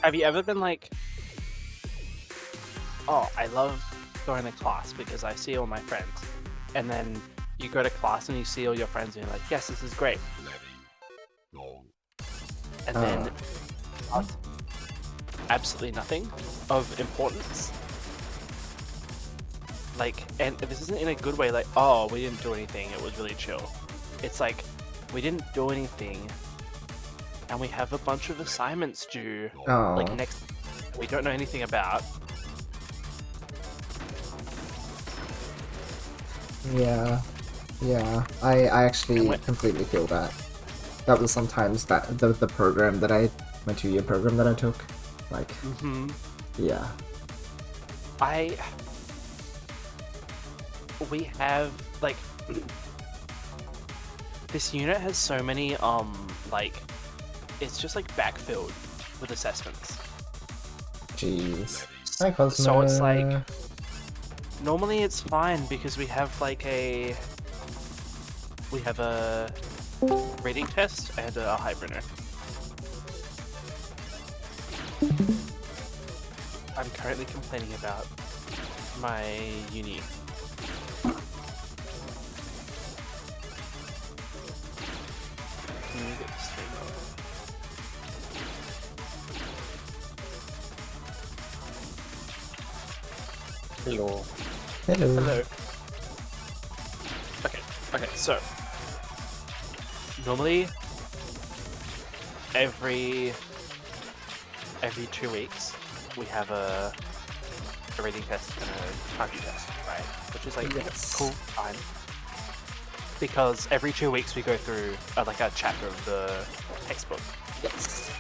Have you ever been like, oh, I love going to class because I see all my friends, and then you go to class and you see all your friends and you're like, yes, this is great, and then absolutely nothing of importance. Like, and this isn't in a good way, like, oh, we didn't do anything, it was really chill. It's like, we didn't do anything, and we have a bunch of assignments due, like, next, we don't know anything about. Yeah, I actually completely feel that. That was sometimes the program that my 2-year program that I took, like, yeah. We have, like, this unit has so many, like, it's just, like, backfilled with assessments. Jeez. Hi, Cosmo. So it's, like, normally it's fine because we have, like, a reading test and a highbridder. I'm currently complaining about my uni. Can you get this thing up? Hello. Hello. Hello. Okay, so normally every 2 weeks we have a reading test and a kanji test, right? Which is like cool, fine. Because every 2 weeks we go through like a chapter of the textbook. Yes.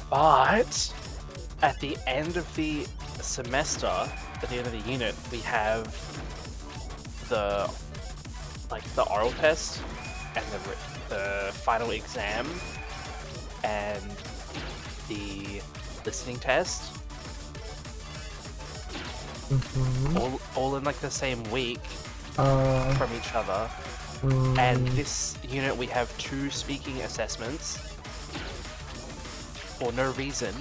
But at the end of the semester, at the end of the unit, we have the oral test and the final exam and the listening test, all in like the same week from each other. And this unit we have 2 speaking assessments for no reason.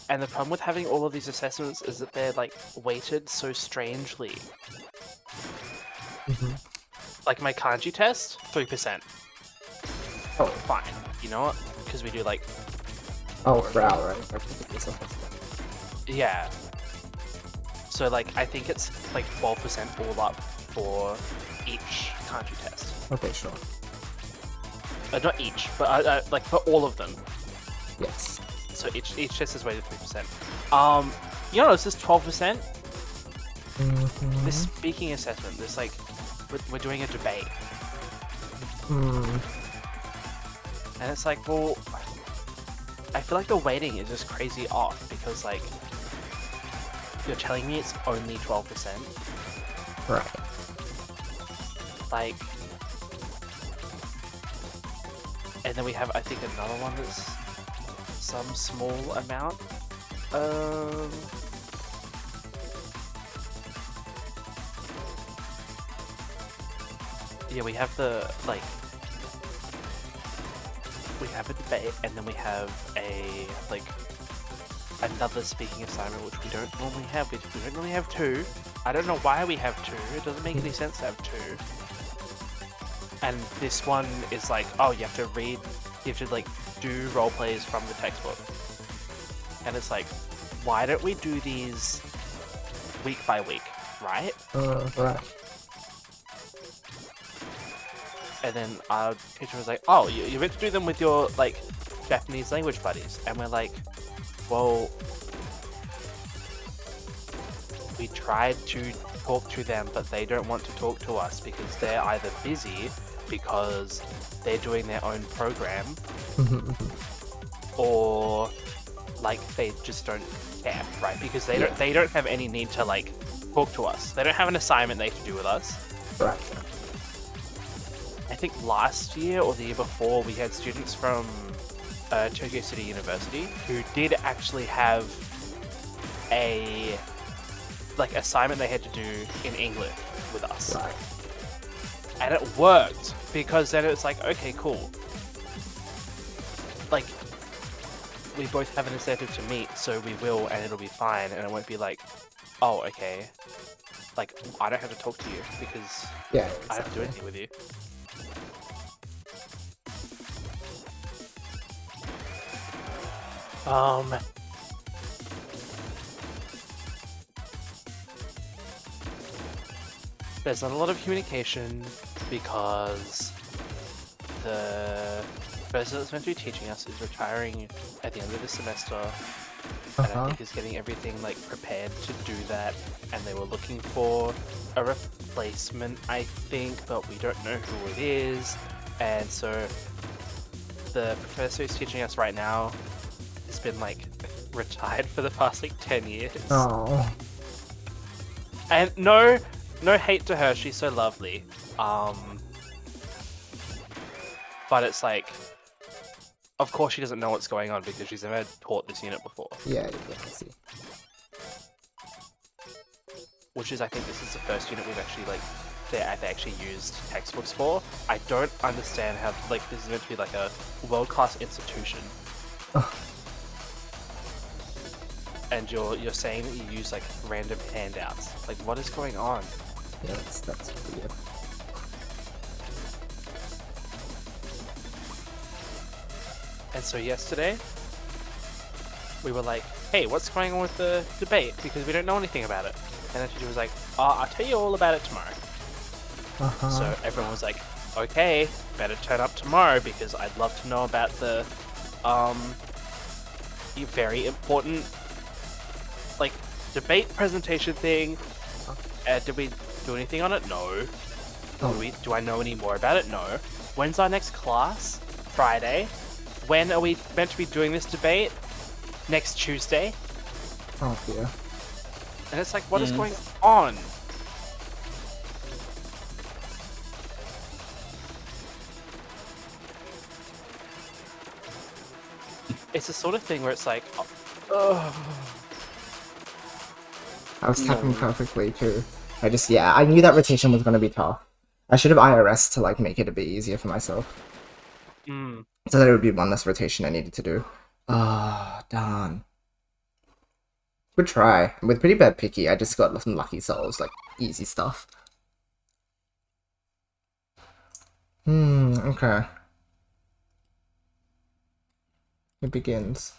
And the problem with having all of these assessments is that they're like weighted so strangely. Like my kanji test, 3%. Oh, fine. You know what? Because we do like... Oh, brow, right? Yeah. So like, I think it's like 12% all up for each kanji test. Okay, sure. Not each, but like for all of them. Yes. So each test is weighted 3%. You notice this 12%? This speaking assessment, this like, we're doing a debate. And it's like, well, I feel like the weighting is just crazy off because like, you're telling me it's only 12%? Right. Like, and then we have, I think, another one that's some small amount. Yeah, we have the, like, we have a debate, and then we have a, like, another speaking assignment, which we don't normally have. We don't normally have 2. I don't know why we have 2. It doesn't make any sense to have 2. And this one is like, oh, you have to read, you have to, like, do role plays from the textbook. And it's like, why don't we do these week by week, right? Right. And then our teacher was like, oh, you're meant to do them with your, like, Japanese language buddies. And we're like, well, we tried to talk to them, but they don't want to talk to us because they're either busy because they're doing their own program, or like they just don't care, right? Because they don't have any need to like talk to us. They don't have an assignment they have to do with us. Right. I think last year or the year before we had students from Tokyo City University who did actually have a like assignment they had to do in English with us. Right. And it worked because then it's like, okay, cool. like, we both have an incentive to meet, so we will, and it'll be fine, and it won't be like, oh, okay, like, I don't have to talk to you, because Yeah, I don't have to do exactly. anything with you. There's not a lot of communication because the person that's meant to be teaching us is retiring at the end of the semester, and I think is getting everything like prepared to do that, and they were looking for a replacement, I think, but we don't know who it is, and so the professor who's teaching us right now has been like retired for the past like 10 years. Oh. And no hate to her, she's so lovely. But it's like, of course she doesn't know what's going on because she's never taught this unit before. Yeah, I see. Which is, I think this is the first unit we've actually like, they actually used textbooks for. I don't understand how, like, this is meant to be like a world-class institution. And you're saying that you use like random handouts. Like, what is going on? Yeah, that's weird. And so yesterday, we were like, hey, what's going on with the debate? Because we don't know anything about it. And then she was like, oh, I'll tell you all about it tomorrow. So everyone was like, okay, better turn up tomorrow because I'd love to know about the very important like debate presentation thing. Did we do anything on it? No. Do I know any more about it? No. When's our next class? Friday. When are we meant to be doing this debate? Next Tuesday. Oh dear. And it's like, what is going on? It's the sort of thing where it's like, I was tapping perfectly too. I knew that rotation was gonna be tough. I should have IRS to like make it a bit easier for myself. So that it would be one less rotation I needed to do. Darn. Good try. With pretty bad picky, I just got some lucky souls, like easy stuff. Okay. It begins.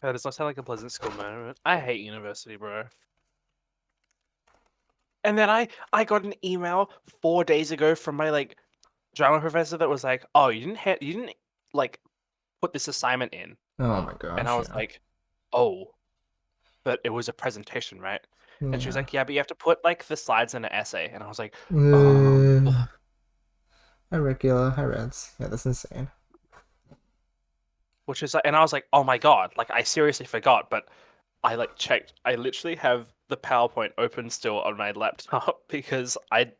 That does not sound like a pleasant school moment. I hate university, bro. And then I got an email 4 days ago from my like drama professor that was like, "Oh, you didn't like put this assignment in." Oh my gosh. And I was like, "Oh, but it was a presentation, right?" And she was like, "Yeah, but you have to put like the slides in an essay." And I was like, Hi Regular, hi Reds. Yeah, that's insane. Which is like, and I was like, "Oh my god!" Like I seriously forgot, but I like checked. I literally have the PowerPoint open still on my laptop because I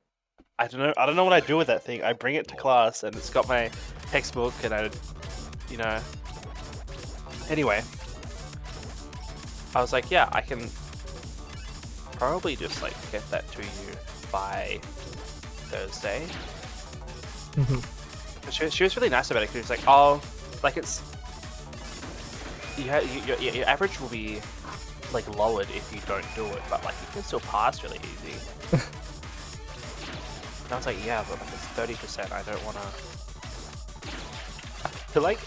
don't know what I do with that thing. I bring it to class and it's got my textbook and Anyway, I was like, yeah, I can probably just like get that to you by Thursday. She was really nice about it. She was like, oh, like it's your average will be like lowered if you don't do it, but like you can still pass really easy. And I was like, yeah, but like it's 30%. I don't want to like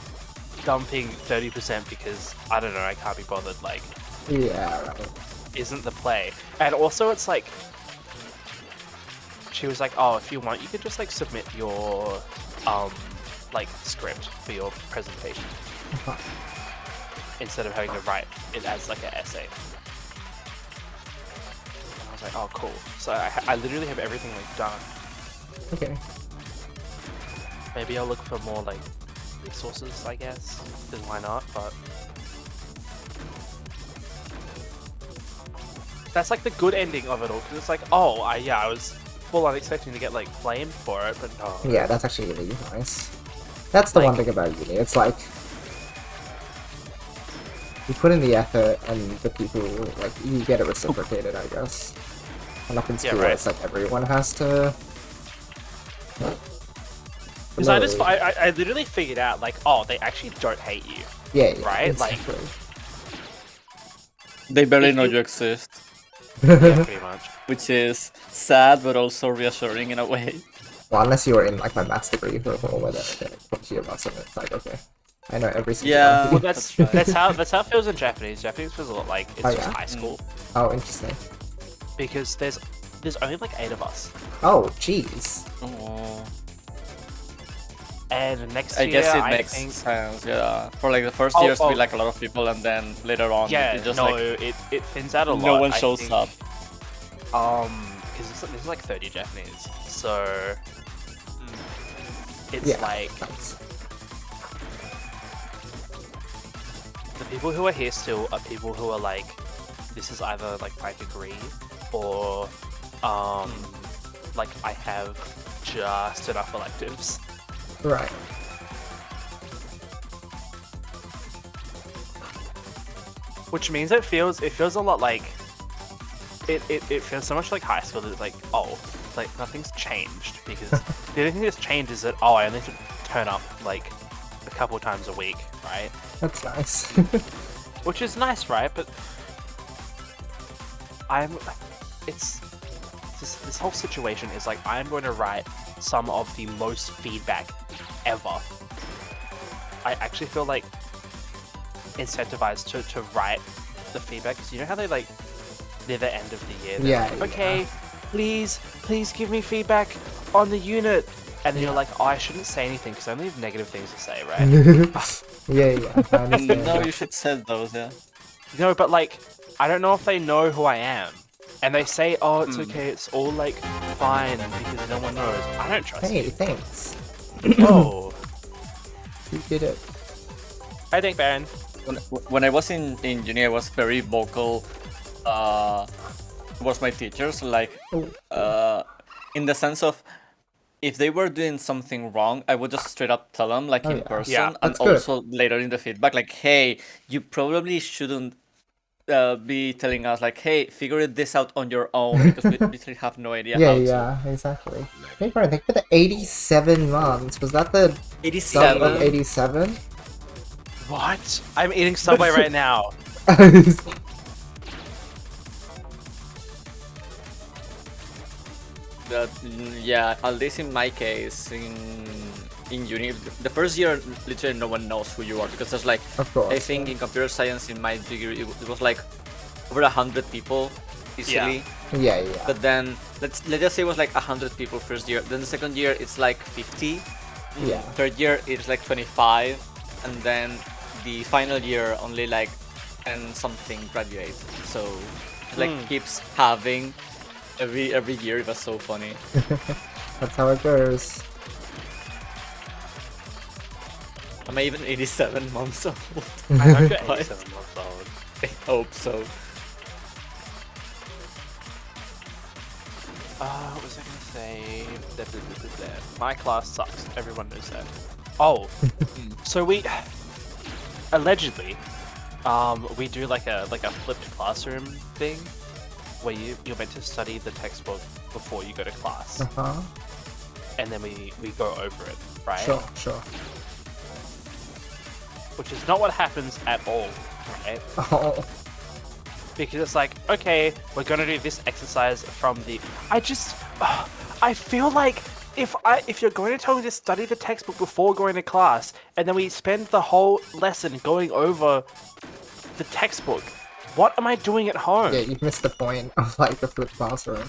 dumping 30% because I don't know, I can't be bothered. Like, yeah, right. Isn't the play. And also, it's like she was like, oh, if you want, you could just like submit your like script for your presentation instead of having to write it as like an essay. And I was like, oh, cool. So I literally have everything like done. Okay. Maybe I'll look for more like resources, I guess, because why not? But that's like the good ending of it all, because it's like, oh, I was full on expecting to get like flamed for it, but no. Yeah, that's actually really nice. That's the one thing about uni. It's like you put in the effort, and the people like you get it reciprocated, I guess. And up in school, it's like everyone has to Because I literally figured out, like, oh, they actually don't hate you. Yeah, right? Exactly. They barely know you exist. Yeah, pretty much. Which is sad, but also reassuring in a way. Well, unless you were in like my maths degree for a whole where they talk to you about something, it's like, okay, I know every single one Yeah. of you. Well, that's how it feels in Japanese. Japanese feels a lot like it's just high school Oh, interesting. because there's only like 8 of us, Oh, jeez. Oh. and next I year guess it I makes think sense, yeah. For like the first Oh, years, oh. we like a lot of people, and then later on, yeah, it just no, like it thins out a lot. no one I shows think, up. Because this is like 30 Japanese, so it's Yeah. like Nice. the people who are here still are people who are like, this is either like my degree or like I have just enough electives. Right. Which means it feels a lot like it feels so much like high school that it's like, oh, like nothing's changed because the only thing that's changed is that, oh, I only have to turn up like a couple times a week, right? That's nice. Which is nice, right? But this whole situation is like, I'm going to write some of the most feedback ever. I actually feel like incentivized to write the feedback, because you know how they like near the end of the year, Yeah, like, okay, please give me feedback on the unit, and then you're like, oh, I shouldn't say anything because I only have negative things to say, right? yeah, I understand. No, you should set those, yeah. No, but like, I don't know if they know who I am. And they say, oh, it's okay, it's all like fine because no one knows. I don't trust Hey, you. thanks. Oh. You did it. I think, Baron. When I was in uni, I was very vocal towards my teachers, like in the sense of if they were doing something wrong, I would just straight up tell them, like in yeah. person, Yeah, and that's good. also later in the feedback, like, hey, you probably shouldn't be telling us, like, hey, figure this out on your own because we literally have no idea how to. Yeah, exactly. Hey, Brian, thank you for the 87 months. Was that the sub 87. of 87? What? I'm eating Subway right now. Yeah, at least in my case, in uni, the first year, literally no one knows who you are because there's like, Of course. I think in computer science in my degree, it was like over 100 people easily. Yeah. But then let's just say it was like 100 people first year. Then the second year it's like 50. Yeah. Third year it's like 25, and then the final year only like 10 something graduate. So it like keeps having every year. It was so funny. That's how it goes. Am I even 87 months old? I hope you're What? 87 months old. I hope so. What was I gonna say? My class sucks. Everyone knows that. Oh, so we allegedly, we do like a flipped classroom thing, where you're meant to study the textbook before you go to class, and then we go over it, right? Sure. Which is not what happens at all, right? Oh. Because it's like, okay, we're gonna do this exercise from the. I feel like if you're going to tell me to study the textbook before going to class, and then we spend the whole lesson going over the textbook, what am I doing at home? Yeah, you've missed the point of like the flipped classroom.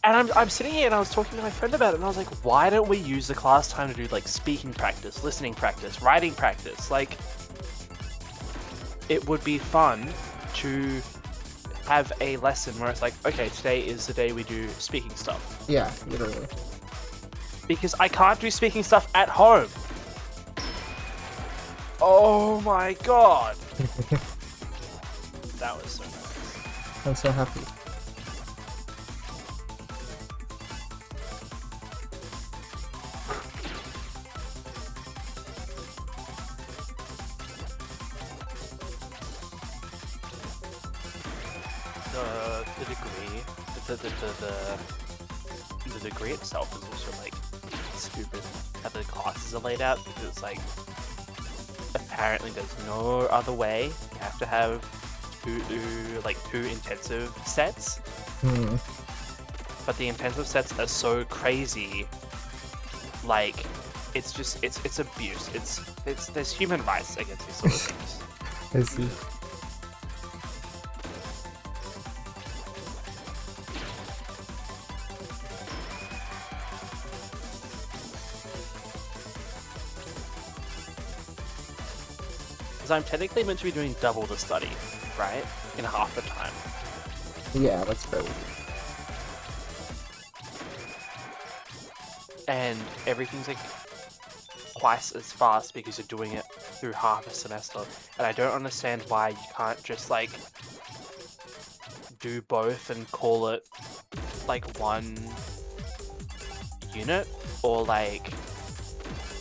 And I'm sitting here and I was talking to my friend about it, and I was like, why don't we use the class time to do like speaking practice, listening practice, writing practice? Like, it would be fun to have a lesson where it's like, okay, today is the day we do speaking stuff. Yeah, literally. Because I can't do speaking stuff at home. Oh my god. That was so nice. I'm so happy. The degree, the degree itself is also like stupid. At the class classes are laid out, because it's like apparently there's no other way. You have to have two intensive sets. But the intensive sets are so crazy, like it's abuse. There's human rights against these sort of things. I see. Because I'm technically meant to be doing double the study, right? In half the time. Yeah, that's fair. And everything's like twice as fast because you're doing it through half a semester. And I don't understand why you can't just like do both and call it like one unit, or like,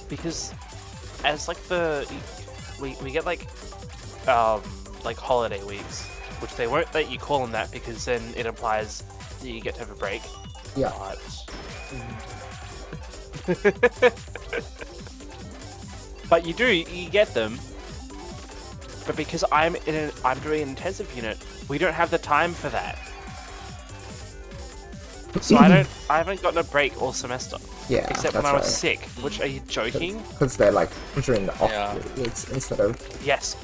because as like we get like holiday weeks, which they won't let you call them that because then it implies that you get to have a break. Yeah. But you get them. But because I'm doing an intensive unit, we don't have the time for that. So I haven't gotten a break all semester. Yeah, except when I was sick. Which, are you joking? Because they're like during the off periods instead of. Yes.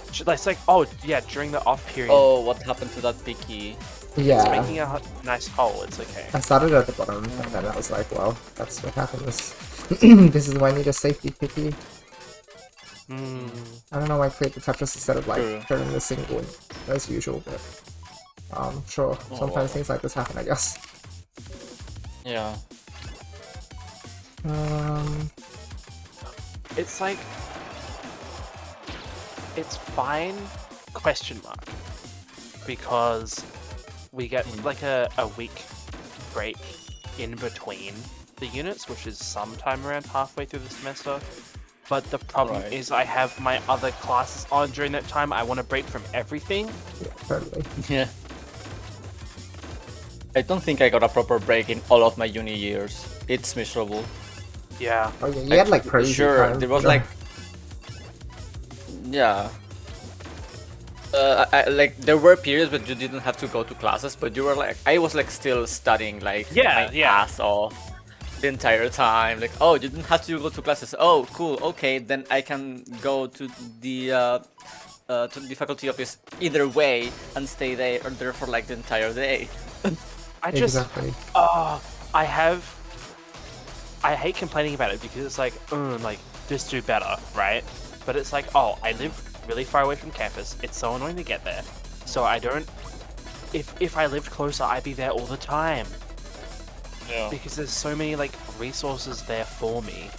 It's like, oh yeah, during the off period. Oh, what happened to that picky? Yeah. It's making a nice hole. It's okay. I started at the bottom, and then I was like, well, that's what happens. This is why I need a safety picky. I don't know why I create the Tetris instead of like turning the single as usual, but sure. Sometimes things like this happen, I guess. Yeah. It's like, it's fine, question mark, because we get like a week break in between the units, which is sometime around halfway through the semester. But the problem is I have my other classes on during that time. I want to break from everything. Yeah, totally. Yeah. I don't think I got a proper break in all of my uni years. It's miserable. Yeah. Oh yeah, you had like crazy time. There was like... Yeah. Like there were periods but you didn't have to go to classes, but you were like, I was like still studying like my ass off the entire time. Like, oh, you didn't have to go to classes. Oh, cool. Okay, then I can go to the faculty office either way and stay there for like the entire day. I just, exactly. I hate complaining about it because it's like, just do better, right? But it's like, oh, I live really far away from campus. It's so annoying to get there. So I don't, if I lived closer, I'd be there all the time. Yeah. Because there's so many like resources there for me.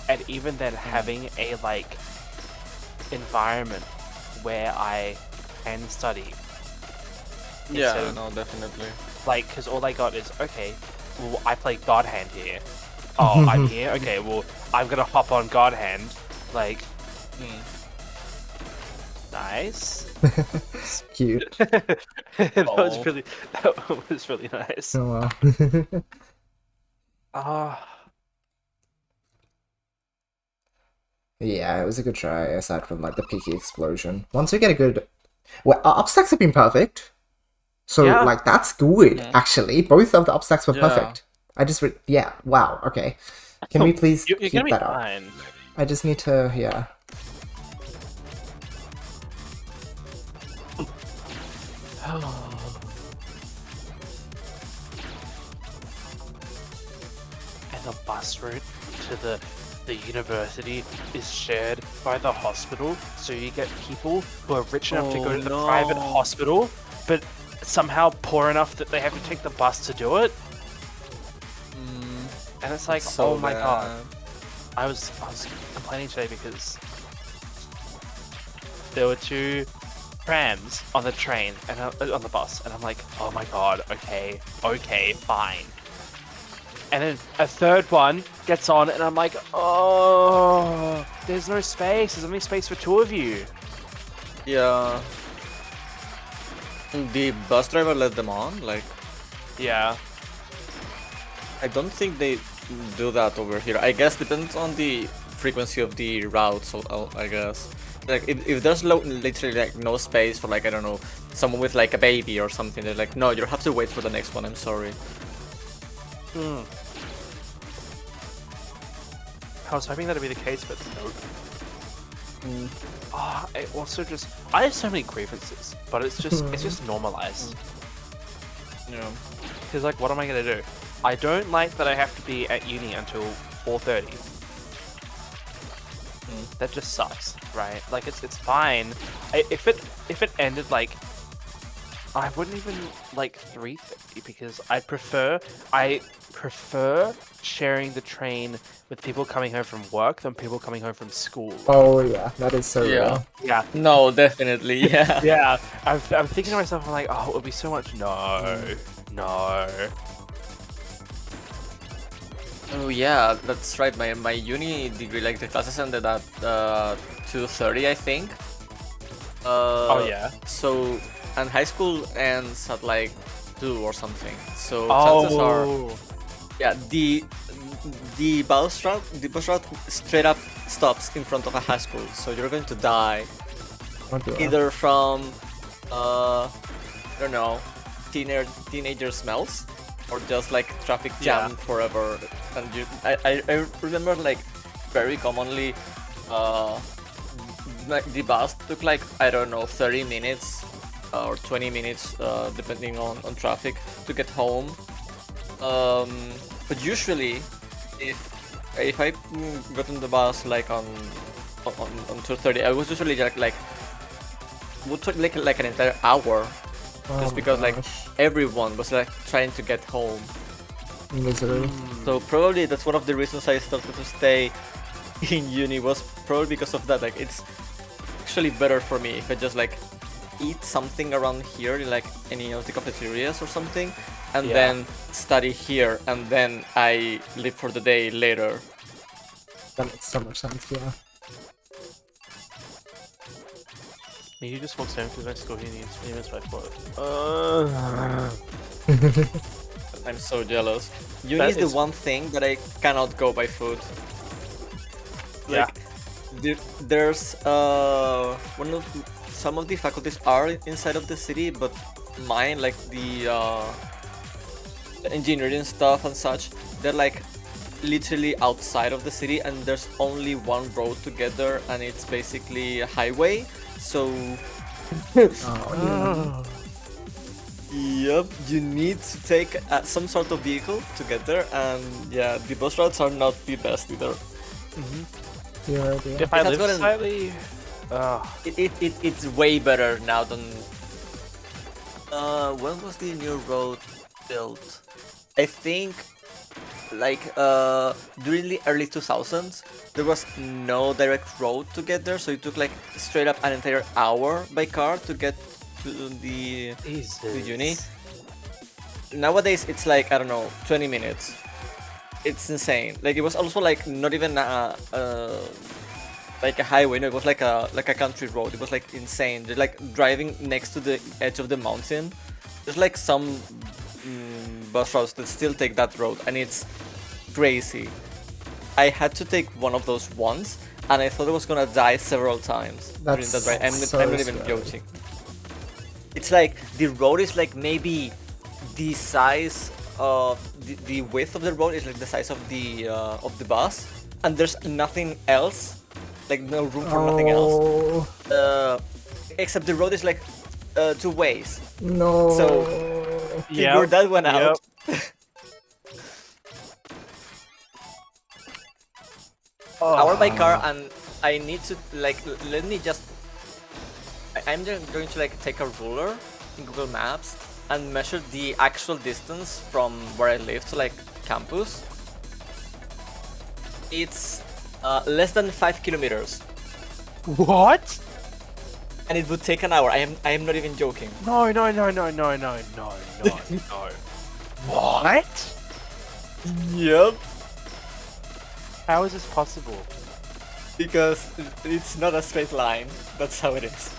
And even then having a like environment where I can study. Yeah, no, definitely. Like, because all I got is, okay, well, I play God Hand here. Oh, I'm here? Okay, well, I'm gonna hop on God Hand. Like, nice. Cute. that was really nice. Oh wow. Yeah, it was a good try, aside from like the peaky explosion. Once we get a good... Well, our upstacks have been perfect. So, like, that's good, actually. Both of the upstacks were perfect. I just... wow, okay. Can we please keep that up? I just need to... And the bus route to the university is shared by the hospital, so you get people who are rich enough to go to the private hospital, but somehow poor enough that they have to take the bus to do it. And it's like, so oh my bad. god. I was complaining today because there were two prams on the train and on the bus, and I'm like, oh my god, okay, fine. And then a third one gets on, and I'm like, oh, there's no space. There's only space for two of you. Yeah. The bus driver let them on, like... Yeah. I don't think they do that over here. I guess depends on the frequency of the route, so I guess. Like, if there's literally like no space for like, I don't know, someone with like a baby or something, they're like, no, you have to wait for the next one, I'm sorry. I was hoping that'd be the case, but nope. I also just, I have so many grievances, but it's just normalized. Yeah. Because like, what am I gonna do? I don't like that I have to be at uni until 4:30. That just sucks, right? Like, it's fine. If it ended like, I wouldn't even like 3:30 because I prefer sharing the train with people coming home from work than people coming home from school. Oh yeah, that is so Yeah. real. Yeah. No, definitely, yeah. Yeah. I'm thinking to myself, I'm like, oh, it would be so much. No. Oh yeah, that's right. My uni degree, like the classes ended at 2:30, I think. Oh yeah. So, and high school ends at like 2 or something. So chances are, yeah, the bus route straight up stops in front of a high school. So you're going to die either from I don't know, teenager smells, or just like traffic jam forever. And I remember like very commonly like the bus took like, I don't know, 30 minutes or 20 minutes depending on traffic to get home. But usually if I got on the bus like on 2:30, I was usually like would take like an entire hour, just because like everyone was like trying to get home. Literally. So probably that's one of the reasons I started to stay in uni, was probably because of that. Like, it's actually better for me if I just like eat something around here in like any of the cafeterias or something, and then study here, and then I leave for the day later. That makes so much sense, yeah. You just walks down to the next school, he needs 20 minutes by foot. I'm so jealous. Uni is the one thing that I cannot go by foot. Like, there's some of the faculties are inside of the city, but mine, like the engineering stuff and such, they're like literally outside of the city, and there's only one road to get there, and it's basically a highway. So yep, you need to take some sort of vehicle to get there, and yeah, the bus routes are not the best either. If I live slightly, it's way better now than when was the new road built? I think like during the early 2000s there was no direct road to get there, so it took like straight up an entire hour by car to get to the uni. Nowadays it's like, I don't know, 20 minutes. It's insane. Like, it was also like not even like a highway, no, it was like a country road. It was like insane. They're like driving next to the edge of the mountain. There's like some bus routes that still take that road, and it's crazy. I had to take one of those once, and I thought I was gonna die several times during that ride. I'm not even joking. It's like the road is like maybe the size of the width of the road is like the size of the bus, and there's nothing else, like no room for nothing else, except the road is like 2 ways. No. So figure that one out. Hour by car, and I need to like, let me just, I'm just going to like take a ruler in Google Maps and measure the actual distance from where I live to like campus. It's less than 5 kilometers. What? And it would take an hour. I am not even joking. No. What? Yep. How is this possible? Because it's not a straight line. That's how it is.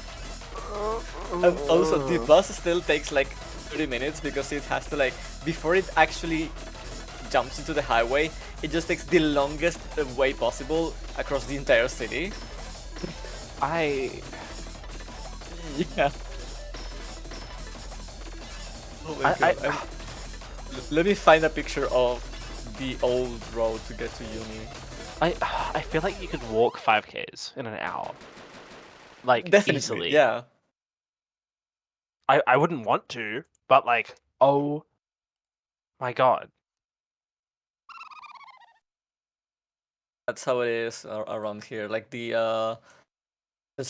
And also, the bus still takes like 30 minutes because it has to like, before it actually jumps into the highway, it just takes the longest way possible across the entire city. Yeah. Oh my god. Let me find a picture of the old road to get to uni. I feel like you could walk 5Ks in an hour. Like, Definitely, easily. yeah. I wouldn't want to, but like, oh my god. That's how it is around here. Like there's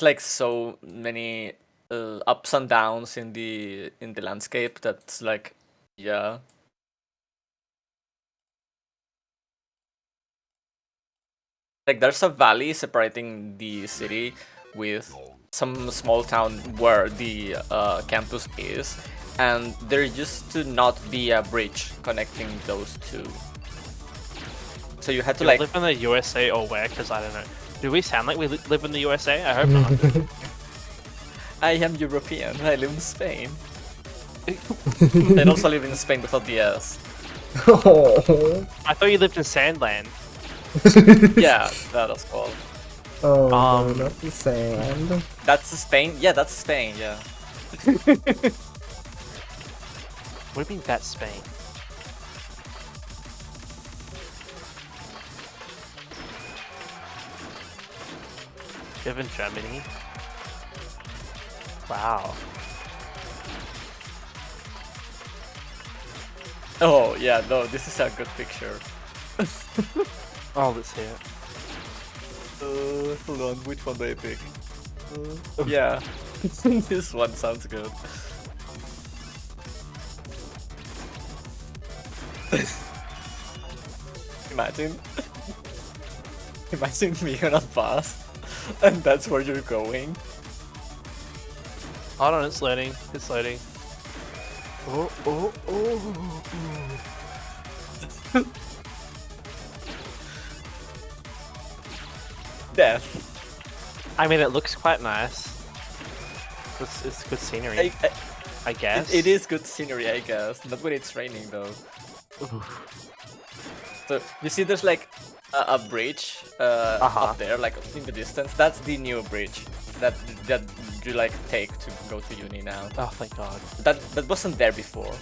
like so many ups and downs in the landscape that's like, yeah. Like there's a valley separating the city with some small town where the campus is, and there used to not be a bridge connecting those two. So you had to Do like we live in the USA or where? Because I don't know. Do we sound like we live in the USA? I hope not. I am European. I live in Spain. I also live in Spain without the S. Oh. I thought you lived in Sandland. Yeah, that as well. Oh, no, not the sand. That's Spain? Yeah, that's Spain, yeah. What do you mean that's Spain? Live in Germany? Wow. Oh, yeah, no, this is a good picture. Oh, let's hear it. Hold on, which one do I pick? Yeah, this one sounds good. Imagine. Imagine being on a bus, and that's where you're going. Hold on, it's loading. It's loading. Oh, oh, oh. Death. I mean, it looks quite nice. It's good scenery, I guess. It is good scenery, I guess. Not when it's raining, though. So, you see there's like a bridge up there, like in the distance. That's the new bridge that you like take to go to uni now. Oh, thank God. That wasn't there before.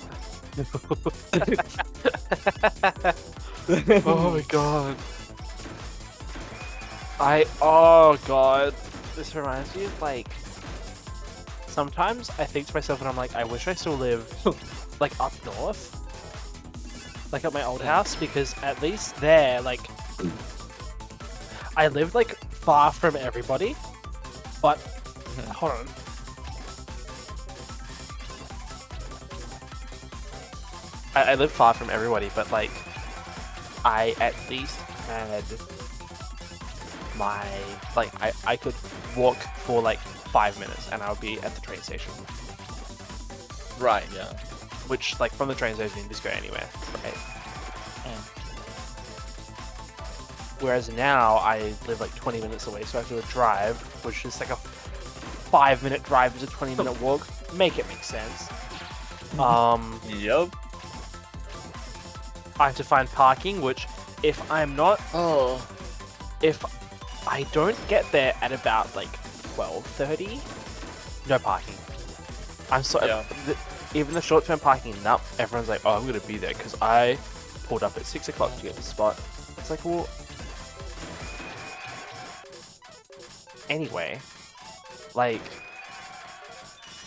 Oh my God. Oh God. This reminds me of like, sometimes I think to myself and I'm like, I wish I still lived like up north. Like at my old house, because at least there, like, I lived like far from everybody, but hold on. I lived far from everybody, but like, I at least had my, like, I could walk for like 5 minutes and I would be at the train station. Right, yeah. Which, like, from the train station, you can just go anywhere, right? Whereas now, I live like 20 minutes away, so I have to drive, which is like a 5-minute drive is a 20-minute walk. Make it make sense. Yup. I have to find parking, which, if I'm not... If I don't get there at about, like, 12:30, no parking. I'm sorry. Yeah. Even the short-term parking, nope, everyone's like, oh, I'm going to be there because I pulled up at 6 o'clock to get the spot. It's like, well... Anyway, like,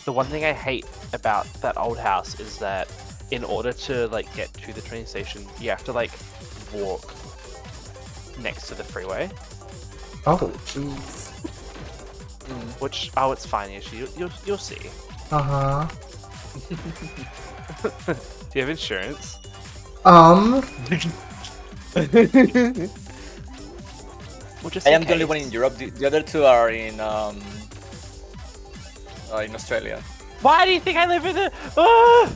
the one thing I hate about that old house is that in order to, like, get to the train station, you have to, like, walk next to the freeway. Oh, jeez. Which, oh, it's fine, Yoshi. You'll see. Uh-huh. Do you have insurance? Well, just I in am the only case. one in Europe. The other two are in Australia. Why do you think I live in the... Ah!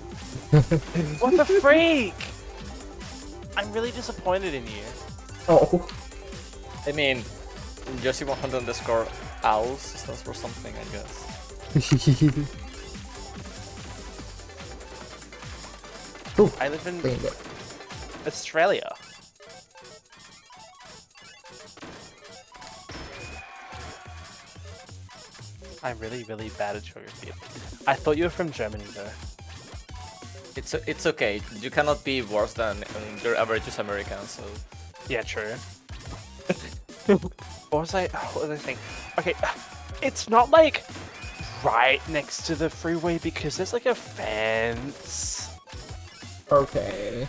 What the freak? I'm really disappointed in you. Oh. I mean, Yoshi100_owls stands for something, I guess. Ooh, I live in... cleaned it. Australia. I'm really, really bad at geography. I thought you were from Germany, though. It's okay. You cannot be worse than your average American. So Yeah, true. What was I thinking? Okay, it's not like right next to the freeway because there's like a fence. Okay.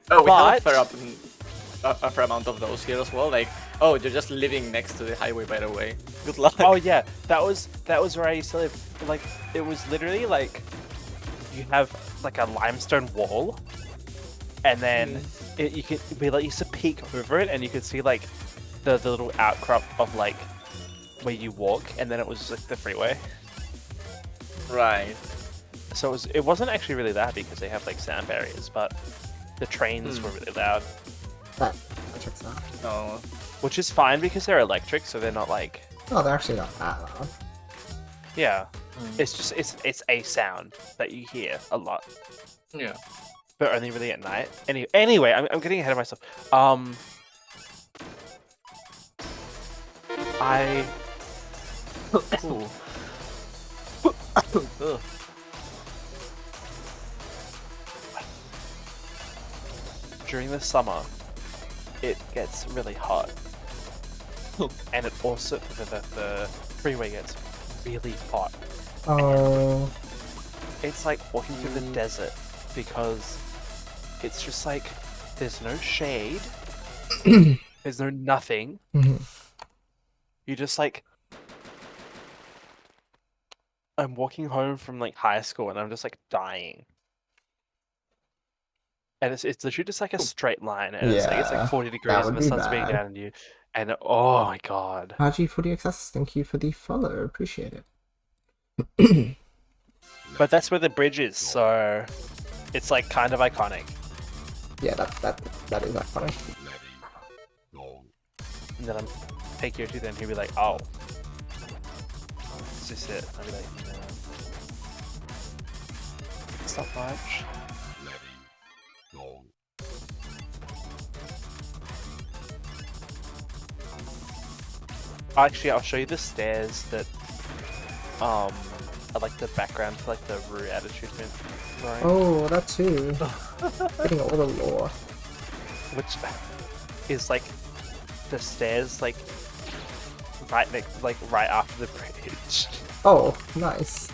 we have But- a fair amount of those here as well. Like, oh, you're just living next to the highway, by the way. Good luck. Oh yeah, that was where I used to live. Like, it was literally like you have like a limestone wall, and then we like used to peek over it, and you could see like the little outcrop of like where you walk, and then it was like the freeway. Right. So it wasn't actually really that because they have like sound barriers, but the trains were really loud, That checks out. Oh. which is fine because they're electric, so they're not like Oh, they're actually not that loud. yeah. It's just it's a sound that you hear a lot, Yeah. but only really at night. Anyway, I'm getting ahead of myself. Ooh. Ugh. During the summer, it gets really hot, and it also the freeway gets really hot. Oh. It's like walking through the desert because it's just like there's no shade, there's no nothing. You just like I'm walking home from like high school and I'm just like dying. And it's literally just like a straight line, and it's Yeah, like 40 that degrees and would the be sun's being bad. down on you, and oh my god. RG40XS, thank you for the follow. Appreciate it. But that's where the bridge is, so it's like kind of iconic. Yeah, that is that funny. And then I'm take Yoshi, then he'll be like, oh. Is this it? I'll be like, no. It's not much. Actually, I'll show you the stairs that are like the background to like the Rue attitude drawing. Oh, that too. Getting all the lore. Which is like the stairs like right next, like right after the bridge. Oh, nice.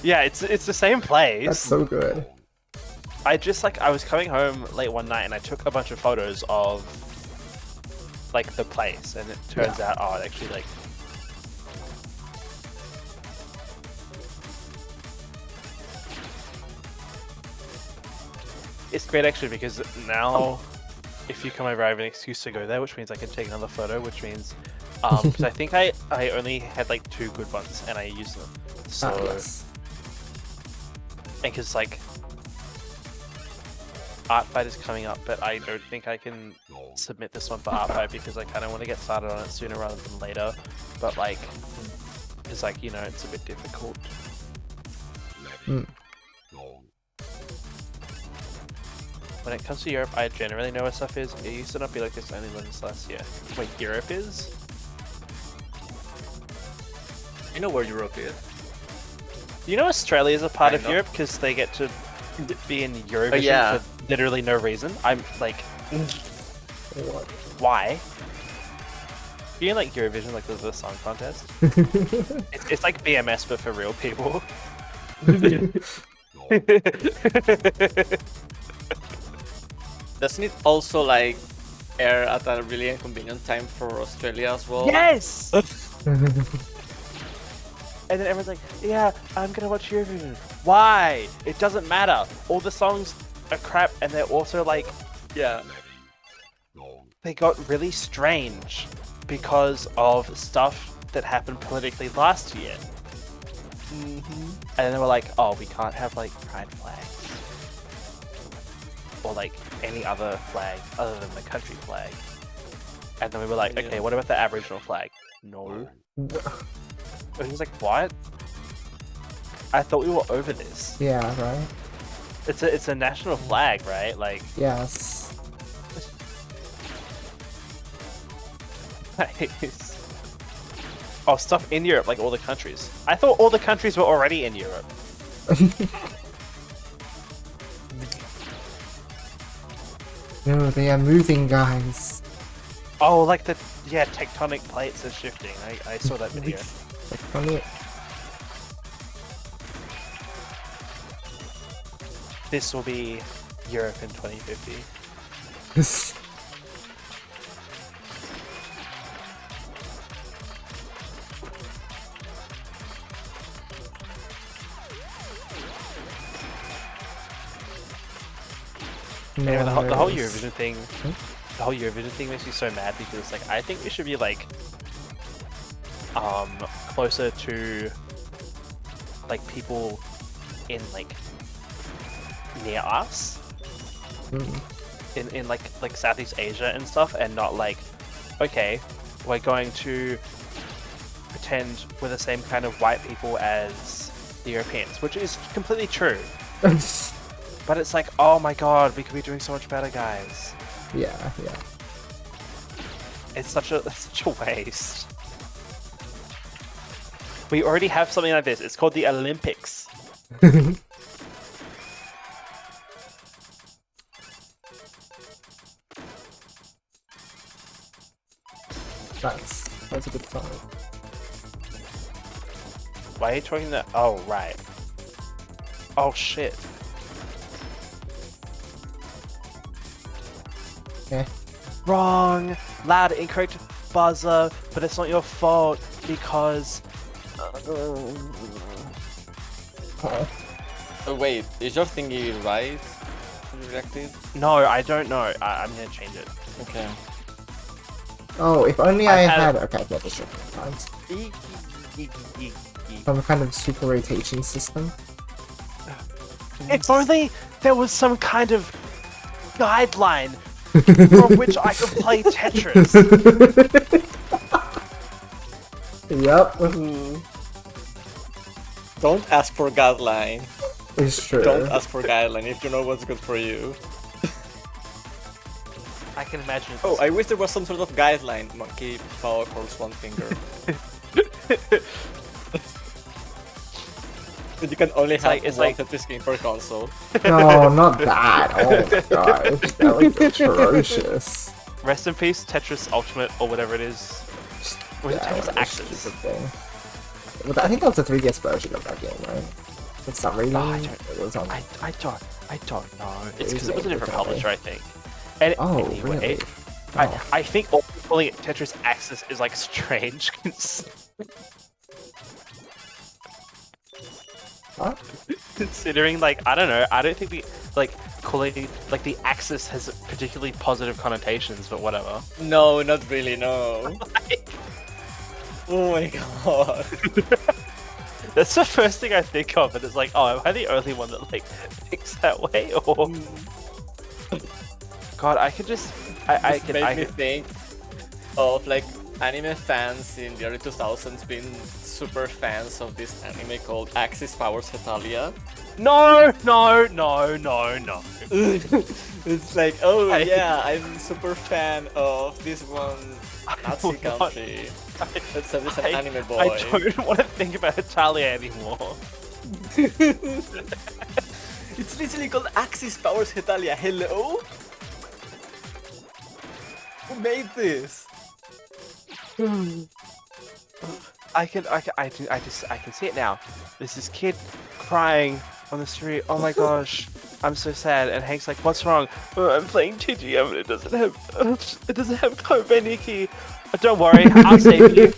Yeah, it's the same place. That's so good. I just like I was coming home late one night and I took a bunch of photos of like the place, and it turns out it actually like it's great actually because now if you come over I have an excuse to go there, which means I can take another photo, which means because I think I only had like 2 good ones and I used them. So Yes. and because like Art Fight is coming up, but I don't think I can submit this one for Art Fight because I kind of want to get started on it sooner rather than later. But like, it's like, you know, it's a bit difficult. When it comes to Europe, I generally know where stuff is. It used to not be like this only this last year. Wait, Europe is? You know where Europe is? You know Australia is a part of Kind of. Europe because they get to be in Eurovision yeah. for literally no reason. I'm like, What? why? You know, like Eurovision, like the song contest. It's like BMS but for real people. Doesn't it also like air at a really inconvenient time for Australia as well? Yes. And then everyone's like, "Yeah, I'm gonna watch Eurovision." Why? It doesn't matter. All the songs are crap, and they're also like, Yeah. they got really strange because of stuff that happened politically last year. And then they were like, "Oh, we can't have like pride flags or like any other flag other than the country flag." And then we were like, "Okay, what about the Aboriginal flag?" No. And he was like, "What? I thought we were over this." Yeah, right. It's a national flag, right? Like Yes. nice. Oh, stuff in Europe, like all the countries. I thought all the countries were already in Europe. No, they are moving, guys. Oh, like the tectonic plates are shifting. I saw that video. This will be Europe in 2050. Anyway, the whole Eurovision thing, makes me so mad because like I think we should be like closer to like people in like near us in like Southeast Asia and stuff, and not like, okay, we're going to pretend we're the same kind of white people as the Europeans, which is completely true. But it's like, oh my god, we could be doing so much better, guys. Yeah. It's such a waste. We already have something like this. It's called the Olympics. Nice. That's a good song. Why are you talking that? Oh, right. Oh, shit. Okay. Wrong! Loud, incorrect buzzer, but it's not your fault because... Oh, wait, is your thingy right? Rejected? No, I don't know. I'm gonna change it. Okay. Oh, if only I had... Okay, yeah, this should be fine. Some kind of super rotation system. If only there was some kind of guideline from which I could play Tetris. Yep. Don't ask for guideline. It's true. Don't ask for guideline if you know what's good for you. I can imagine. Oh, I wish there was some sort of guideline. Monkey power chords one finger. But you can only have one Tetris game per console. No, not that. Oh my god. That was atrocious. Rest in peace, Tetris Ultimate, or whatever it is. Was it Tetris Axis? But I think that was the 3DS version of that game, right? For some reason. I don't know. It's because it was a different publisher, I think. And anyway, really? I think calling it Tetris Axis is like strange. What? Considering, like, I don't know, I don't think the calling like the Axis has particularly positive connotations, but whatever. No, not really, no. Oh my god. That's the first thing I think of, and it's like, oh, am I the only one that like thinks that way? Or God, I could just I could think of like anime fans in the early 2000s being super fans of this anime called Axis Powers Hetalia. No. It's like, oh yeah, I'm super fan of this one Nazi country. Let's have this an anime boy. I don't want to think about Italia anymore. It's literally called Axis Powers Hetalia. Hello? Who made this? I can see it now. There's this kid crying on the street. Oh my gosh, I'm so sad. And Hank's like, "What's wrong?" "Oh, I'm playing TGM and it doesn't have Kobeniki." "Don't worry, I'll save you."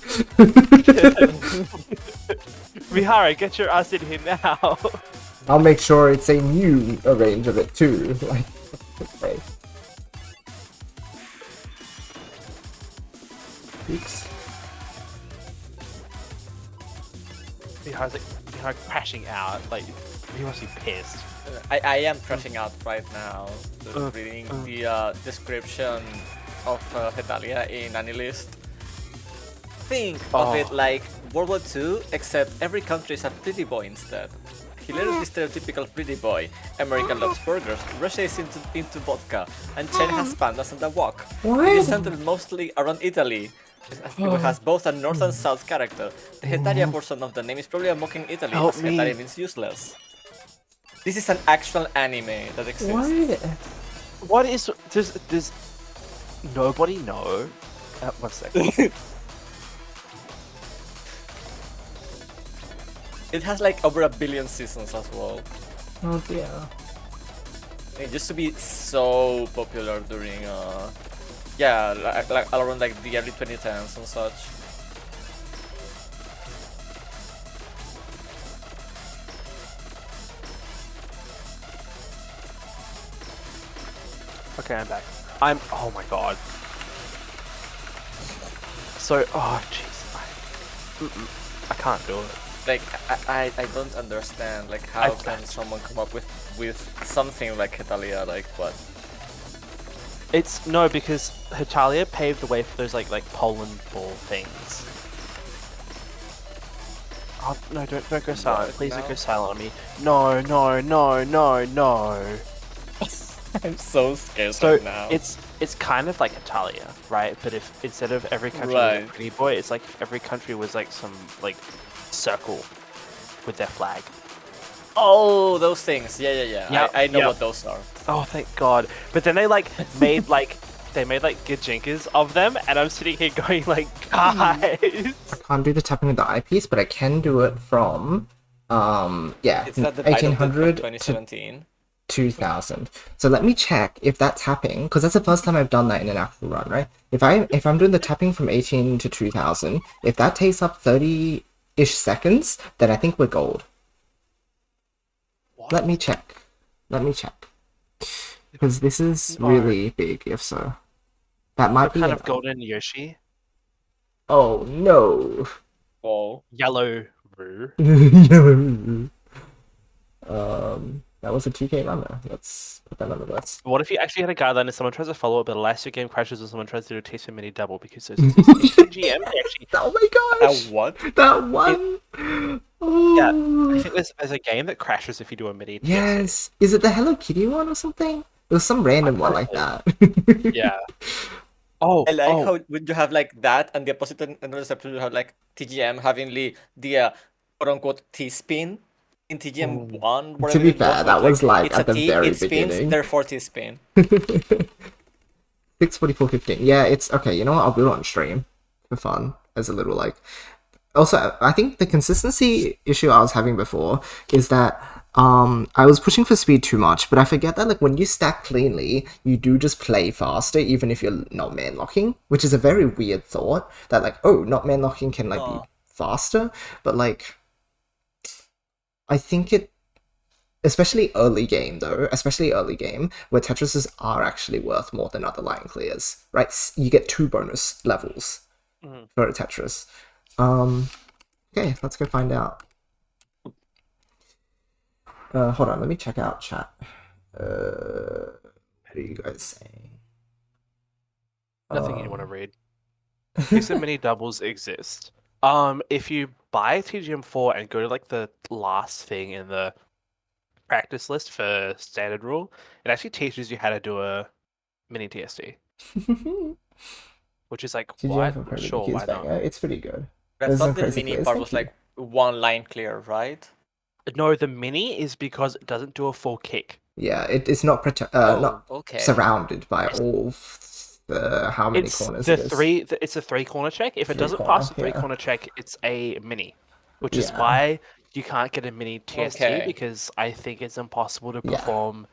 Mihara, get your ass in here now. I'll make sure it's a new range of it too. Like, okay. Oops. Mihara's crashing out. Like, he must be pissed. I am crashing out right now. Reading the description of Hetalia in AniList. Think of it like World War II, except every country is a pretty boy instead. hilariously stereotypical pretty boy. America loves burgers, Russia is into vodka, and China has pandas and a wok. What? It is centered mostly around Italy. It has both a north and south character. The Hetaria portion of the name is probably a mocking Italy, Help as me. Hetaria means useless. This is an actual anime that exists. What? What is does nobody know? 1 second. It has like over 1 billion seasons as well. Oh dear. It used to be so popular during yeah, like around like the early 2010s and such. Okay, I'm back. Oh my god. So, oh jeez, I can't do it. Like I don't understand like how can someone come up with something like Hetalia, like what? It's no, because Hetalia paved the way for those like Poland ball things. Oh no! Don't go silent, please. Don't go silent on me. No! I'm so scared So right now. it's kind of like Italia, right? But if instead of every country was a pretty boy, it's like if every country was like some like circle with their flag. Oh, those things. Yeah. Yep, I know yep. what those are. Oh, thank God! But then they like made like gajinkas of them, and I'm sitting here going like, guys. I can't do the tapping with the eyepiece, but I can do it from It's at the bite of 1800 to 2017. 2000. So let me check if that's tapping, because that's the first time I've done that in an actual run, right? If I'm doing the tapping from 18 to 2000, if that takes up 30-ish seconds, then I think we're gold. What? Let me check. Because this is really big, if so. That might be kind of golden Yoshi. Oh no. Whoa. Yellow. That was a 2K runner. Let's put that on the list. What if you actually had a guideline and someone tries to follow it, but alas your game crashes or someone tries to do a TSM mini double because those TGM actually. Oh my gosh! That what? That one! Yeah, I think there's a game that crashes if you do a mini TSM. Yes! Is it the Hello Kitty one or something? It was some random one like that. Yeah. Oh, I like how would you have like that and the opposite and the reception you have like TGM having the quote unquote T-spin in TGM 1. To be fair, that was like it's at a the T, very it spins, beginning. therefore T-spin. 6:44:15. Yeah, it's okay. You know what? I'll do it on stream for fun as a little like. Also, I think the consistency issue I was having before is that I was pushing for speed too much, but I forget that like when you stack cleanly, you do just play faster even if you're not man locking, which is a very weird thought that like, oh, not man locking can like be faster, but like I think it, especially early game where Tetrises are actually worth more than other line clears, right? You get 2 bonus levels for a Tetris. Okay, let's go find out. Hold on, let me check out chat. What are you guys saying? Nothing you want to read. TSM mini doubles exist. If you buy TGM4 and go to like the last thing in the practice list for standard rule, it actually teaches you how to do a mini TSD. Which is like, what? Sure, why not? It's pretty good. I thought the mini part was like 1 line clear, right? No, the mini is because it doesn't do a full kick. Yeah, it's not surrounded by all how many corners it is. It's a 3-corner check. If it doesn't pass the 3-corner check, it's a mini, which is why you can't get a mini TST because I think it's impossible to perform.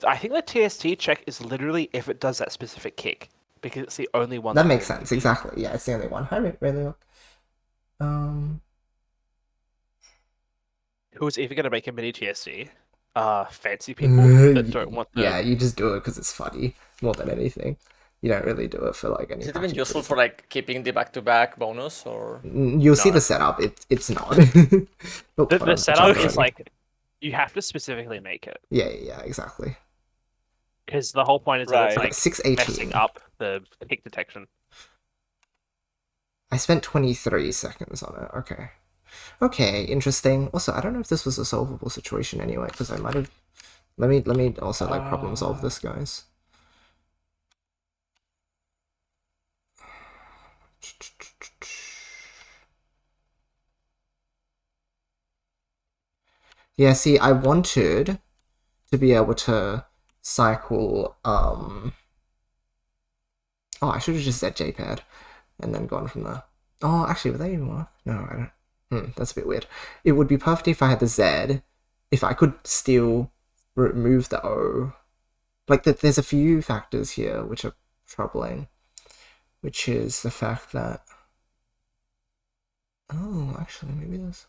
I think the TST check is literally if it does that specific kick because it's the only one. That makes sense. Exactly. Yeah, it's the only one. Hi, really. Who's even gonna make a mini TSD? Fancy people that don't want the... Yeah, you just do it because it's funny more than anything. You don't really do it for like any. Is it even useful for like keeping the back-to-back bonus or? You'll see the setup. It's not. The setup is like you have to specifically make it. Yeah, exactly. Because the whole point is that it's like 618. messing up the kick detection. I spent 23 seconds on it. Okay. Okay, interesting. Also, I don't know if this was a solvable situation anyway, because I might have. Let me also like problem solve this, guys. Yeah, see, I wanted to be able to cycle. Oh, I should have just said JPad and then gone from there. Oh, actually, would that even work? No, I don't. That's a bit weird. It would be perfect if I had the Z, if I could still remove the O. Like, there's a few factors here which are troubling, which is the fact that... Oh, actually, maybe there's...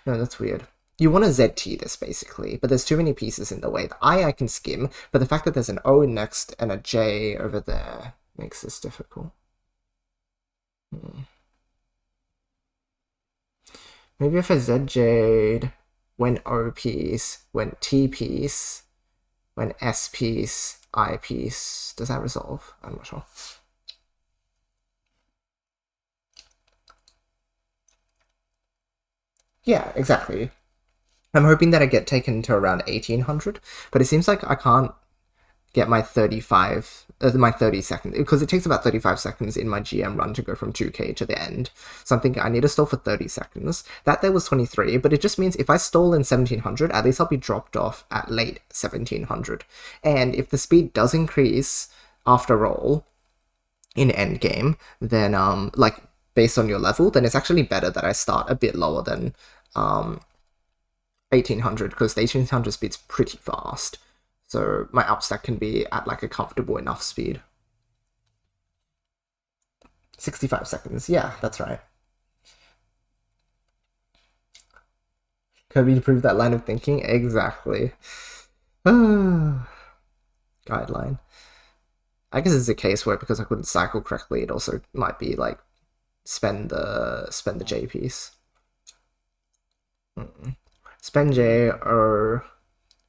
No, that's weird. You want to ZT this, basically, but there's too many pieces in the way. The I can skim, but the fact that there's an O next and a J over there makes this difficult. Maybe if I ZJ'd when O piece, when T piece, when S piece, I piece, does that resolve? I'm not sure. Yeah, exactly. I'm hoping that I get taken to around 1800, but it seems like I can't get my 30 seconds, because it takes about 35 seconds in my GM run to go from 2k to the end. So I'm thinking I need to stall for 30 seconds. That there was 23, but it just means if I stall in 1700, at least I'll be dropped off at late 1700. And if the speed does increase after all in endgame, then like based on your level, then it's actually better that I start a bit lower than 1800, because the 1800 speed's pretty fast. So my upstack can be at like a comfortable enough speed. 65 seconds. Yeah, that's right. Kirby to prove that line of thinking? Exactly. Guideline. I guess it's a case where because I couldn't cycle correctly, it also might be like spend the J piece. Spend J or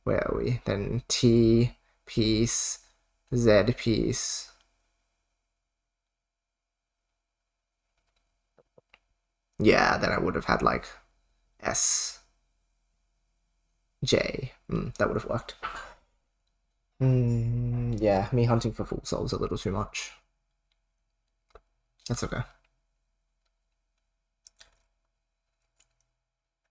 where are we? Then T piece, Z piece. Yeah, then I would have had like S, J. That would have worked. Yeah, me hunting for full souls a little too much. That's okay.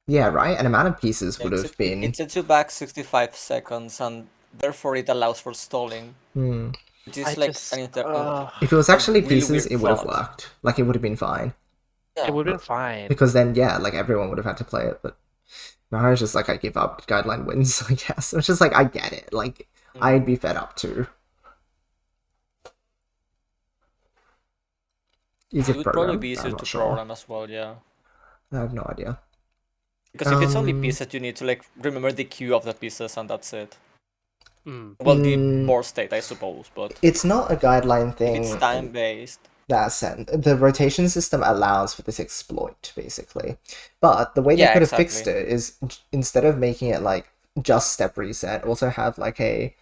Yeah, right? An amount of pieces would have been... It sets you back 65 seconds, and therefore it allows for stalling. Which is like if it was actually really pieces, it would have worked. Like, it would have been fine. Yeah. It would have been fine. Because then, yeah, like, everyone would have had to play it, but... No, it's just like, I give up. Guideline wins, I guess. It's just like, I get it. Like, I'd be fed up too. It would probably be easier to program as well, yeah. I have no idea. Because if it's only pieces, you need to like remember the queue of the pieces, and that's it. Well, the board state, I suppose, but it's not a guideline thing. It's time based. That sense, the rotation system allows for this exploit, basically. But the way they could have fixed it is instead of making it like just step reset, also have like a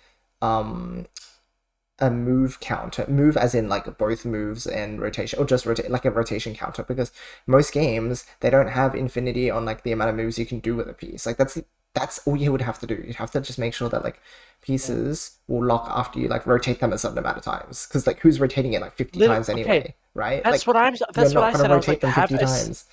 move counter, move as in like both moves and rotation, or just rotate, like a rotation counter, because most games they don't have infinity on like the amount of moves you can do with a piece. Like that's all you would have to do. You'd have to just make sure that like pieces will lock after you like rotate them a certain amount of times, because like who's rotating it like 50 times anyway, right? That's like, what I'm. That's what I said. I was like, them 50 times.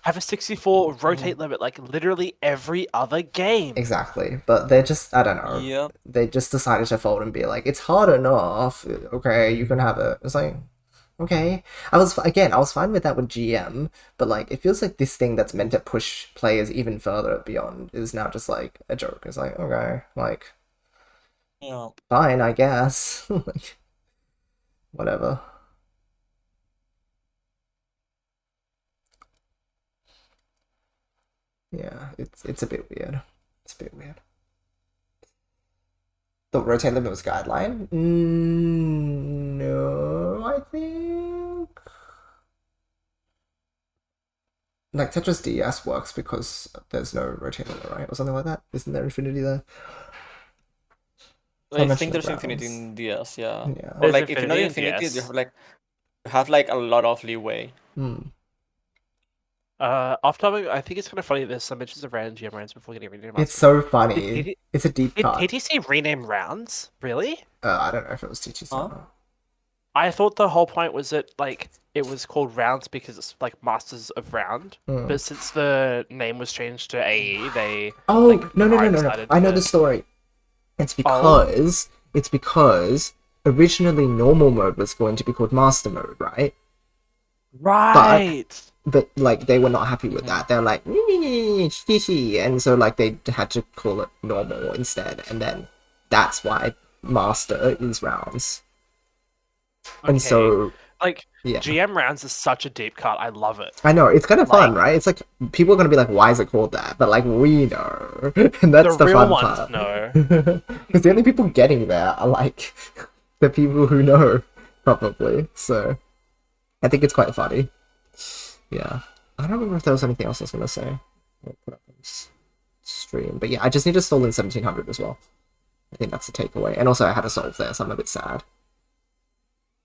Have a 64 rotate limit like literally every other game. Exactly, but they're just, I don't know. Yeah. They just decided to fold and be like, it's hard enough. Okay, you can have it. It's like, okay. I was fine with that with GM, but like, it feels like this thing that's meant to push players even further beyond is now just like a joke. It's like, okay, like, yeah, fine, I guess. Like, whatever. Yeah, it's a bit weird. It's a bit weird. The rotate limit was guideline? No, I think... Like, Tetris DS works because there's no rotate limit, right? Or something like that? Isn't there infinity there? I think there's infinity in DS, yeah. Or like, if you're not infinity, you have like a lot of leeway. Off topic, I think it's kind of funny. There's some mentions of round GM rounds before getting renamed. It's so funny. It's a deep Did cut. TTC rename rounds? Really? I don't know if it was TTC or not. I thought the whole point was that like it was called rounds because it's like Masters of Round. But since the name was changed to AE, they no. I know the story. It's because originally normal mode was going to be called master mode, right? Right. But like they were not happy with that. They're like, and so like they had to call it normal instead, and then that's why master is rounds. Okay. And so like yeah. GM rounds is such a deep cut. I love it. I know, it's kind of fun, right? It's like people are gonna be like, why is it called that? But like we know, and that's the real fun ones part. know. Because the only people getting there are like the people who know, probably. So I think it's quite funny. Yeah, I don't remember if there was anything else I was gonna say. I'll put up on stream, but yeah, I just need to stall in 1700 as well. I think that's the takeaway, and also I had a solve there, so I'm a bit sad.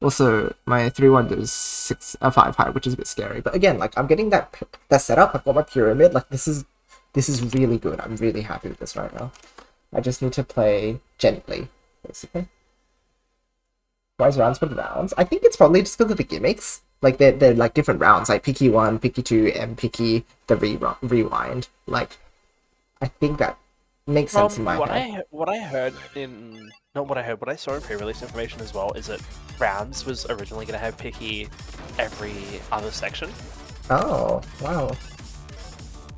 Also, my 3-1 is 5 high, which is a bit scary. But again, like I'm getting that setup. I've got my pyramid. Like this is really good. I'm really happy with this right now. I just need to play gently, basically. Why is rounds called rounds? I think it's probably just because of the gimmicks. Like they're like different rounds, like picky 1, picky 2, and picky the rewind. Like I think that makes sense in my head. What I saw in pre-release information as well is that rounds was originally going to have picky every other section. Oh wow!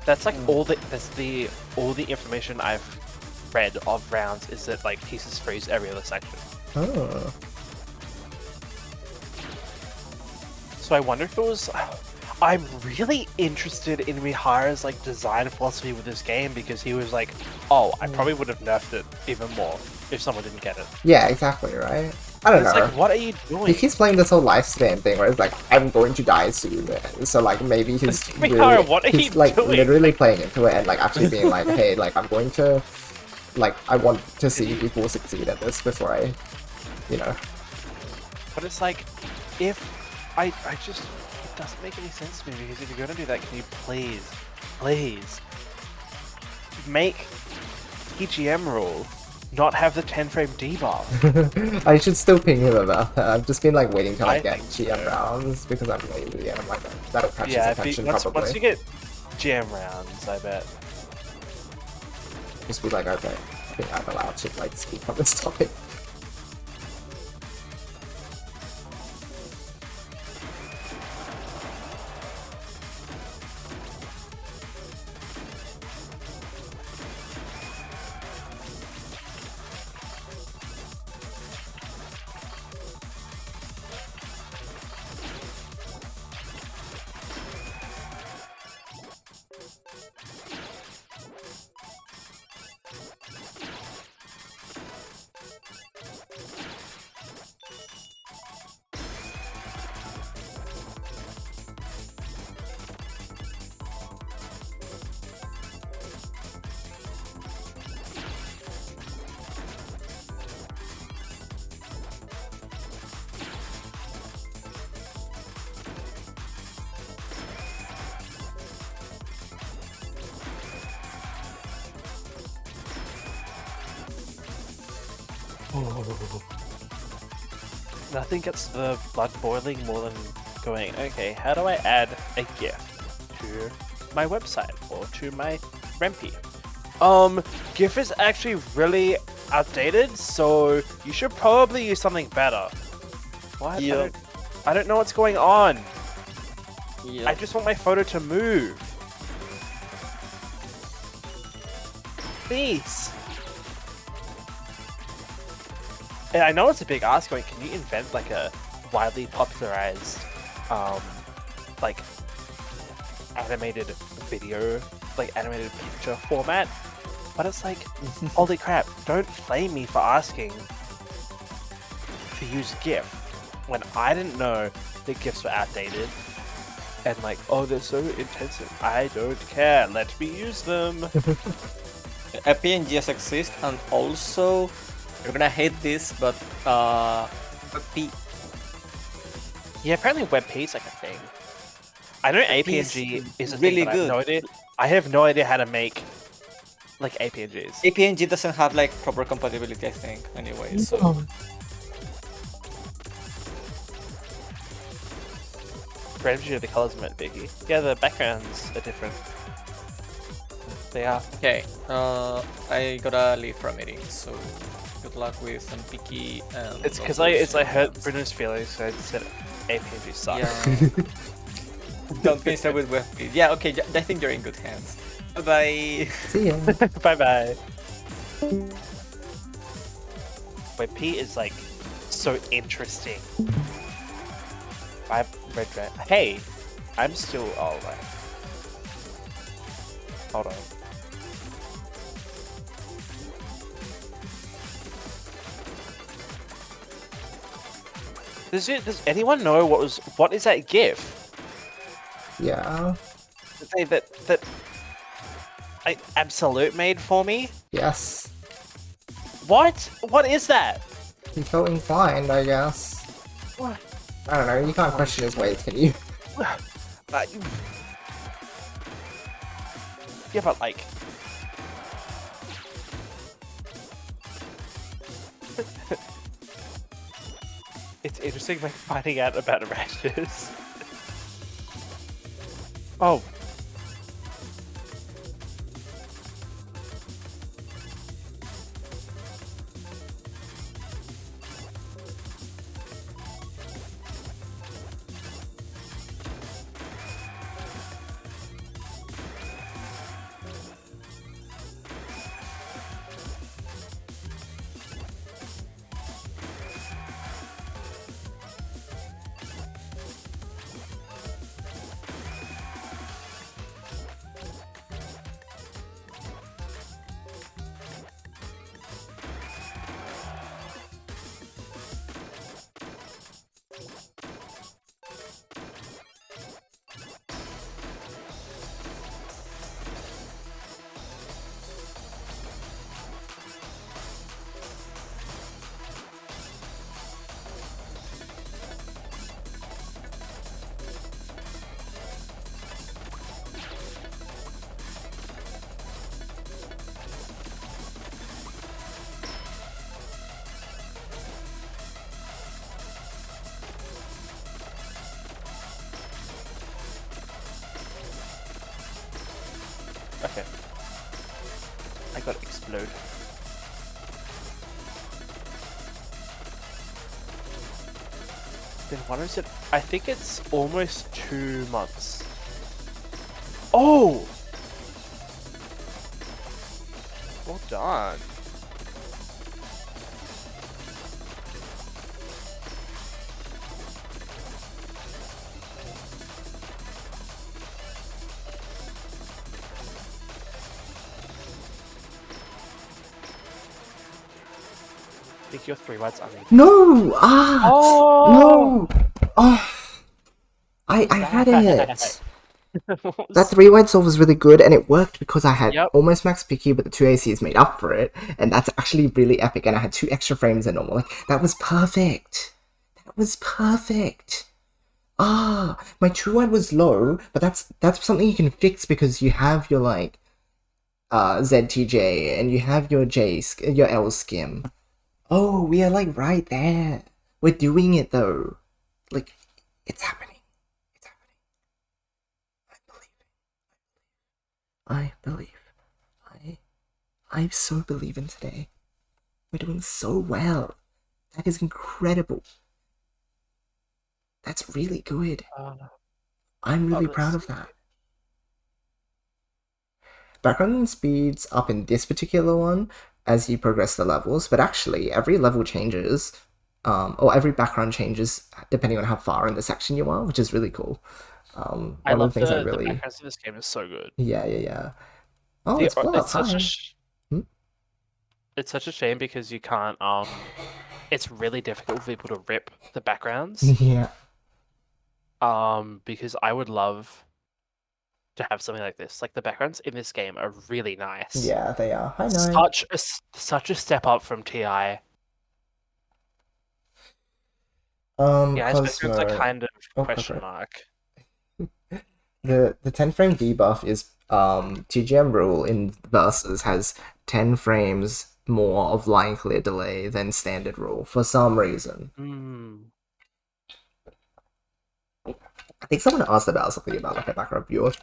That's like all the information I've read of rounds is that like pieces freeze every other section. Oh. So I wonder if it was. I'm really interested in Mihara's like design philosophy with this game because he was like, "Oh, I probably would have nerfed it even more if someone didn't get it." Yeah, exactly, right? I don't know. It's like, what are you doing? He keeps playing this whole lifespan thing where it's like, I'm going to die soon. So like maybe he's Mihara, what are you like doing? literally playing into it and like actually being like, hey, like I'm going to, like I want to see people succeed at this before I, you know. But it's like, if I just. It doesn't make any sense to me because if you're gonna do that, can you please make EGM rule not have the 10 frame debuff? I should still ping him about that. I've just been like waiting till I get think GM rounds because I'm lazy and I'm like, that'll catch his attention probably. Once you get GM rounds, I bet. Just be like, okay, I think I'm allowed to like speak on this topic. Nothing gets the blood boiling more than going, okay, how do I add a GIF to my website or to my Rempy? GIF is actually really outdated, so you should probably use something better. What? Yep. I don't know what's going on. Yep. I just want my photo to move. Please. And I know it's a big ask going, can you invent like a widely popularized like animated video, like animated picture format? But it's like, holy crap, don't flame me for asking to use GIF when I didn't know that GIFs were outdated. And like, oh, they're so intensive. I don't care, let me use them. PNGs exist, and also you're gonna hate this, but WebP. Yeah, apparently WebP is like a thing. I know He's APNG is a really thing, but good. I have no idea how to make like APNGs. APNG doesn't have like proper compatibility, I think. Anyway, so Randomly the colors meant Vicky. Yeah, the backgrounds are different. They are. okay. I gotta leave for a meeting, so good luck with some picky and. It's because I hurt Bruno's feelings, so I said APNG sucks. Yeah. Don't be sad with WebP. Yeah, okay. I think you're in good hands. Bye bye. See ya. Bye bye. Wait, P is like so interesting. I've red. Hey, I'm still alright. Hold on. Does anyone know what is that GIF? Yeah. That like Absolute made for me? Yes. What? What is that? He felt inclined, I guess. What? I don't know, you can't question his ways, can you? Yeah, but like... It's interesting like finding out about rashes. Oh. Okay. I got explode. Then what is it? I think it's almost 2 months. Oh! Well done. I think your 3 words are needed. No! Ah! Oh! No! Oh! I had it! What was- That 3-wide solve was really good, and it worked because I had Yep. almost max picky, but the 2 ACs made up for it, and that's actually really epic, and I had 2 extra frames than normal. Like, that was perfect! That was perfect! Ah! My 2-wide was low, but that's something you can fix because you have your, like, ZTJ, and you have your your L skim. Oh, we are, like, right there! We're doing it, though! Like, it's happening. I believe. I so believe in today. We're doing so well. That is incredible. That's really good. I'm really proud of that. Background speeds up in this particular one as you progress the levels, but actually every level changes, or every background changes depending on how far in the section you are, which is really cool. One I of the love things the I really... backgrounds of this game is so good. Yeah. Oh, it's Bluff, It's such hi. it's such a shame because you can't it's really difficult for people to rip the backgrounds. Yeah. Because I would love to have something like this. Like the backgrounds in this game are really nice. Yeah, they are. Hi, Night. Such a step up from TI. Yeah, his backgrounds are kind of question mark. The 10 frame debuff is TGM rule in versus has 10 frames more of line clear delay than standard rule for some reason. I think someone asked about something about like a backup viewer.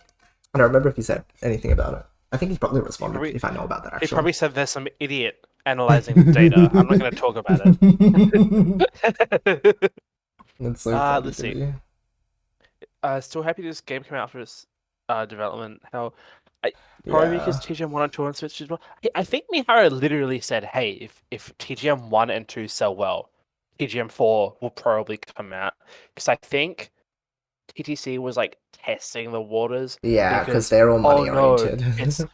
I don't remember if he said anything about it. I think he probably responded if I know about that, actually. He probably said there's some idiot analyzing the data. I'm not going to talk about it. That's so funny let's to see. me. Still happy this game came out for its development. Probably because TGM 1 and 2 on Switch as well. I think Mihara literally said, hey, if TGM 1 and 2 sell well, TGM 4 will probably come out. Because I think TTC was like testing the waters. Yeah, because they're all money oriented.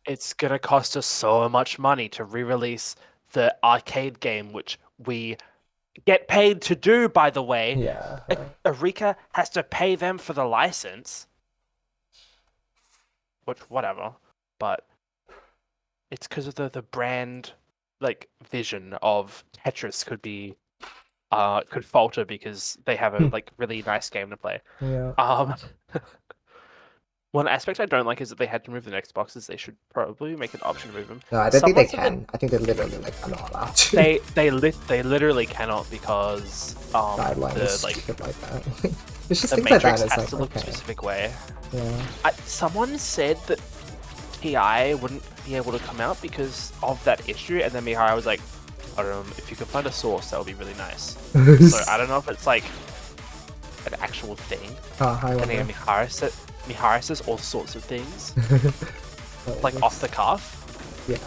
It's gonna cost us so much money to re-release the arcade game, which we get paid to do, by the way. Yeah. Eureka has to pay them for the license. Which, whatever. But it's because of the brand, like, vision of Tetris could falter because they have a like really nice game to play. Yeah. One aspect I don't like is that they had to move the next boxes. They should probably make an option to move them. No, I don't think they can. I think they literally are not allowed to. They literally cannot because guidelines like that. It's just the things matrix like that. has to look a specific way. Yeah. Someone said that TI wouldn't be able to come out because of that issue, and then Mihara was like, I don't know, if you could find a source, that would be really nice. So I don't know if it's like an actual thing. And then Mihara says all sorts of things, like off the cuff. Yeah.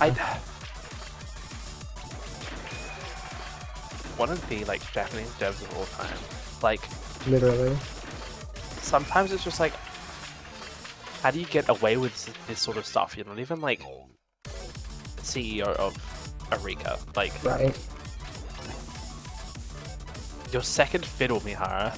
One of the like Japanese devs of all time, like literally. Sometimes it's just like, how do you get away with this sort of stuff? You're not even like CEO of Eureka, like right. Your second fiddle, Mihara.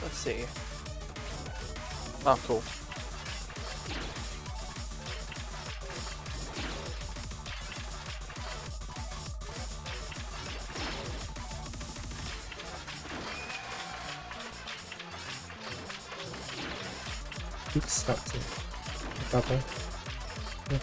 Let's see. Oh, cool. Oops, that's it. Double. Yeah.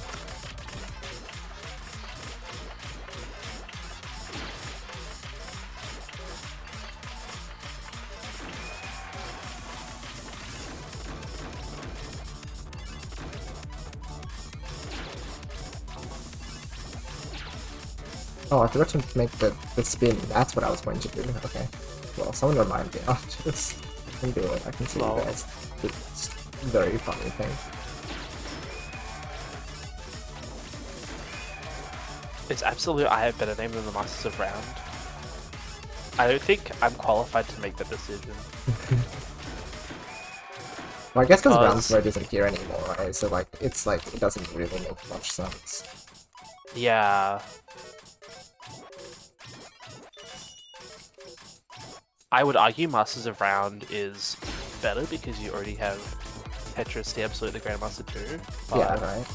Oh, I forgot to make the spin. That's what I was going to do. Okay. Well, someone remind me. I'll just do it. I can see you guys. It's a very funny thing. It's absolute. I have better name than the Masters of Round. I don't think I'm qualified to make that decision. Well, I guess because Rounds Mode isn't here anymore, right? So like, it's like it doesn't really make much sense. Yeah. I would argue Masters of Round is better because you already have Tetris the Grand Master 2. Yeah, right.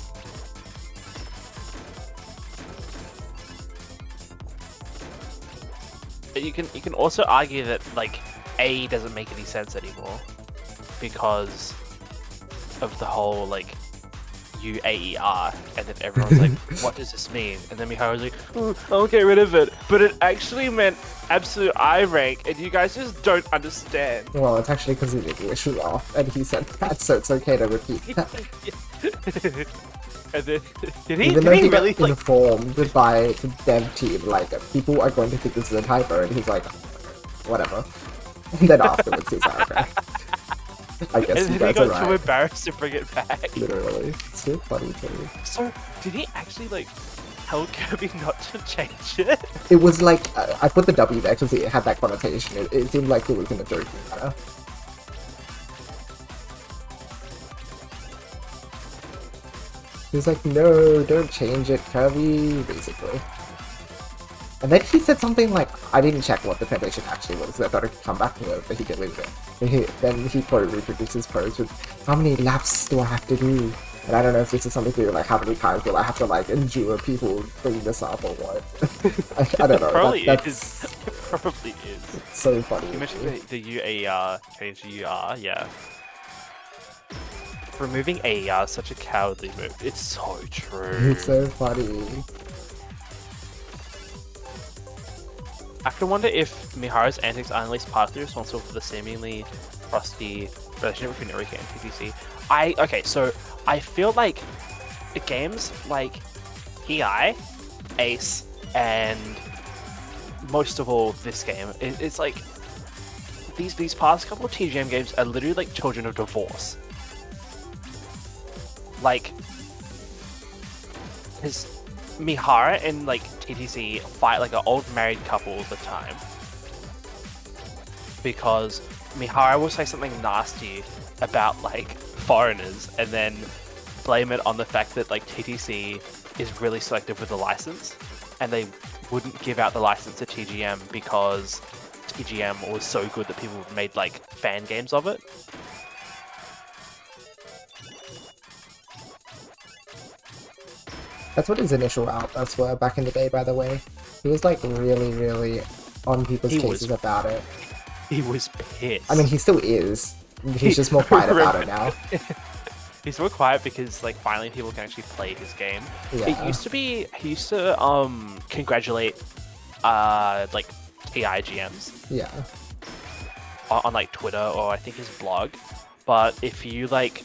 But you can also argue that like A doesn't make any sense anymore because of the whole like UAER, and then everyone's like, what does this mean? And then Mihara was like, oh, I'll get rid of it. But it actually meant absolute I rank, and you guys just don't understand. Well, it's actually because his English was off, and he said that, so it's okay to repeat that. And then, did he really like informed by the dev team, like, people are going to think this is a typo, and he's like, whatever. And then afterwards he's like, okay. I guess and you then guys he got are too right. embarrassed to bring it back. Literally. It's so funny too. So, did he actually, like, tell Kirby not to change it? It was like, I put the W there because it had that connotation. It seemed like it was in a joking manner. He was like, no, don't change it, Kirby, basically. And then he said something like, I didn't check what the translation actually was, so I thought I could come back to it, but he deleted it. Then he quote reproduced his post with, how many laps do I have to do? And I don't know if this is something to do, like, how many times will I have to, like, endure people bringing this up or what? I don't know. Probably that's is. It probably is. so funny. You mentioned the UAR change to UR, yeah. Removing AER is such a cowardly move. It's so true. It's so funny. I can wonder if Miharu's antics are at least partly responsible for the seemingly frosty relationship between Eureka and TTC. Okay, so I feel like the games like EI, Ace, and most of all this game, it's like these past couple of TGM games are literally like children of divorce. Like, his Mihara and like TTC fight like an old married couple all the time because Mihara will say something nasty about like foreigners and then blame it on the fact that like TTC is really selective with the license and they wouldn't give out the license to TGM because TGM was so good that people made like fan games of it. That's what his initial outbursts were back in the day, by the way. He was like really, really on people's cases about it. He was pissed. I mean, he still is. He's just more quiet about it now. He's more quiet because like finally people can actually play his game. Yeah. It used to be he used to congratulate like TI GMs. Yeah. On like Twitter or I think his blog. But if you like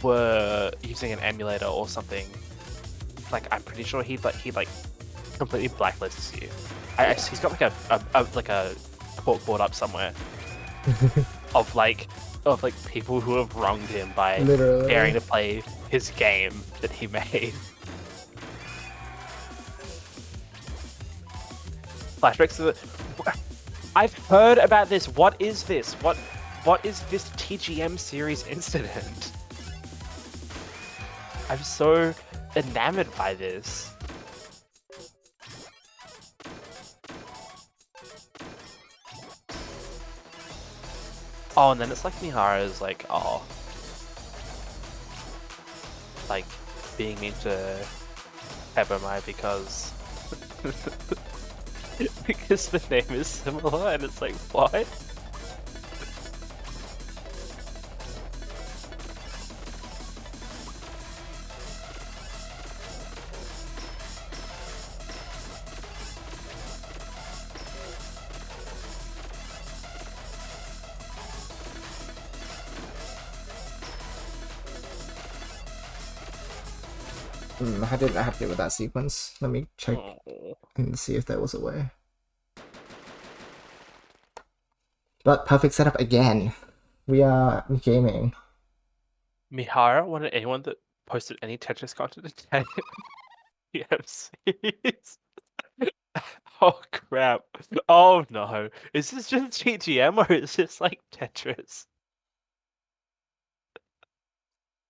were using an emulator or something, like I'm pretty sure he completely blacklists you. He's got like a court board up somewhere of like people who have wronged him by Literally daring to play his game that he made. Flashbacks to the. I've heard about this. What is this? What is this TGM series incident? I'm so enamored by this. Oh, and then it's like Mihara's like, oh, like being mean to Hebomai because because the name is similar, and it's like, what? How did I have to do with that sequence? Let me check and see if there was a way. But perfect setup again. We are gaming. Mihara wanted anyone that posted any Tetris content to tag him. TMCs. Oh crap. Oh no. Is this just GTM or is this like Tetris?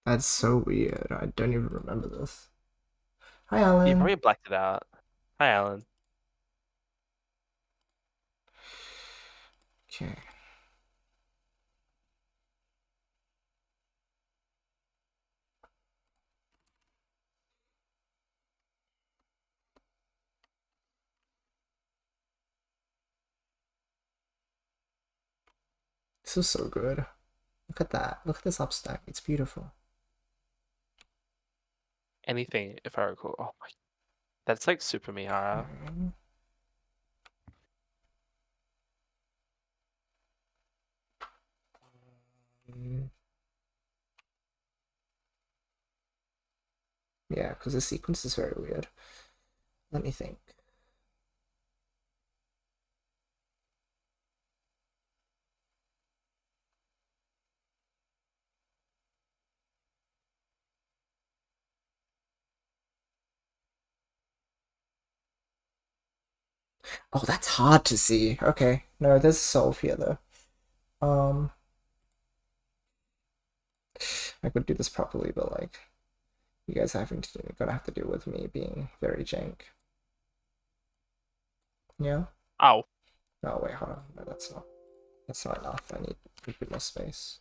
That's so weird. I don't even remember this. Hi, Alan. You probably blacked it out. Hi, Alan. Okay. This is so good. Look at that. Look at this upstack. It's beautiful. Anything, if I recall. Oh my. That's like Super Mihara. Yeah, because the sequence is very weird. Let me think. Oh, that's hard to see. Okay. No, there's a solve here though. I could do this properly, but like you guys gonna have to deal with me being very jank. Yeah. Oh. Oh wait, hold on. No, that's not. That's not enough. I need a bit more space.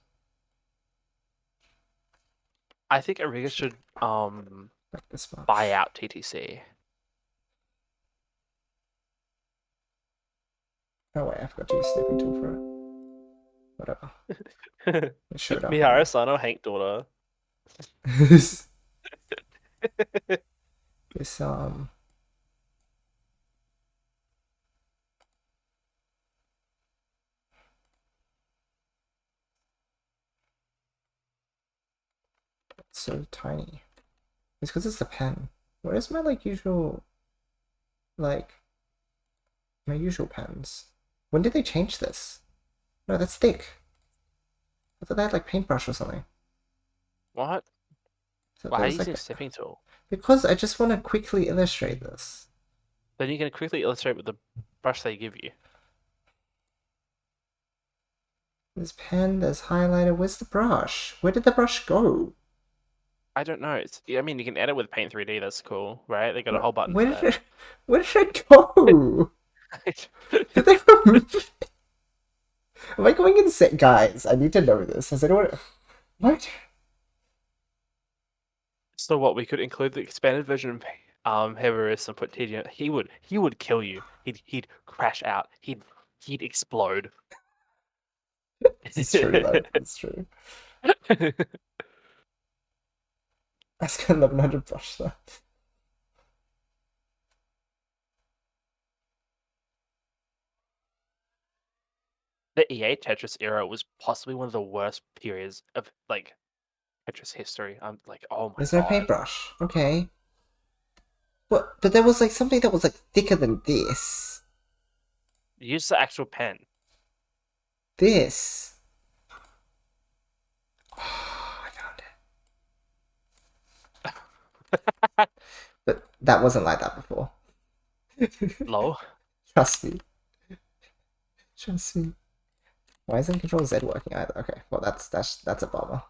I think Ariga should Like this much. buy out TTC. Oh wait, I forgot to use snipping tool for it. Whatever. It showed up. Mihara Sano Hank daughter. This it's so tiny. It's because it's the pen. Where's my like usual my usual pens? When did they change this? No, that's thick. I thought they had like paintbrush or something. What? So Why are you there's, using a snipping tool? Because I just want to quickly illustrate this. Then you can quickly illustrate with the brush they give you. There's pen, there's highlighter. Where's the brush? Where did the brush go? I don't know. I mean, you can edit with Paint 3D. That's cool, right? They got a whole button Where for did that. where did it go? Did they remove it? Am I going insane? Guys, I need to know this. Has anyone... What? So what? We could include the expanded version of Heverus and put TD. He would kill you. He'd crash out. He'd explode. It's true though. It's true. I just got 1100 brush though. The EA Tetris era was possibly one of the worst periods of like Tetris history. I'm like, oh my There's god. no paintbrush. Okay. But there was like something that was like thicker than this. Use the actual pen. This. Oh, I found it. But that wasn't like that before. Low. Trust me. Trust me. Why isn't Control Z working either? Okay, well that's a bummer.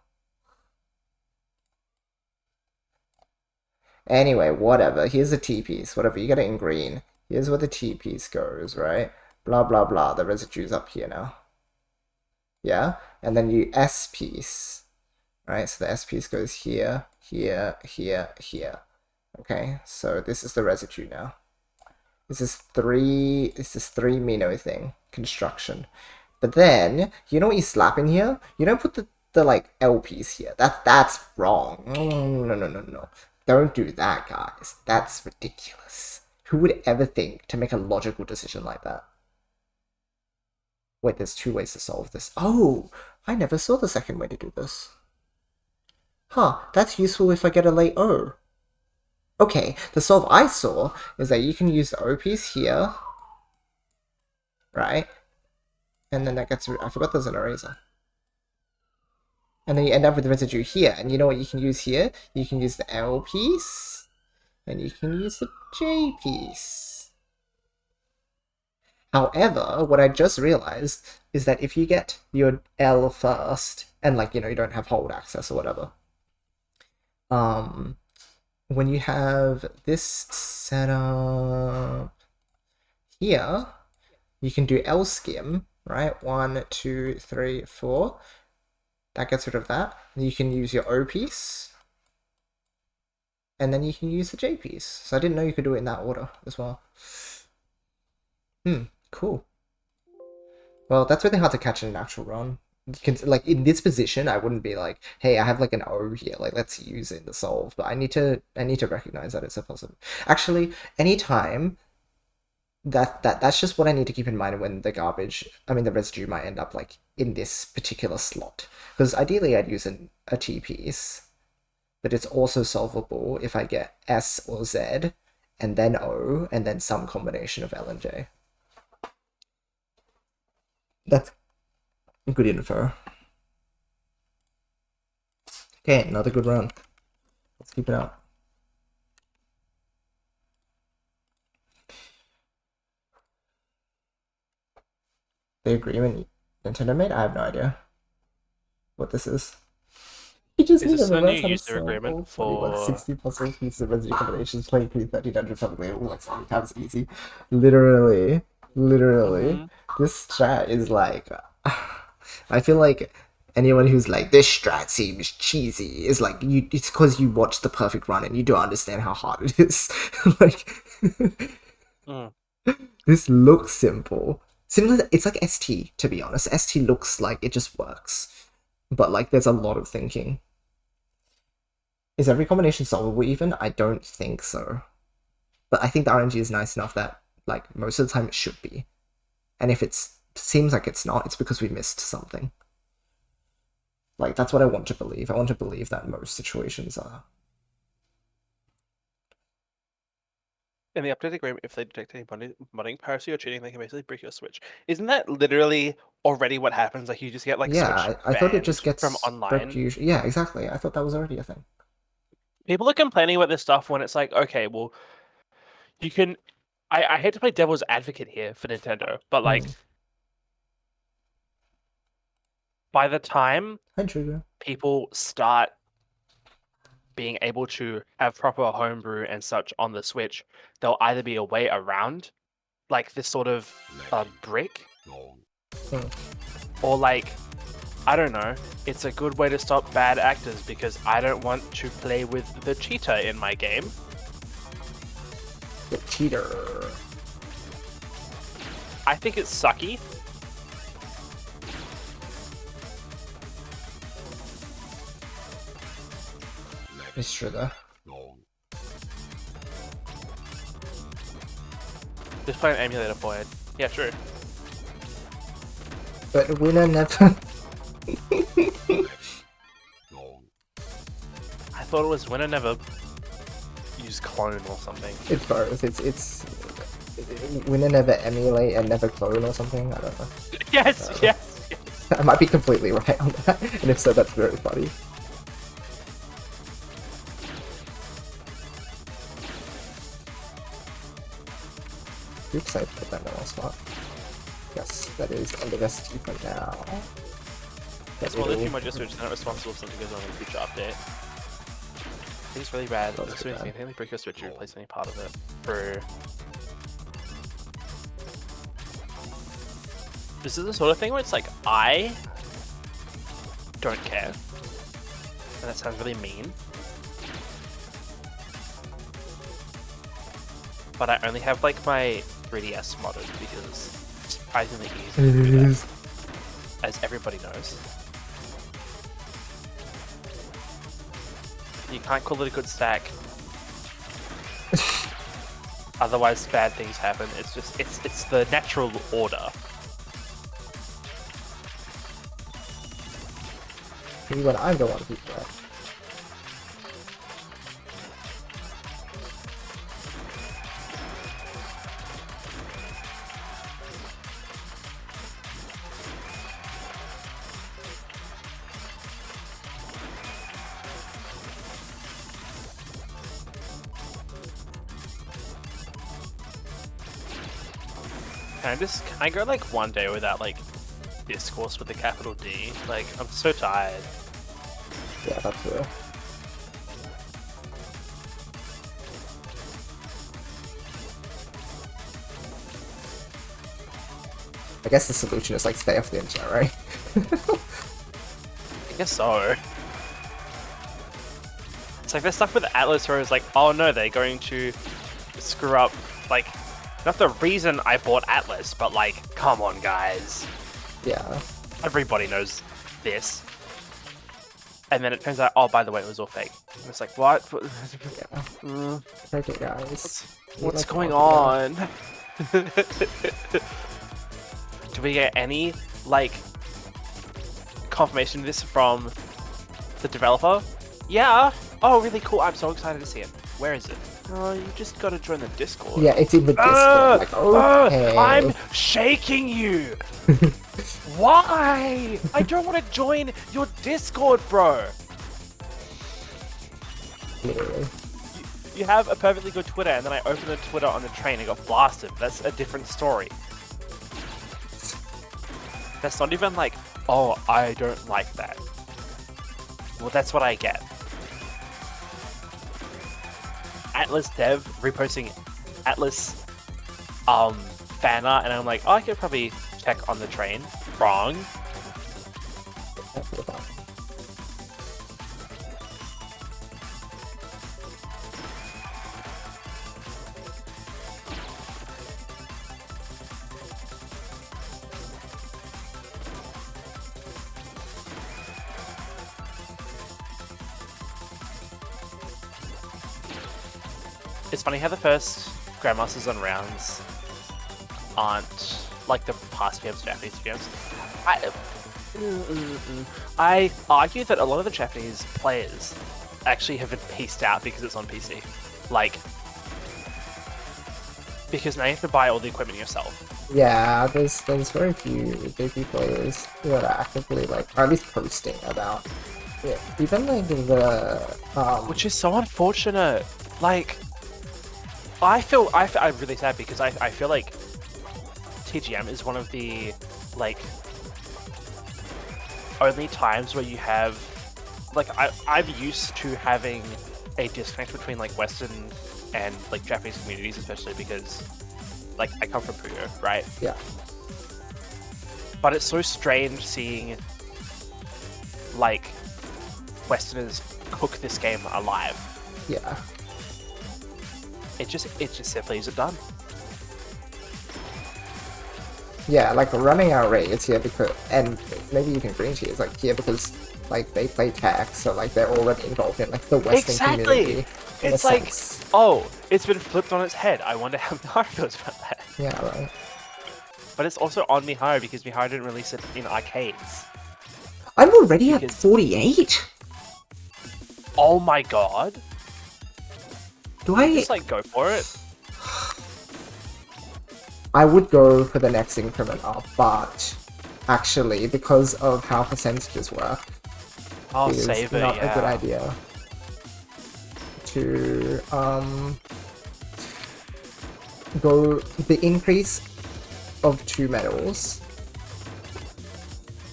Anyway, whatever. Here's the T-piece. Whatever, you get it in green. Here's where the T-piece goes, right? Blah, blah, blah. The residue's up here now. Yeah? And then you S-piece. Right? So the S-piece goes here, here, here, here. Okay? So this is the residue now. This is three Mino thing. Construction. But then, you know what you slap in here? You don't put the like L piece here. That's wrong. No. Don't do that, guys. That's ridiculous. Who would ever think to make a logical decision like that? Wait, there's two ways to solve this. Oh, I never saw the second way to do this. Huh, that's useful if I get a late O. Okay, the solve I saw is that you can use the O piece here, right? And then that gets, I forgot there's an eraser. And then you end up with the residue here. And you know what you can use here? You can use the L piece. And you can use the J piece. However, what I just realized is that if you get your L first, and like, you know, you don't have hold access or whatever, when you have this set up here, you can do L skim, right? 1, 2, 3, 4. That gets rid of that. And you can use your O piece. And then you can use the J piece. So I didn't know you could do it in that order as well. Cool. Well, that's really hard to catch in an actual run. Like, in this position, I wouldn't be like, hey, I have like an O here, like, let's use it in the solve. But I need to recognize that it's a possible. Actually, anytime that's just what I need to keep in mind when the residue might end up like in this particular slot. Because ideally I'd use a T piece, but it's also solvable if I get S or Z, and then O, and then some combination of L and J. That's good info. Okay, another good run. Let's keep it up. The agreement Nintendo made? I have no idea what this is. You just Is need this to a new reverse how to user agreement solve for 60 puzzle pieces of residue combinations playing pre-1300 publicly like 70 times easy. Literally. This strat is like... I feel like anyone who's like, this strat seems cheesy is like, it's because you watched the perfect run and you don't understand how hard it is. Like... This looks simple. Similar, it's like ST, to be honest. ST looks like it just works. But like, there's a lot of thinking. Is every combination solvable even? I don't think so. But I think the RNG is nice enough that, like, most of the time it should be. And if it seems like it's not, it's because we missed something. Like, that's what I want to believe. I want to believe that most situations are. In the updated agreement, if they detect any modding, piracy, or cheating, they can basically break your Switch. Isn't that literally already what happens? Like, you just get, like, Switch I thought it just gets from online. Yeah, exactly. I thought that was already a thing. People are complaining about this stuff when it's like, okay, well, you can... I hate to play devil's advocate here for Nintendo, but, like, by the time people start being able to have proper homebrew and such on the Switch, there'll either be a way around, like, this sort of brick, or, like, I don't know, it's a good way to stop bad actors because I don't want to play with the cheater in my game. The cheater. I think it's sucky. It's true though. Just play an emulator for it. Yeah, true. But winner never... I thought it was winner never use clone or something. It's both. It's winner never emulate and never clone or something. I don't know. Yes. I might be completely right on that, and if so, that's very funny. Oops, I put that in the wrong spot. Yes, that is under ST for now. It's one of the few modules which are not responsible for something goes on in a future update. I think it's really bad. That's As soon as you can break your Switch, you replace any part of it. Bro. This is the sort of thing where it's like, I don't care. And that sounds really mean. But I only have like my 3DS modded because it's surprisingly easy to do that, as everybody knows. You can't call it a good stack. Otherwise bad things happen. It's just, it's the natural order. See what I'm the one who's there. Can I go like one day without like discourse with a capital D? Like, I'm so tired. Yeah, that's real. I guess the solution is like stay off the internet, right? I guess so. It's like there's stuff with Atlas where it's like, oh no, they're going to screw up, like, not the reason I bought Atlas, but like, come on guys. Yeah. Everybody knows this. And then it turns out, oh, by the way, it was all fake. And it's like, what? Yeah. Okay, guys. What's going on? Do we get any, like, confirmation of this from the developer? Yeah. Oh, really cool. I'm so excited to see it. Where is it? Oh, you just gotta join the Discord. Yeah, it's in the Discord. Like, okay. I'm shaking you. Why? I don't want to join your Discord, bro. Literally. You have a perfectly good Twitter, and then I opened the Twitter on the train and got blasted. That's a different story. That's not even like, oh, I don't like that. Well, that's what I get. Atlas Dev reposting Atlas fan art, and I'm like, oh, I could probably check on the train. Wrong. It's funny how the first Grandmasters on rounds aren't like the past games, Japanese games. I argue that a lot of the Japanese players actually have been pieced out because it's on PC. Like, because now you have to buy all the equipment yourself. Yeah, there's very few JP players who are actively like, or at least posting about it. Even like the Which is so unfortunate. Like, I'm really sad because I feel like TGM is one of the like only times where you have like I'm used to having a disconnect between like Western and like Japanese communities, especially because like I come from Puyo, right? yeah. But it's so strange seeing like Westerners cook this game alive. Yeah. It just simply isn't done. Yeah, like running our raids here because, and maybe even green tea is like here because like they play tech, so like they're already involved in like the Western community. It's like, oh, it's been flipped on its head. I wonder how Miharu feels about that. Yeah, right. But it's also on Miharu because Miharu didn't release it in arcades. I'm already at 48. Oh my god! Do I just like go for it? I would go for the next increment up, but actually, because of how percentages work, I'll it's save it, not yeah. a good idea to go the increase of 2 medals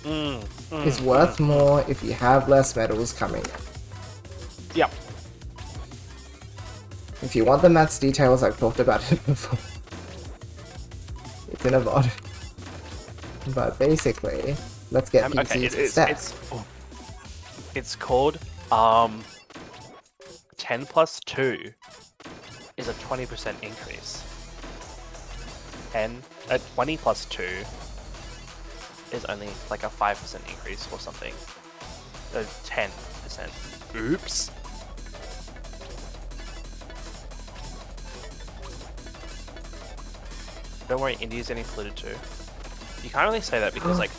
is worth more if you have less medals coming in. Yep. If you want the maths details, I've talked about it before. It's in a VOD. But basically, let's get PCs instead. It's called 10 plus 2 is a 20% increase. 20 plus 2 is only like a 5% increase or something. 10%. Oops. Don't worry, India's getting polluted too. You can't really say that because like...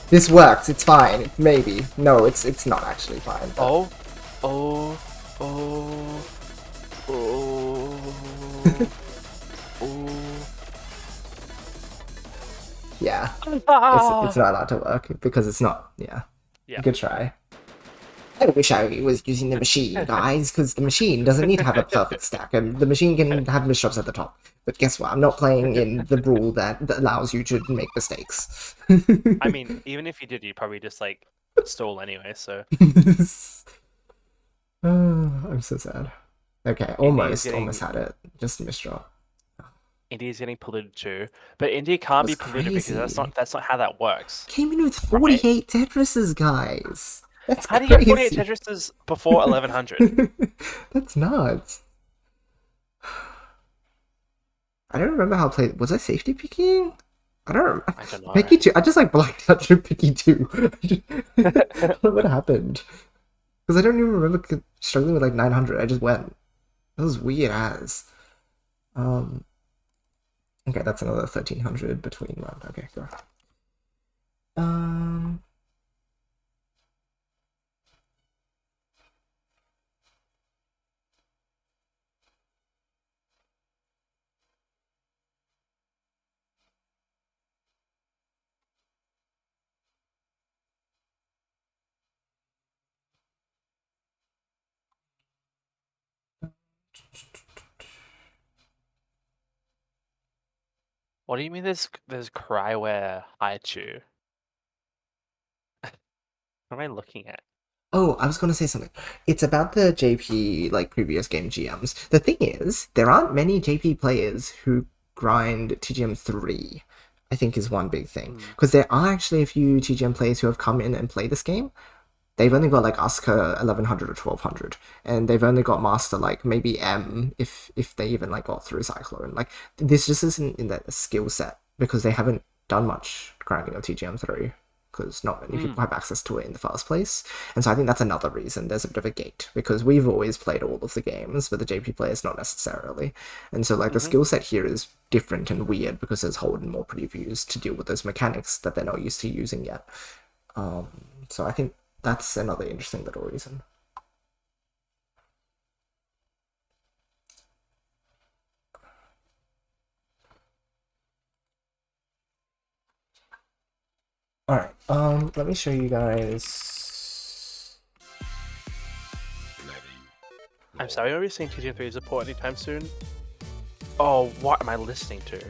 This works, it's fine, maybe. No, it's not actually fine. But... Yeah, it's not allowed to work because it's not, yeah. Good try. I wish I was using the machine, guys, because the machine doesn't need to have a perfect stack, and the machine can have misjumps at the top. But guess what? I'm not playing in the rule that allows you to make mistakes. I mean, even if you did, you'd probably just, like, stall anyway, so... I'm so sad. Okay, almost had it. Just a misdraw. India's getting polluted too, but India can't be polluted because that's not how that works. Came in with 48 Tetrises, guys. That's how do crazy. you get 48 Tetrises before 1100? That's nuts. I don't remember how I played. Was I safety picking? I don't remember. I don't know. Picky 2. I just like blacked out through Picky 2. I don't know what happened. Because I don't even remember struggling with like 900. I just went. That was weird as. Okay, that's another 1300 between one. Okay, go. What do you mean there's Cryware Haichu? What am I looking at? Oh, I was going to say something. It's about the JP, like, previous game GMs. The thing is, there aren't many JP players who grind TGM 3, I think is one big thing. Because there are actually a few TGM players who have come in and played this game. They've only got, like, Asuka 1100 or 1200. And they've only got Master, like, maybe M, if they even, like, got through Cyclone. Like, this just isn't in that skill set, because they haven't done much grinding of TGM 3. Because not many people have access to it in the first place. And so I think that's another reason there's a bit of a gate, because we've always played all of the games, but the JP players not necessarily. And so like the skill set here is different and weird because there's holding more previews to deal with those mechanics that they're not used to using yet. So I think that's another interesting little reason. Alright, let me show you guys. I'm sorry, are we seeing TGM 3 support anytime soon? Oh, what am I listening to?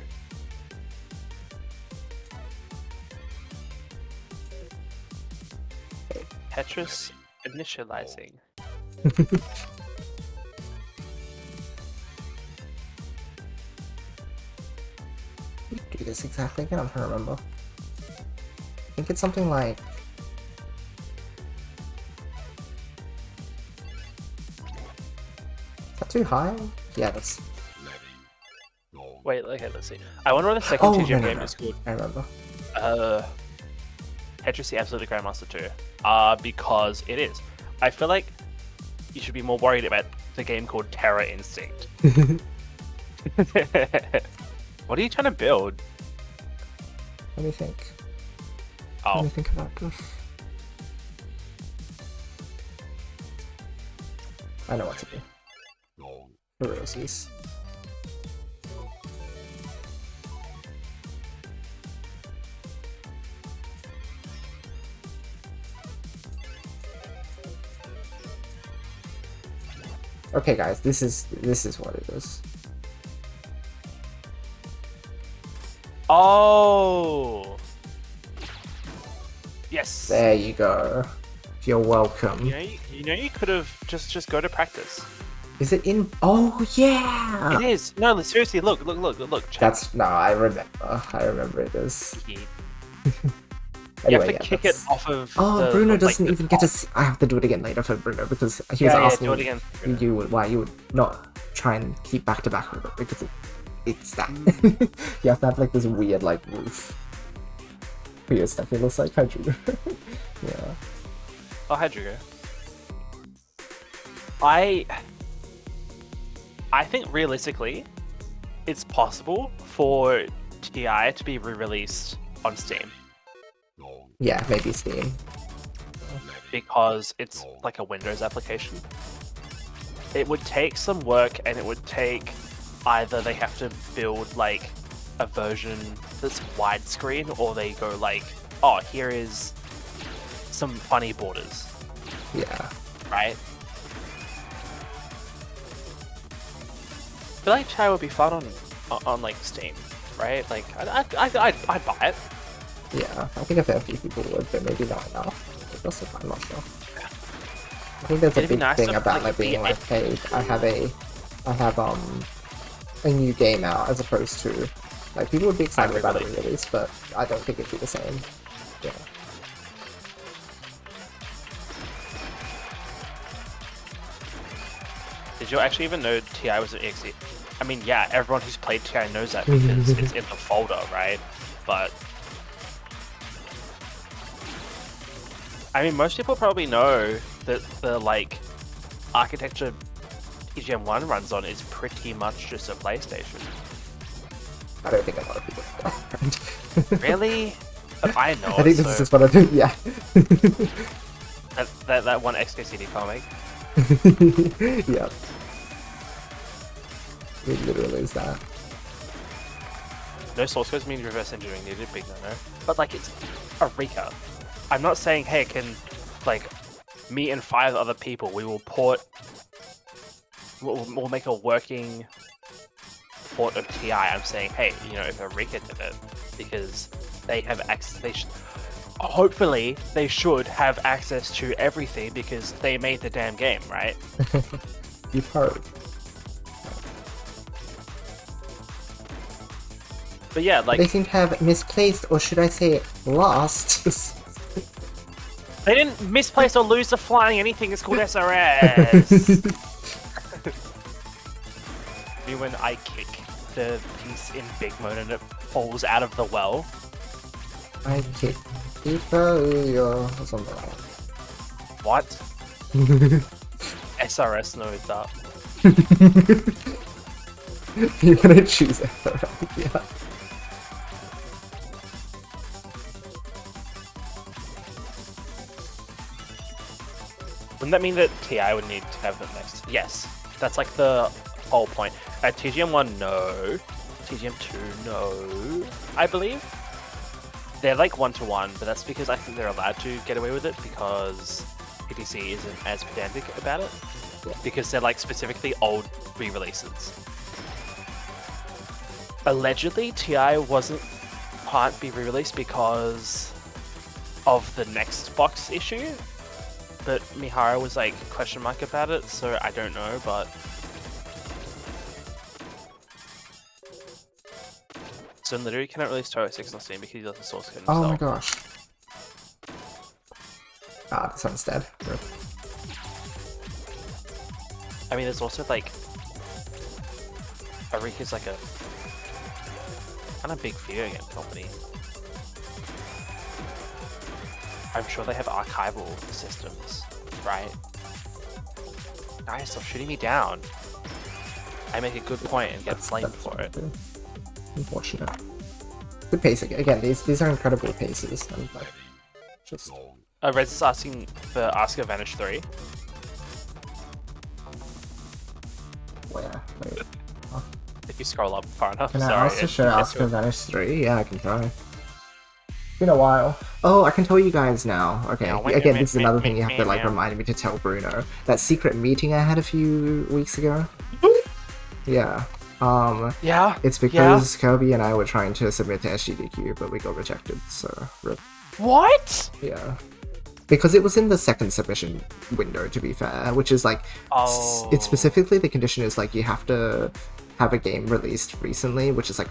Tetris initializing. Do this exactly again? I'm trying to remember. I think it's something like... Is that too high? Yeah, that's... Wait, okay, let's see. I wonder what the second TGM game is called. I remember. Tetris the Absolute Grandmaster 2. Because it is. I feel like you should be more worried about the game called Terror Instinct. What are you trying to build? Let me think. Oh. Let me think about this. I know what to do. For realsies. Okay, guys, this is what it is. Oh. Yes. There you go. You're welcome. You know, you could have just go to practice. Is it in? Oh yeah. It is. No, seriously, look. Check. That's no. I remember it is. You Anyway, have to kick it off of. Oh, Bruno doesn't even get to. I have to do it again later for Bruno because he was asking do it again. why you would not try and keep back to back with it because it's that. You have to have like this weird like roof. Weird stuff. It looks like Hydro. Yeah. Oh, Hydro. I think realistically, it's possible for TI to be re-released on Steam. Yeah, maybe Steam. Because it's like a Windows application. It would take some work, and it would take either they have to build like a version that's widescreen, or they go like, oh, here is some funny borders. Yeah. Right? I feel like Chai would be fun on like Steam, right? Like I'd buy it. Yeah, I think a fair few people would, but maybe not enough. Also, I'm not sure. I think there's a big thing about like being like, hey, I have a new game out, as opposed to like people would be excited about it release, but I don't think it'd be the same. Yeah. Did you actually even know TI was an exe? I mean, yeah, everyone who's played TI knows that because it's in the folder, right? But I mean, most people probably know that the like architecture TGM1 runs on is pretty much just a PlayStation. I don't think a lot of people know. Really? I know. I think this is just what I do. Yeah. that one XKCD comic. Yeah. It literally is that. No source codes mean reverse engineering needed, big no. But like, it's a Rika. I'm not saying, hey, can like me and 5 other people, we will port, we'll make a working support of TI. I'm saying, hey, you know, if Eureka did it, because they have access, hopefully they should have access to everything because they made the damn game, right? You've heard. But yeah, like They seem to have misplaced, or should I say, lost. they didn't misplace or lose the flying anything. It's called SRS. Me when I kick the piece in big mode and it falls out of the well. I kick or something like that. What? SRS knows that. You're gonna choose SRS, yeah. Wouldn't that mean that TI would need to have them next? Yes. That's like the whole point. At TGM1, no. TGM2, no. I believe. They're like 1-to-1, but that's because I think they're allowed to get away with it because PTC isn't as pedantic about it. Yeah. Because they're like specifically old re-releases. Allegedly, TI can't be re-released because of the next box issue. But Mihara was like question mark about it, so I don't know, but so literally cannot release Toho 6 on Steam because he doesn't source code himself. Oh my gosh. Ah, this one's dead. Rip. I mean, there's also like Eureka's like a kind of big video game company. I'm sure they have archival systems, right? Guys, stop shooting me down. I make a good point and get flamed for it. Unfortunate. Good pacing. Again, these are incredible paces. And like, just... Reds is asking for Asker Vanish 3. Where? Wait. Oh. If you scroll up far enough. Can I Sorry, also show Asker Vanish 3? Yeah, I can try. Been a while. Oh, I can tell you guys now. Okay, again, this is another thing you have to like remind me to tell Bruno. That secret meeting I had a few weeks ago. Yeah. Yeah. It's because Kirby and I were trying to submit to SGDQ, but we got rejected. So, rip. What? Yeah. Because it was in the second submission window, to be fair, which is like, it's specifically the condition is like you have to have a game released recently, which is like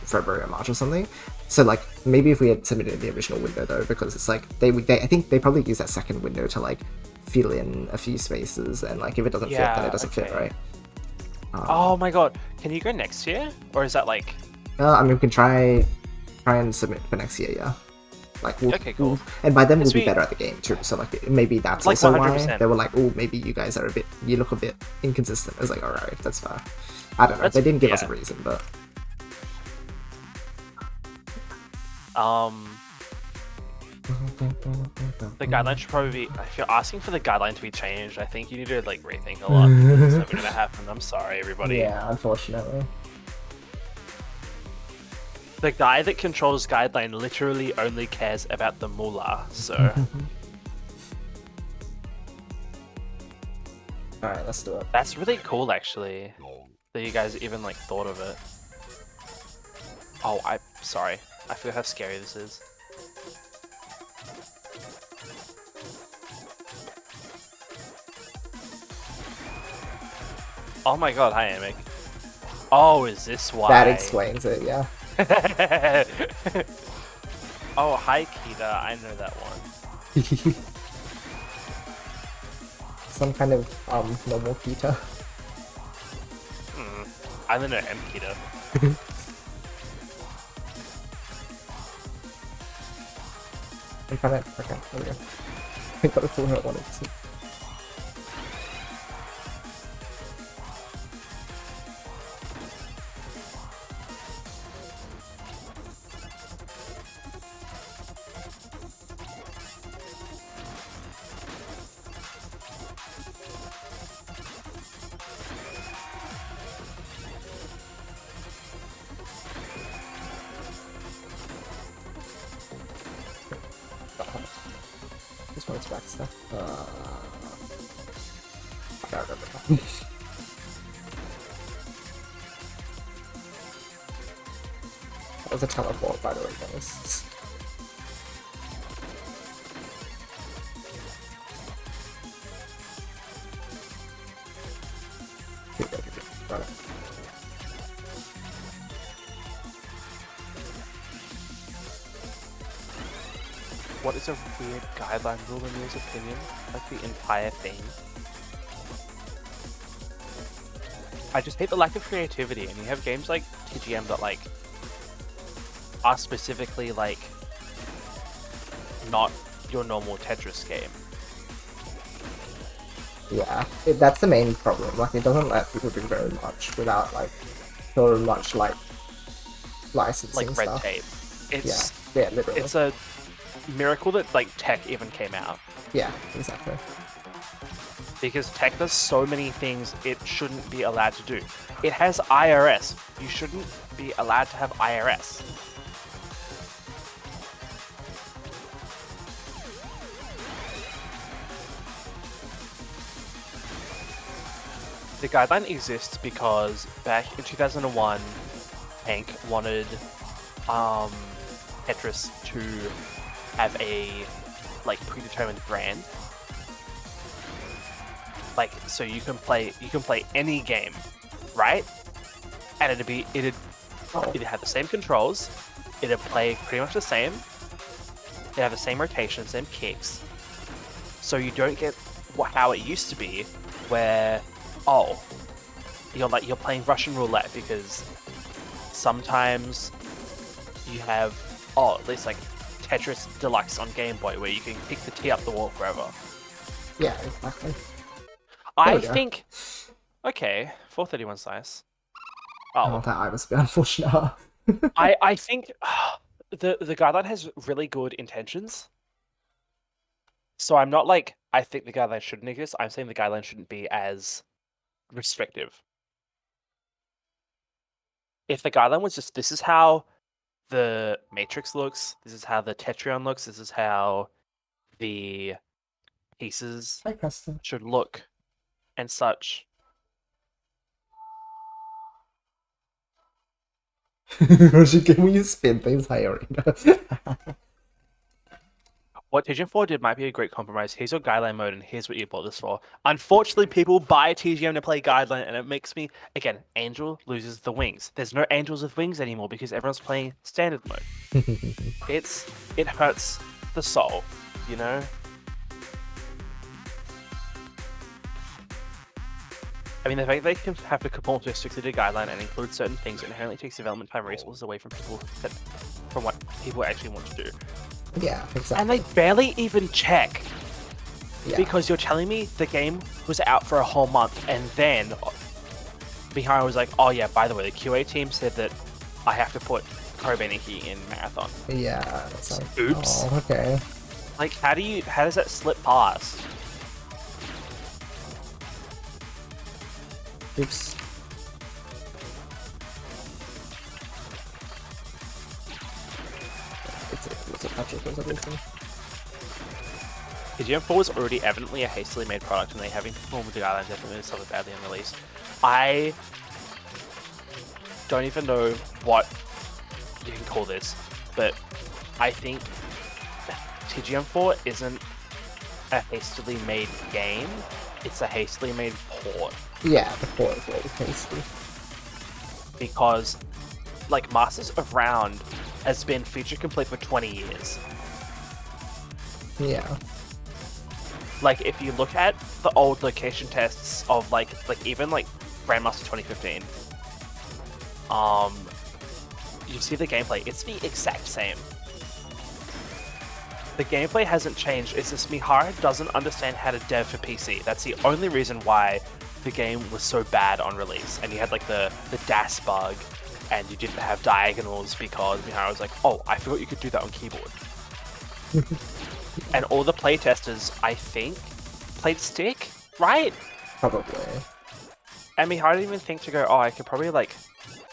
February or March or something. So like maybe if we had submitted in the original window though, because it's like they I think they probably use that second window to like fill in a few spaces, and like if it doesn't fit, then it doesn't fit, right? Oh my god, can you go next year, or is that like? I mean, we can try and submit for next year, yeah. Like, okay, cool. And by then we'll be better at the game too. So like maybe that's like also 100%. why they were like, oh, maybe you guys are you look a bit inconsistent. I was like, all right, that's fair. I don't know. They didn't give us a reason, but. The guideline should probably be. If you're asking for the guideline to be changed, I think you need to like rethink a lot. It's never gonna happen. I'm sorry, everybody. Yeah, unfortunately. The guy that controls guideline literally only cares about the moolah. So. All right, let's do it. That's really cool, actually. That you guys even like thought of it. Oh, I'm sorry. I forgot how scary this is. Oh my god, hi Amic. Oh, is this why? That explains it, yeah. Oh, hi Kita, I know that one. Some kind of normal Kita. I don't know M Kita. I'm trying to. Okay, there we go. I got the one I wanted to see. This one's back stuff. I don't remember. That was a teleport, by the way, guys. Got it. What is a weird guideline rule in your opinion? Like the entire thing. I just hate the lack of creativity, and you have games like TGM that like are specifically like not your normal Tetris game. Yeah, that's the main problem. Like, it doesn't let people do very much without like so much like licensing Like red stuff. tape. It's Yeah, literally. it's a miracle that like tech even came out. Yeah, exactly. Because tech does so many things it shouldn't be allowed to do. It has IRS. You shouldn't be allowed to have IRS. The guideline exists because back in 2001, Hank wanted Tetris to have a like predetermined brand. Like, so you can play any game, right? And it'd have the same controls, it'd play pretty much the same, it'd have the same rotation, same kicks. So you don't get how it used to be, where you're playing Russian roulette because sometimes you have at least like Tetris Deluxe on Game Boy where you can kick the T up the wall forever. Yeah, exactly. I we go. think. Okay, 431 size. Oh, that I was a bit unfortunate. I think the guideline has really good intentions. So I'm not like I think the guideline shouldn't exist. I'm saying the guideline shouldn't be as restrictive. If the guideline was just this is how the Matrix looks, this is how the Tetrion looks, this is how the pieces Hi, Preston. should look and such. Yoshi, can we spin things higher? What TGM4 did might be a great compromise. Here's your guideline mode, and here's what you bought this for. Unfortunately, people buy TGM to play guideline, and it makes me again. Angel loses the wings. There's no angels with wings anymore because everyone's playing standard mode. It hurts the soul, you know. I mean, the fact they can have to conform to a strictly guideline and include certain things inherently takes development time and resources away from from what people actually want to do. Yeah, exactly. And they barely even check. Yeah. Because you're telling me the game was out for a whole month, and then behind was like, oh yeah, by the way, the QA team said that I have to put Kobeniki in Marathon. Yeah, it's like, oops. Oh, okay. Like, how does that slip past? Oops. TGM4 was already evidently a hastily made product, and they having to perform with the guidelines definitely suffered badly on release. I don't even know what you can call this, but I think TGM4 isn't a hastily made game, it's a hastily made port. Yeah, the port is really tasty. Because, like, Masters of Round has been feature complete for 20 years. Yeah. Like, if you look at the old location tests of, like even, like, Grandmaster 2015, you see the gameplay, it's the exact same. The gameplay hasn't changed, it's just Mihara doesn't understand how to dev for PC. That's the only reason why the game was so bad on release, and you had, like, the DAS bug, and you didn't have diagonals because Mihara was like, oh, I forgot you could do that on keyboard. And all the playtesters, I think, played stick, right? Probably. And Mihara didn't even think to go, oh, I could probably, like,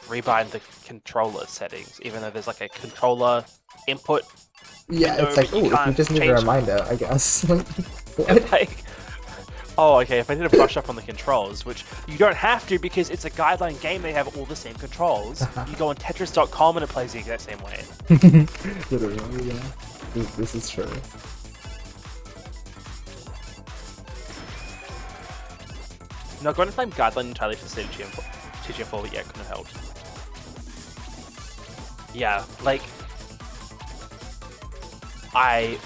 rebind the controller settings, even though there's, like, a controller input. Yeah, window, it's like, but you oh, if you can't just need a change- reminder, I guess. Like, Oh, okay, if I did a brush up on the controls, which you don't have to because it's a guideline game, they have all the same controls. You go on Tetris.com and it plays the exact same way. Literally, yeah. This is true. No, going to blame guideline entirely for TGM4, but yeah, couldn't have helped. Yeah, like, I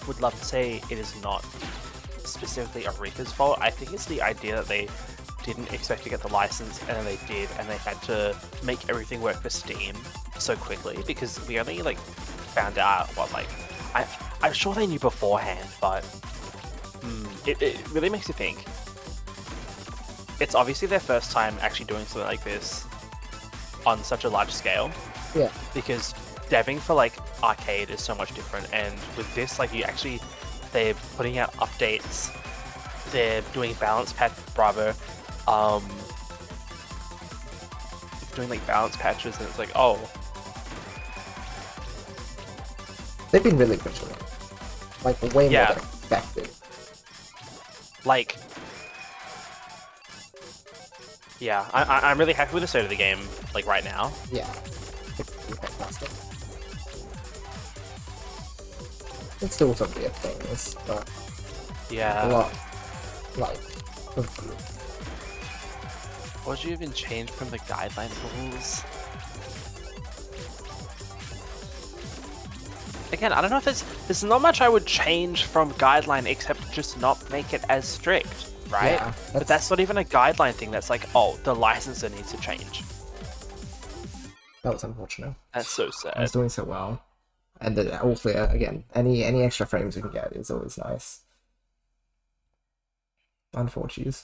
would love to say it is not specifically Arika's fault. I think it's the idea that they didn't expect to get the license, and then they did, and they had to make everything work for Steam so quickly, because we only, like, found out, what, like, I'm sure they knew beforehand, but it really makes you think. It's obviously their first time actually doing something like this on such a large scale. Yeah. Because deving for, like, arcade is so much different, and with this, like, they're putting out updates, they're doing balance patch, doing, like, balance patches, and it's like, oh. They've been really good to it. Like, way more than expected. Like, yeah, I'm really happy with the state of the game, like, right now. Yeah. It's fantastic. It's still some weird things, but Yeah. a lot, like, of good. What did you even change from the guideline rules? Again, I don't know if there's not much I would change from guideline except just not make it as strict, right? Yeah, But that's not even a guideline thing. That's like, oh, the licensor needs to change. That was unfortunate. That's so I sad. was doing so well. And then all clear again. Any extra frames we can get is always nice. Unfortunate.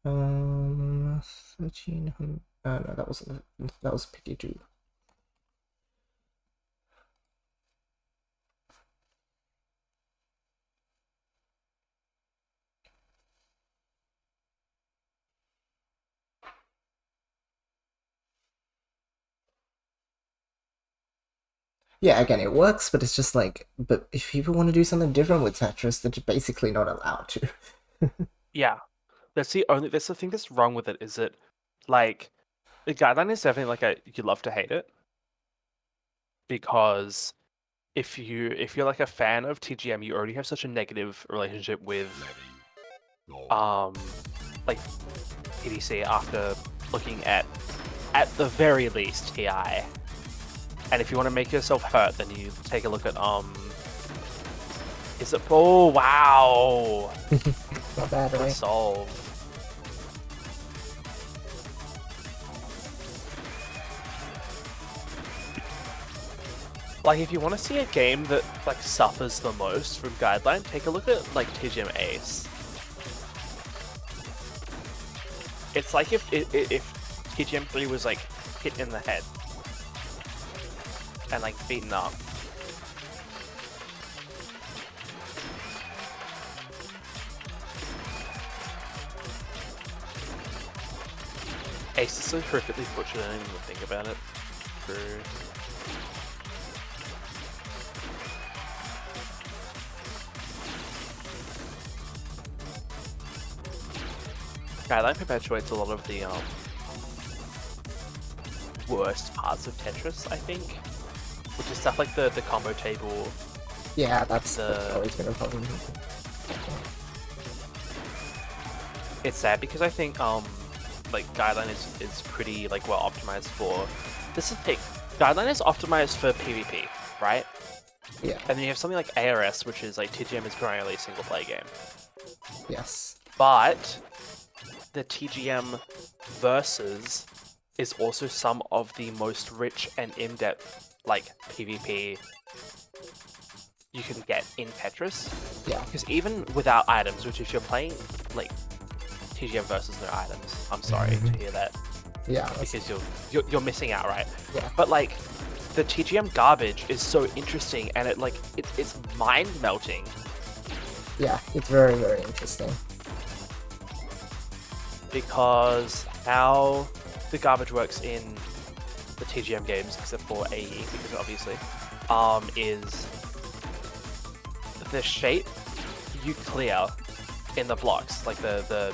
1300. No, that was 52. Yeah, again, it works, but it's just like, but if people want to do something different with Tetris, they're just basically not allowed to. Yeah. That's the thing that's wrong with it, is that, like, the guideline is definitely like you love to hate it. Because if you're like a fan of TGM, you already have such a negative relationship with like EDC after looking at the very least TI. And if you want to make yourself hurt, then you take a look at is it, oh wow. Not bad, Good right? solve. Like, if you want to see a game that, like, suffers the most from guideline, take a look at, like, TGM Ace. It's like if TGM 3 was, like, hit in the head and, like, beaten up. Ace is so horrifically butchered, I don't even think about it. True. Guideline perpetuates a lot of the worst parts of Tetris, I think. Which is stuff like the combo table. Yeah, that's always been a problem. It's sad because I think like Guideline is pretty, like, well optimized for, this is the thing, Guideline is optimized for PvP, right? Yeah. And then you have something like ARS, which is like TGM is primarily a single player game. Yes. But the TGM Versus is also some of the most rich and in-depth, like, PvP you can get in Tetris. Yeah. Because even without items, which if you're playing, like, TGM Versus no items, I'm sorry to hear that. Yeah. Because you're missing out, right? Yeah. But, like, the TGM garbage is so interesting, and it's mind-melting. Yeah, it's very, very interesting. Because how the garbage works in the TGM games, except for AE, because obviously, is the shape you clear in the blocks, like the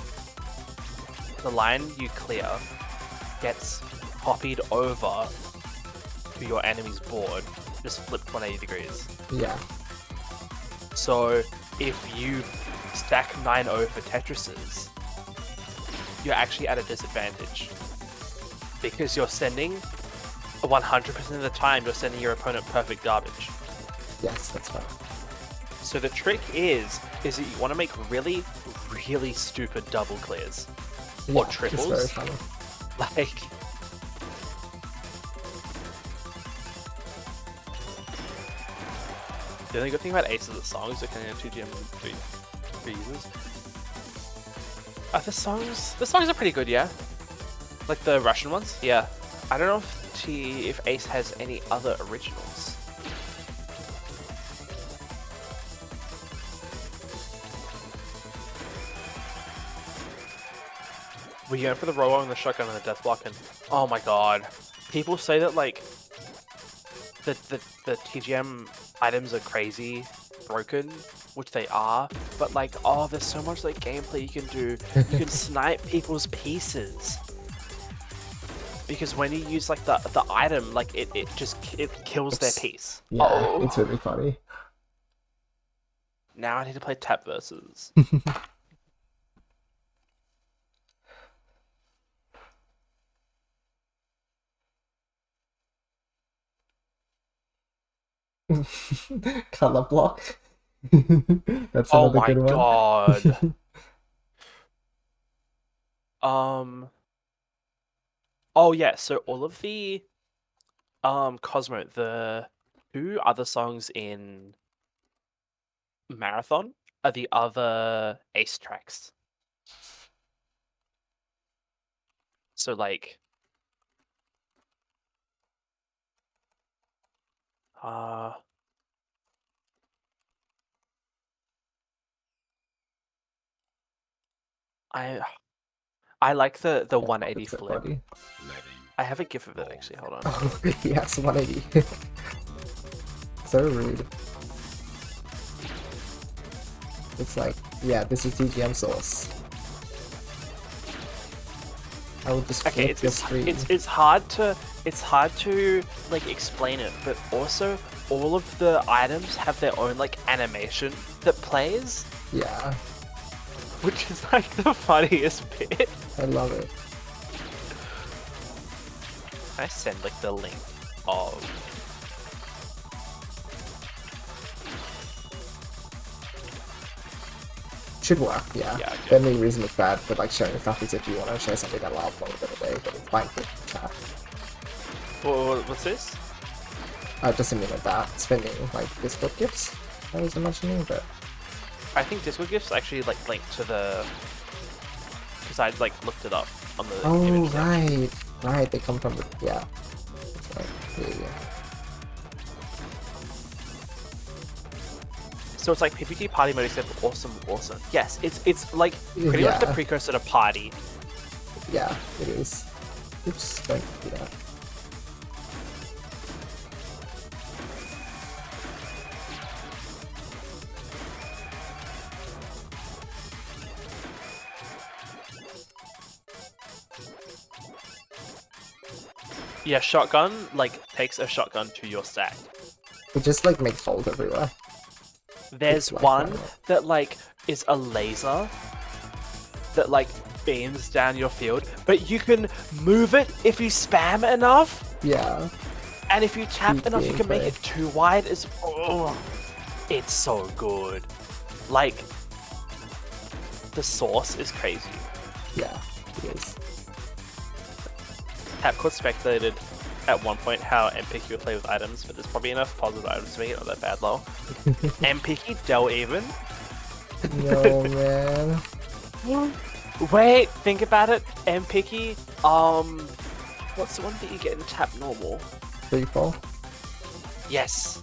line you clear gets copied over to your enemy's board, just flipped 180 degrees. Yeah. So if you stack 9-0 for Tetrises, you're actually at a disadvantage. Because you're sending, 100% of the time, you're sending your opponent perfect garbage. Yes, that's right. So the trick is that you want to make really, really stupid double clears. Or triples. It's very funny. Like... The only good thing about Ace is the songs are kind of 2GM for users. The songs are pretty good, yeah. Like the Russian ones, yeah. I don't know if Ace has any other originals. Were you going for the roll on the shotgun and the death block? And oh my god, people say that like the TGM items are crazy broken, which they are, but like, oh, there's so much like gameplay you can do. You can snipe people's pieces. Because when you use like the item, like it kills their piece. Yeah, it's really funny. Now I need to play tap versus. Color block. That's another good one. Oh my god. Oh yeah, so all of the Cosmo, the 2 other songs in Marathon are the other Ace tracks. So like I like the 180 so flip. funny. I have a gif of it actually, hold on. Oh, yes, 180. So rude. It's like, yeah, this is TGM sauce. I would just flip the screen. It's hard to like explain it, but also all of the items have their own like animation that plays. Yeah. Which is like the funniest bit. I love it. I send like the link of. Should work, yeah. Yeah, The only reason it's bad for like showing stuff is if you want to show something that lasts longer than a day, but it's fine for chat. What's this? Just a minute of that. Spending like Discord gifts, I was imagining, but I think Discord gifts actually like linked to the. Because I like looked it up on the. oh image section. right, they come from the yeah. Right, yeah. So it's like PPT party mode except for awesome. Yes, it's like pretty much the precursor to party. Yeah, it is. Oops, don't do that. Yeah, shotgun like takes a shotgun to your stack. It just like makes holes everywhere. There's like one that. that like is a laser that like beams down your field, but you can move it if you spam enough. Yeah. And if you tap Deep enough, you can make gameplay. it too wide. It's so good. Like the source is crazy. Yeah, it is. Tapcourt speculated at one point how MPQ would play with items, but there's probably enough positive items to make it not that bad, lol. MPQ Del even? No, man. Wait, think about it. MPQ, what's the one that you get in tap normal? Free fall? Yes.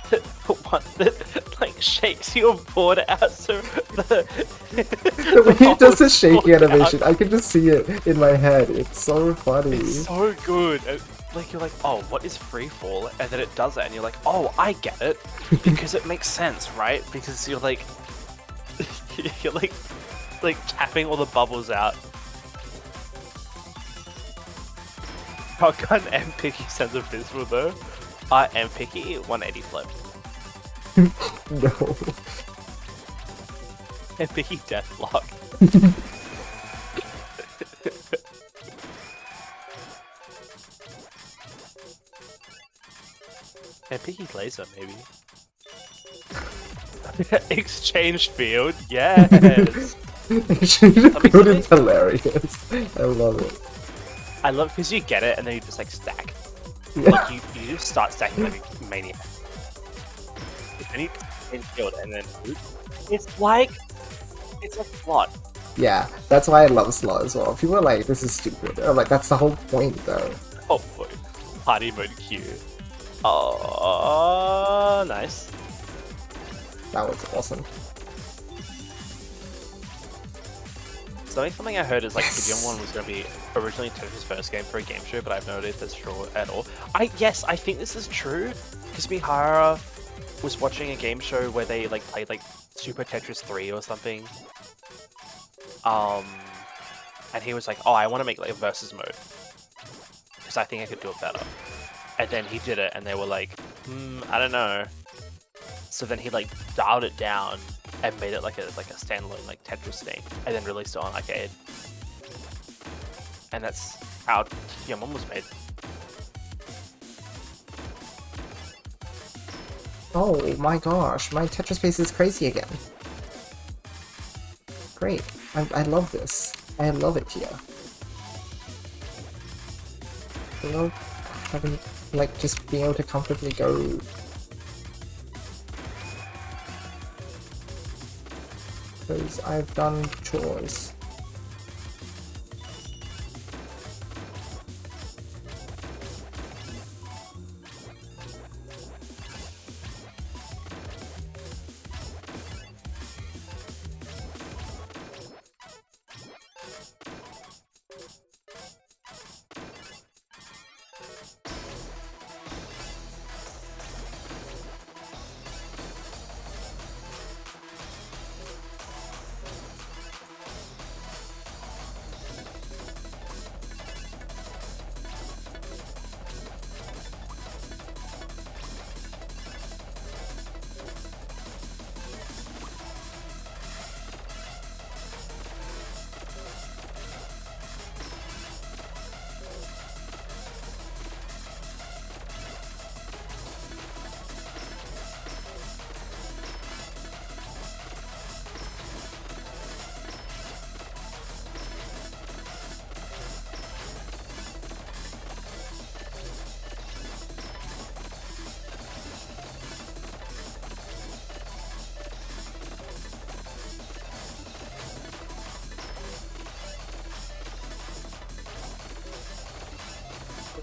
The one that like shakes your board out so the When he does the shaky falls animation, out. I can just see it in my head. It's so funny. It's so good. And, like you're like, oh, what is free fall? And then it does it, and you're like, oh, I get it, because it makes sense, right? Because you're like, You're like tapping all the bubbles out. Shotgun and Picky sends a visible though. And Picky 180 flip. No. And Picky death block. And Picky laser maybe. Exchange field, yes. Exchange field is hilarious. I love it. I love because you get it and then you just like stack. Yeah. Like you just start stacking like a maniac. Then you exchange field and then it's like slot. Yeah, that's why I love slot as well. People are like, this is stupid. I'm like, that's the whole point though. Oh boy. Party mode Q. Oh, nice. That was awesome. Something I heard is like the Digimon one was going to be originally Tetris' first game for a game show, but I've no idea if that's true at all. I think this is true because Mihara was watching a game show where they like played like Super Tetris 3 or something. And he was like, "Oh, I want to make like a versus mode because I think I could do it better." And then he did it, and they were like, I don't know. So then he like dialed it down and made it like a standalone like Tetris thing, and then released it on arcade. And that's how Digimon was made. Oh my gosh, my Tetris space is crazy again. Great. I love this. I love it here. I love having, like, just being able to comfortably go. Because I've done chores.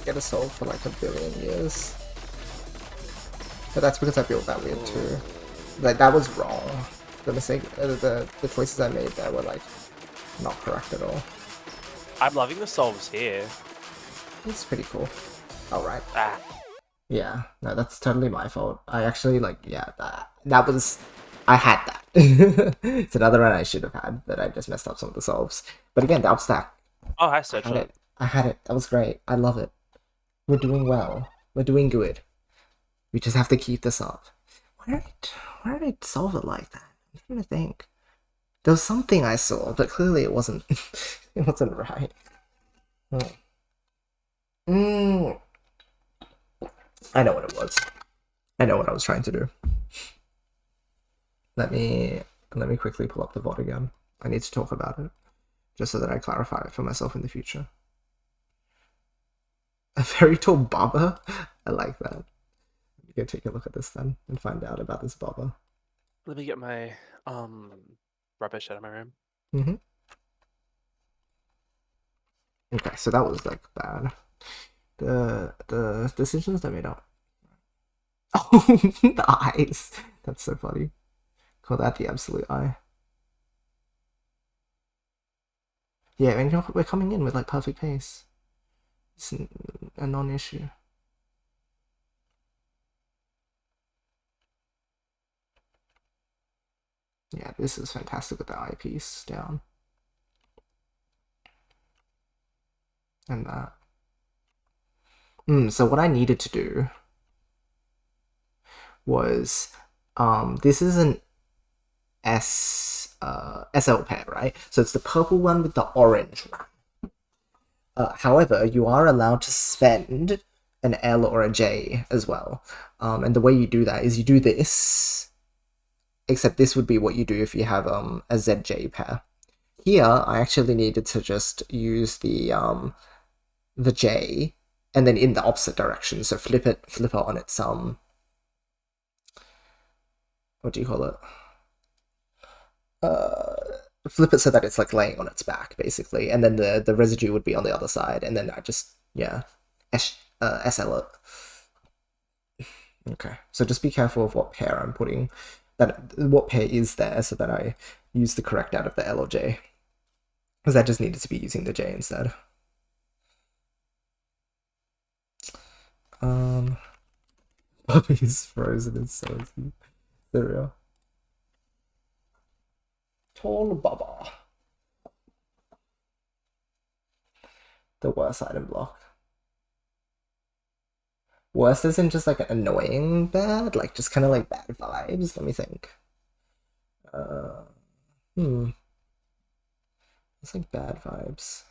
Get a soul for like 1 billion years. But that's because I built that weird too. Like, that was wrong. The mistake, the choices I made there were like not correct at all. I'm loving the solves here. It's pretty cool. Alright. Ah. Yeah, no, that's totally my fault. I actually, like, yeah, that was... I had that. It's another one I should have had, that I just messed up some of the solves. But again, the upstack. Oh, hi, Search. I had it. That was great. I love it. We're doing well. We're doing good. We just have to keep this up. Why did I solve it like that? I'm trying to think. There was something I saw, but clearly it wasn't. It wasn't right. I know what it was. I know what I was trying to do. Let me quickly pull up the VOD again. I need to talk about it, just so that I clarify it for myself in the future. A very tall Baba? I like that. Let me go take a look at this then and find out about this Baba. Let me get my rubbish out of my room. Okay, so that was like bad. The decisions I made up. Oh, the eyes. That's so funny. Call that the absolute eye. Yeah, and you know, we're coming in with like perfect pace. It's a non-issue. Yeah, this is fantastic with the eyepiece down. And that. So what I needed to do was, this is an SL pair, right? So it's the purple one with the orange one. However, you are allowed to spend an L or a J as well. And the way you do that is you do this, except this would be what you do if you have a ZJ pair. Here, I actually needed to just use the J, and then in the opposite direction. So flip it on its what do you call it? Flip it so that it's like laying on its back, basically, and then the residue would be on the other side, and then I just SL it. Okay, so just be careful of what pair I'm putting, what pair is there, so that I use the correct out of the L or J, because I just needed to be using the J instead. Puppy's frozen in cereal. Tall Baba. The worst item block. Worst isn't just like annoying bad, like just kind of like bad vibes. Let me think. It's like bad vibes.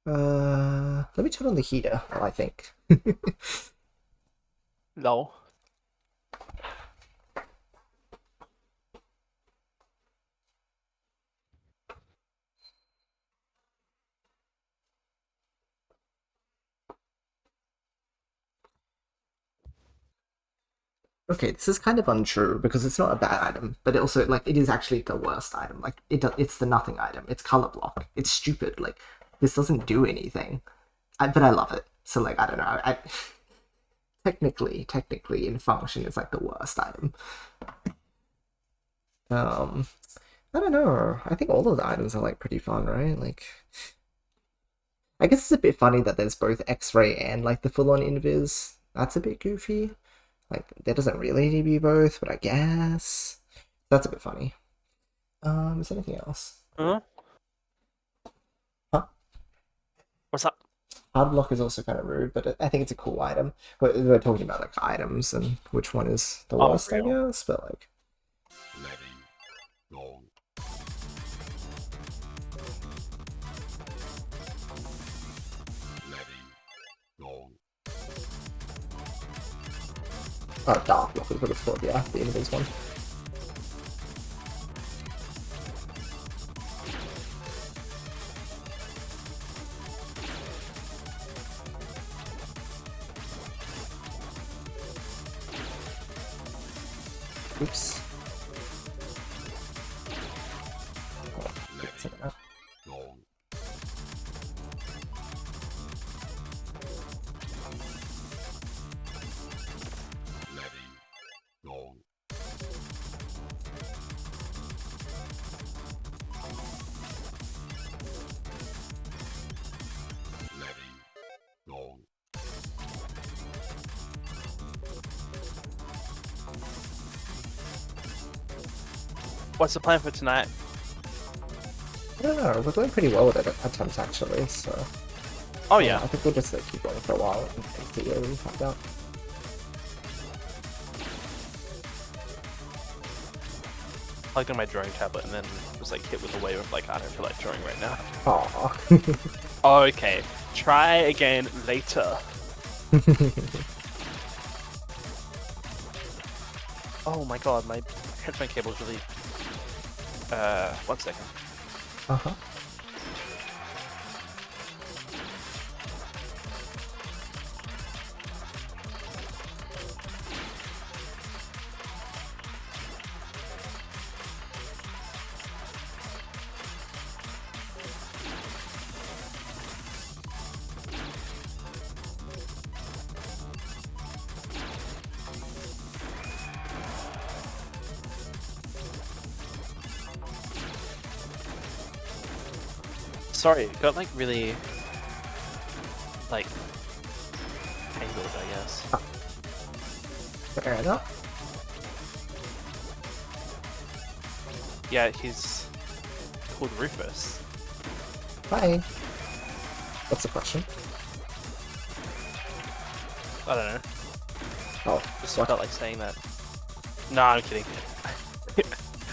Let me turn on the heater while I think. No. Okay, this is kind of untrue because it's not a bad item, but it also like it is actually the worst item. Like it's the nothing item. It's color block. It's stupid. Like this doesn't do anything. But I love it. So like I don't know. I technically in function it's like the worst item. I don't know. I think all of the items are like pretty fun, right? Like I guess it's a bit funny that there's both X-ray and like the full-on invis. That's a bit goofy. Like, there doesn't really need to be both, but I guess that's a bit funny. Is there anything else? Huh? What's up? Hard block is also kind of rude, but I think it's a cool item. We're talking about like items and which one is the worst, I guess. But like, dark block is what it's called. Yeah, the invis one. Oops. Set it up. What's the plan for tonight? I don't know, we're doing pretty well with it at times actually, so... Oh yeah. I think we'll just like, keep going for a while and see where we find out. Plugged in my drawing tablet and then was like hit with a wave of like, I don't feel like drawing right now. Aww. Okay, try again later. Oh my god, my headphone cable's really... 1 second. Uh-huh. Sorry, it got like really... like... angled, I guess. Fair enough. Yeah, he's called Rufus. Hi. What's the question? I don't know. Oh, Just what? felt like saying that. No, I'm kidding.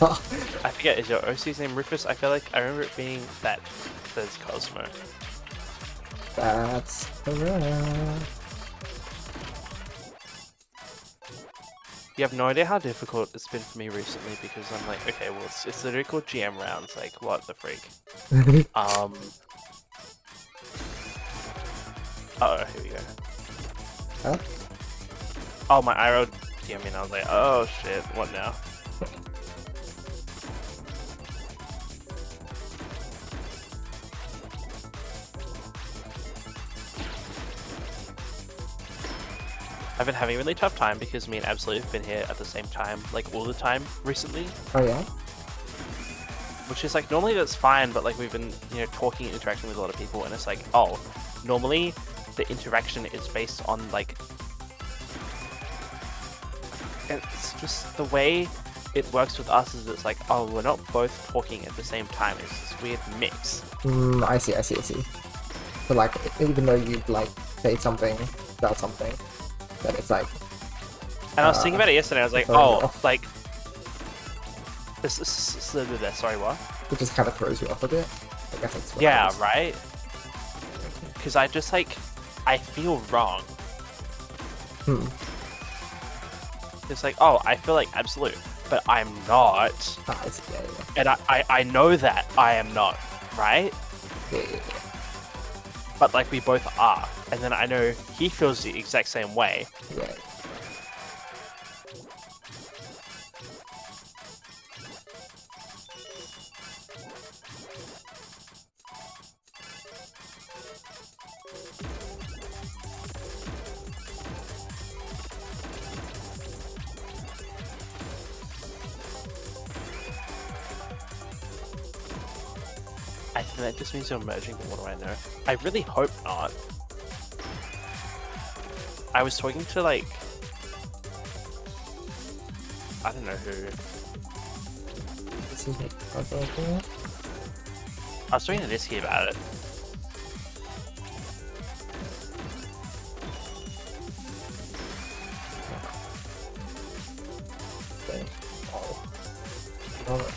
I forget, is your OC's name Rufus? I feel like I remember it being that there's Cosmo. That's correct. You have no idea how difficult it's been for me recently because I'm like, okay, well, it's literally called GM rounds. Like, what the freak? Uh oh, here we go. Huh? Oh, my IRL DM and I was like, oh shit, what now? I've been having a really tough time because me and Absolute have been here at the same time, like all the time recently. Oh yeah? Which is like, normally that's fine, but like we've been, you know, talking and interacting with a lot of people, and it's like, oh, normally the interaction is based on like, it's just the way it works with us is it's like, oh, we're not both talking at the same time. It's this weird mix. I see. But like, even though you like say something about something, then it's like. And I was thinking about it yesterday. I was like, oh, like this. Sorry, what? It just kind of throws you off a bit. I guess that's what Yeah, it is. right. Because I just like, I feel wrong. It's like, oh, I feel like Absolute, but I'm not. Ah, I see. Yeah. And I know that I am not, right? Yeah. But like we both are. And then I know he feels the exact same way. Yeah. I think that just means you're merging, but what do I know? I really hope not. I was talking to like, I don't know who. This is like, I was talking to this kid about it. okay. Oh. Alright.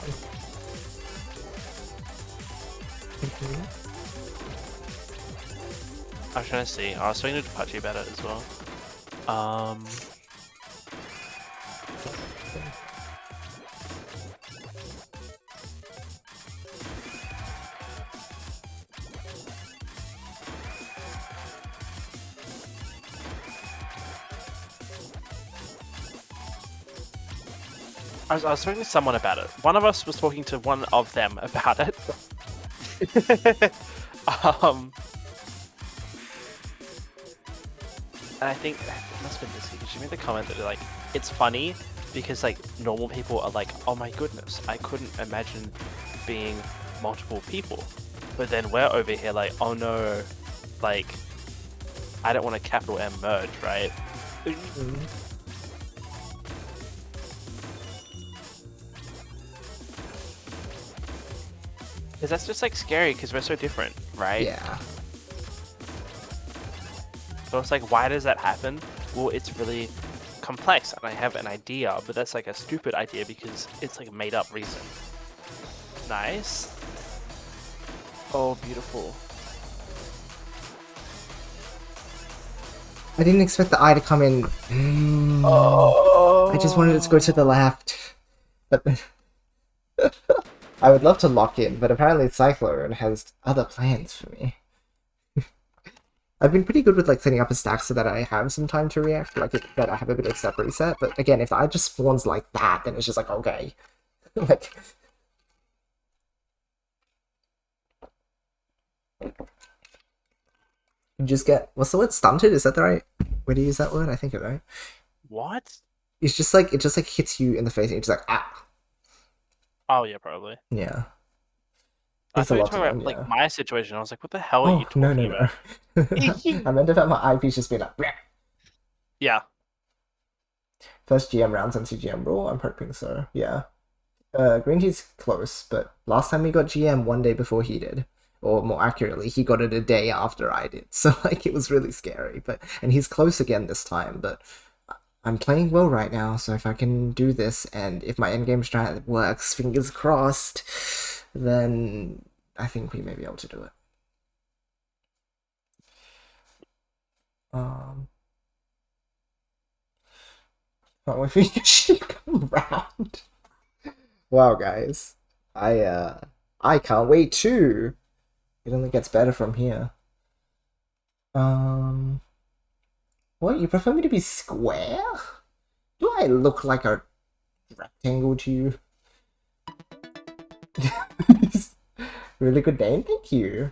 I was trying to see. I was talking to Apache about it as well. I was talking to someone about it. One of us was talking to one of them about it. And I think it must have been this because she made the comment that like it's funny because like normal people are like, oh my goodness, I couldn't imagine being multiple people. But then we're over here like, oh no, like I don't want a capital M merge, right? Because that's just like scary because we're so different, right? Yeah. So it's like, why does that happen? Well, it's really complex and I have an idea, but that's like a stupid idea because it's like a made up reason. Nice. Oh, beautiful. I didn't expect the eye to come in. Oh. I just wanted it to go to the left. But I would love to lock in, but apparently Cyclone has other plans for me. I've been pretty good with like setting up a stack so that I have some time to react, like that I have a bit of step reset. But again, if the eye just spawns like that, then it's just like okay, like. You just get, what's the word, stunted? Is that the right way to use that word? I think it right. What? It's just like, it just like hits you in the face and you're just like, ah. Oh yeah, probably. Yeah. I It's thought a you were lot talking to about them, like yeah. my situation. I was like, what the hell are you talking no. about? I meant about my IPs just being like, bleh. Yeah. First GM round since GM rule, I'm hoping so, yeah. Green Tea's close, but last time we got GM one day before he did. Or more accurately, he got it a day after I did. So, like, it was really scary. And he's close again this time, but I'm playing well right now, so if I can do this, and if my endgame strat works, fingers crossed, then I think we may be able to do it. Can't wait for Yoshi to come round. Wow, guys. I can't wait too. It only gets better from here. What? You prefer me to be square? Do I look like a rectangle to you? Really good name, thank you.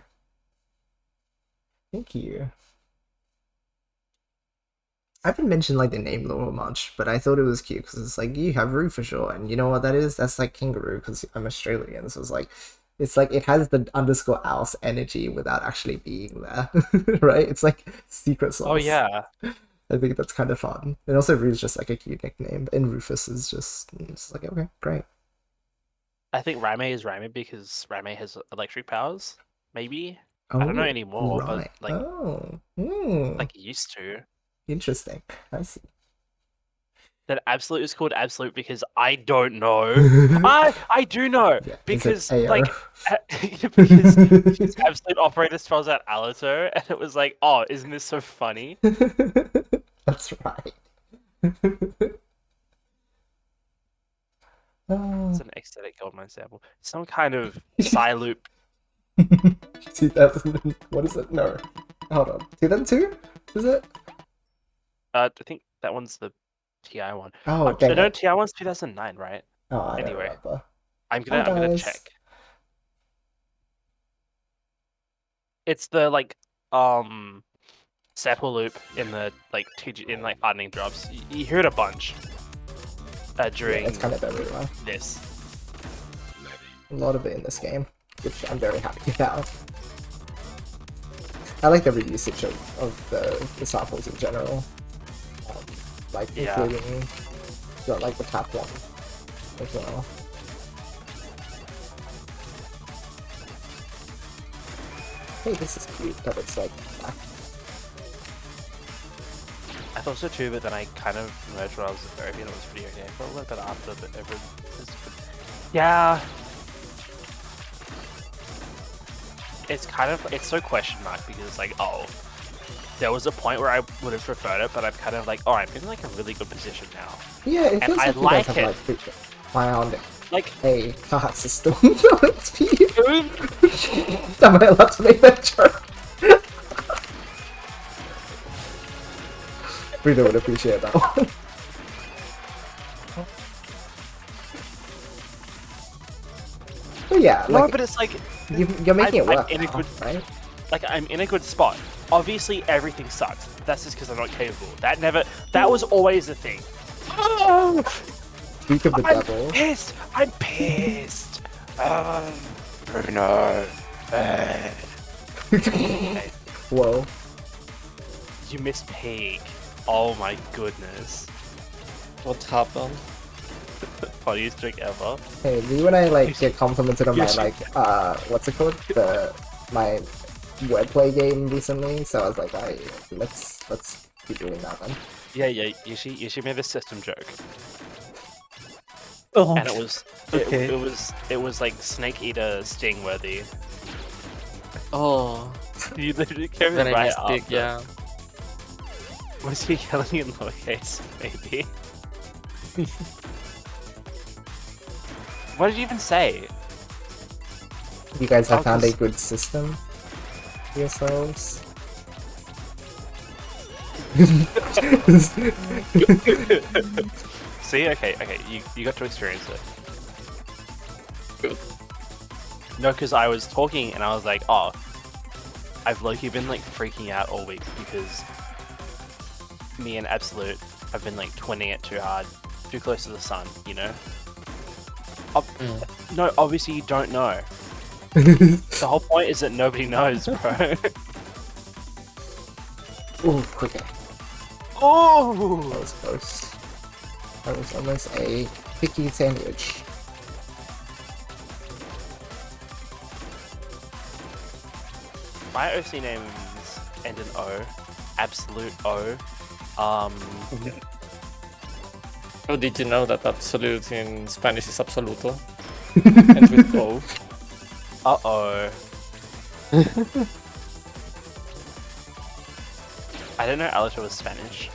Thank you. I haven't mentioned like the name Laura much, but I thought it was cute because it's like you have Roo for sure, and you know what that is? That's like kangaroo because I'm Australian, so it's like it has the _ouse energy without actually being there, right? It's like secret sauce. Oh yeah. I think that's kind of fun. And also Roo's just like a cute nickname, and Rufus is just like okay, great. I think Raime is Raime because Raime has electric powers. Maybe Oh, I don't know anymore, right. but like like it used to. Interesting. I see. That Absolute is called Absolute because I don't know. I do know Yeah, because AO? like because Absolute operator spells out Alito, and it was like, oh, isn't this so funny? That's right. It's an ecstatic goldmine sample. Some kind of psi loop. 2000. What is it? No. Hold on. 2002? Is it? I think that one's the TI one. Oh, dang no, it. TI one's 2009, right? Oh, I don't Anyway, remember. I'm gonna guys. check. It's the like sample loop in the like in like hardening drops. You hear it a bunch during it's kind of everywhere. this. A lot of it in this game, which I'm very happy about. I like the reusage of the samples in general. Like including like the top one as well. Hey, this is cute that it's like black. I thought so too, but then I kind of merged when I was a therapy and it was pretty okay for a little bit after, but yeah. It's kind of, it's so question mark because it's like, oh, there was a point where I would have preferred it, but I'm kind of like, oh, I'm in like a really good position now. Yeah, it feels and like I you guys like have like found like a heart system. Am I allowed to make that joke? Rita would appreciate that one. But yeah, no, like, but it's like you're making it work in now, a good, right? Like I'm in a good spot. Obviously, everything sucks. That's just because I'm not capable. That was always the thing. Oh, Speak of the I'm devil. pissed. I'm pissed. Bruno. Whoa. You missed Pig. Oh my goodness. What happened? Funniest trick ever. Hey, me when I like get complimented on my Yoshi. like what's it called? My wordplay game recently, so I was like, let's keep doing that then. Yeah, Yoshi made a system joke. Oh, And it was okay. it was like Snake Eater Sting worthy. Oh, You literally came then I right missed after. it, yeah. Was he yelling in lowercase? Maybe. What did you even say? You guys have found a 'cause- good system for yourselves. See, okay, you got to experience it. No, because I was talking and I was like, oh, I've low-key been like freaking out all week because me and Absolute have been like twinning it too hard, too close to the sun, you know? No, obviously you don't know. The whole point is that nobody knows, bro. Ooh, quicker. Oh! That was close. That was almost a picky sandwich. my OC names end in O. Absolute O. Oh, did you know that absolute in Spanish is absoluto? Ends with O. Uh-oh. I didn't know Alita was Spanish.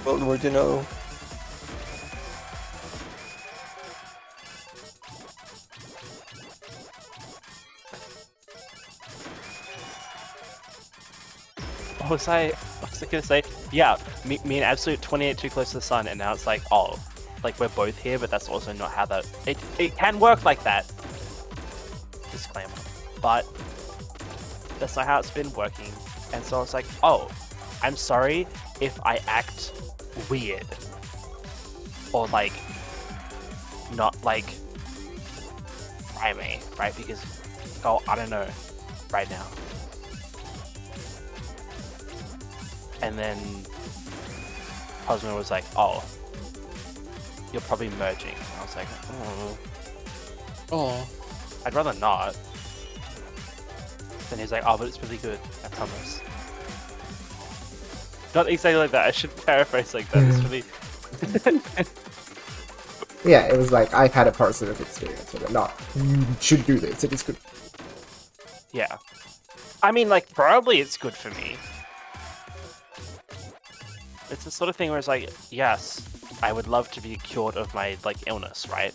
What would you know? What was I gonna say? Yeah, me and Absolute 28 too close to the sun, and now it's like, oh, like we're both here, but that's also not how that it can work like that. Disclaimer. But that's not how it's been working. And so it's like, oh, I'm sorry if I act weird. Or like not like primate, right? Because oh, I don't know right now. And then Cosmo was like, oh, you're probably merging. I was like, Oh. I'd rather not. Then he's like, oh, but it's really good, I promise. Not exactly like that, I should paraphrase like that, it's really... Yeah, it was like, I've had a positive experience with it, not, you should do this, it is good. Yeah. I mean, like, probably it's good for me. It's the sort of thing where it's like, yes, I would love to be cured of my, like, illness, right?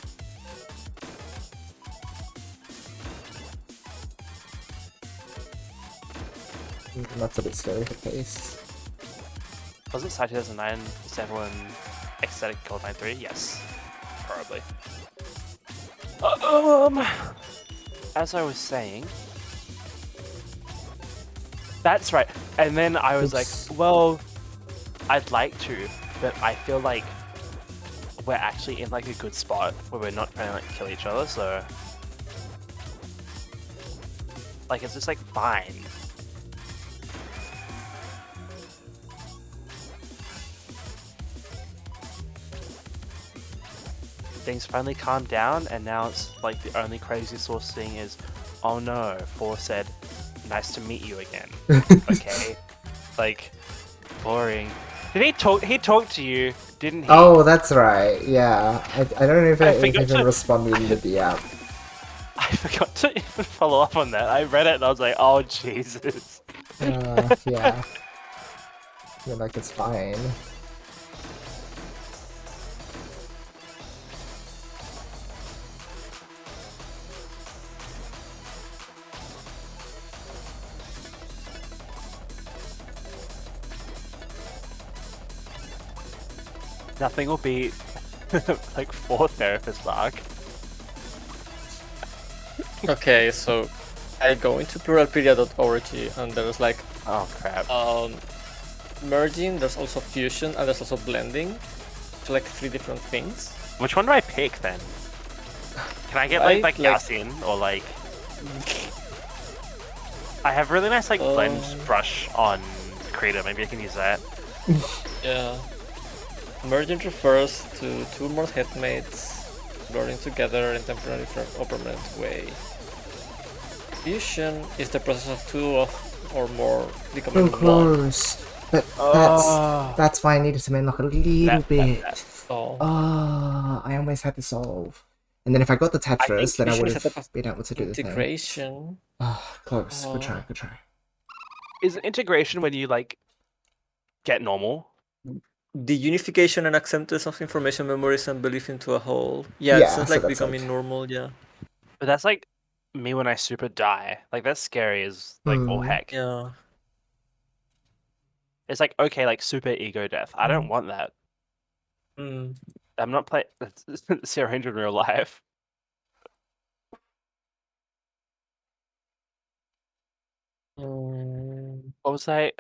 That's a bit scary for Pace. Was it Side 2009, is everyone ecstatic Gold 9-3? Yes. Probably. As I was saying... That's right. And then I was like, well, I'd like to, but I feel like we're actually in like a good spot where we're not trying to like kill each other, so... Like, it's just like fine. Things finally calmed down, and now it's like the only crazy source thing is, oh no, Four said, nice to meet you again. Okay. Like, boring. Did he talk? He talked to you, didn't he? Oh, that's right, yeah. I don't know if I I forgot even to- responded in the DM. I forgot to even follow up on that. I read it and I was like, oh Jesus. Yeah. You're like, it's fine. Nothing will beat like 4 therapist arc. Okay, so I go into pluralpedia.org and there's like Oh crap. merging, there's also fusion, and there's also blending. So like 3 different things. Which one do I pick then? Can I get like Gaussian or like... I have really nice like blend brush on Creator, maybe I can use that. Yeah. Merging refers to 2 more headmates blurring together in temporary or permanent way. Fusion is the process of 2 or more becoming Of 1. course. But that's why I needed to make like a little bit. Oh. I always had to solve. And then if I got the Tetris, then I fusion would is have been able to do the thing. integration. Close. Good try, good try. Is integration when you like get normal? The unification and acceptance of information, memories, and belief into a whole. Yeah, Yeah, it's not so like that's becoming like- normal, yeah. But that's like me when I super die. Like that's scary as like all heck. Yeah. It's like, okay, like super ego death. I don't want that. Mm. I'm not playing Zero Ranger in real life. What was I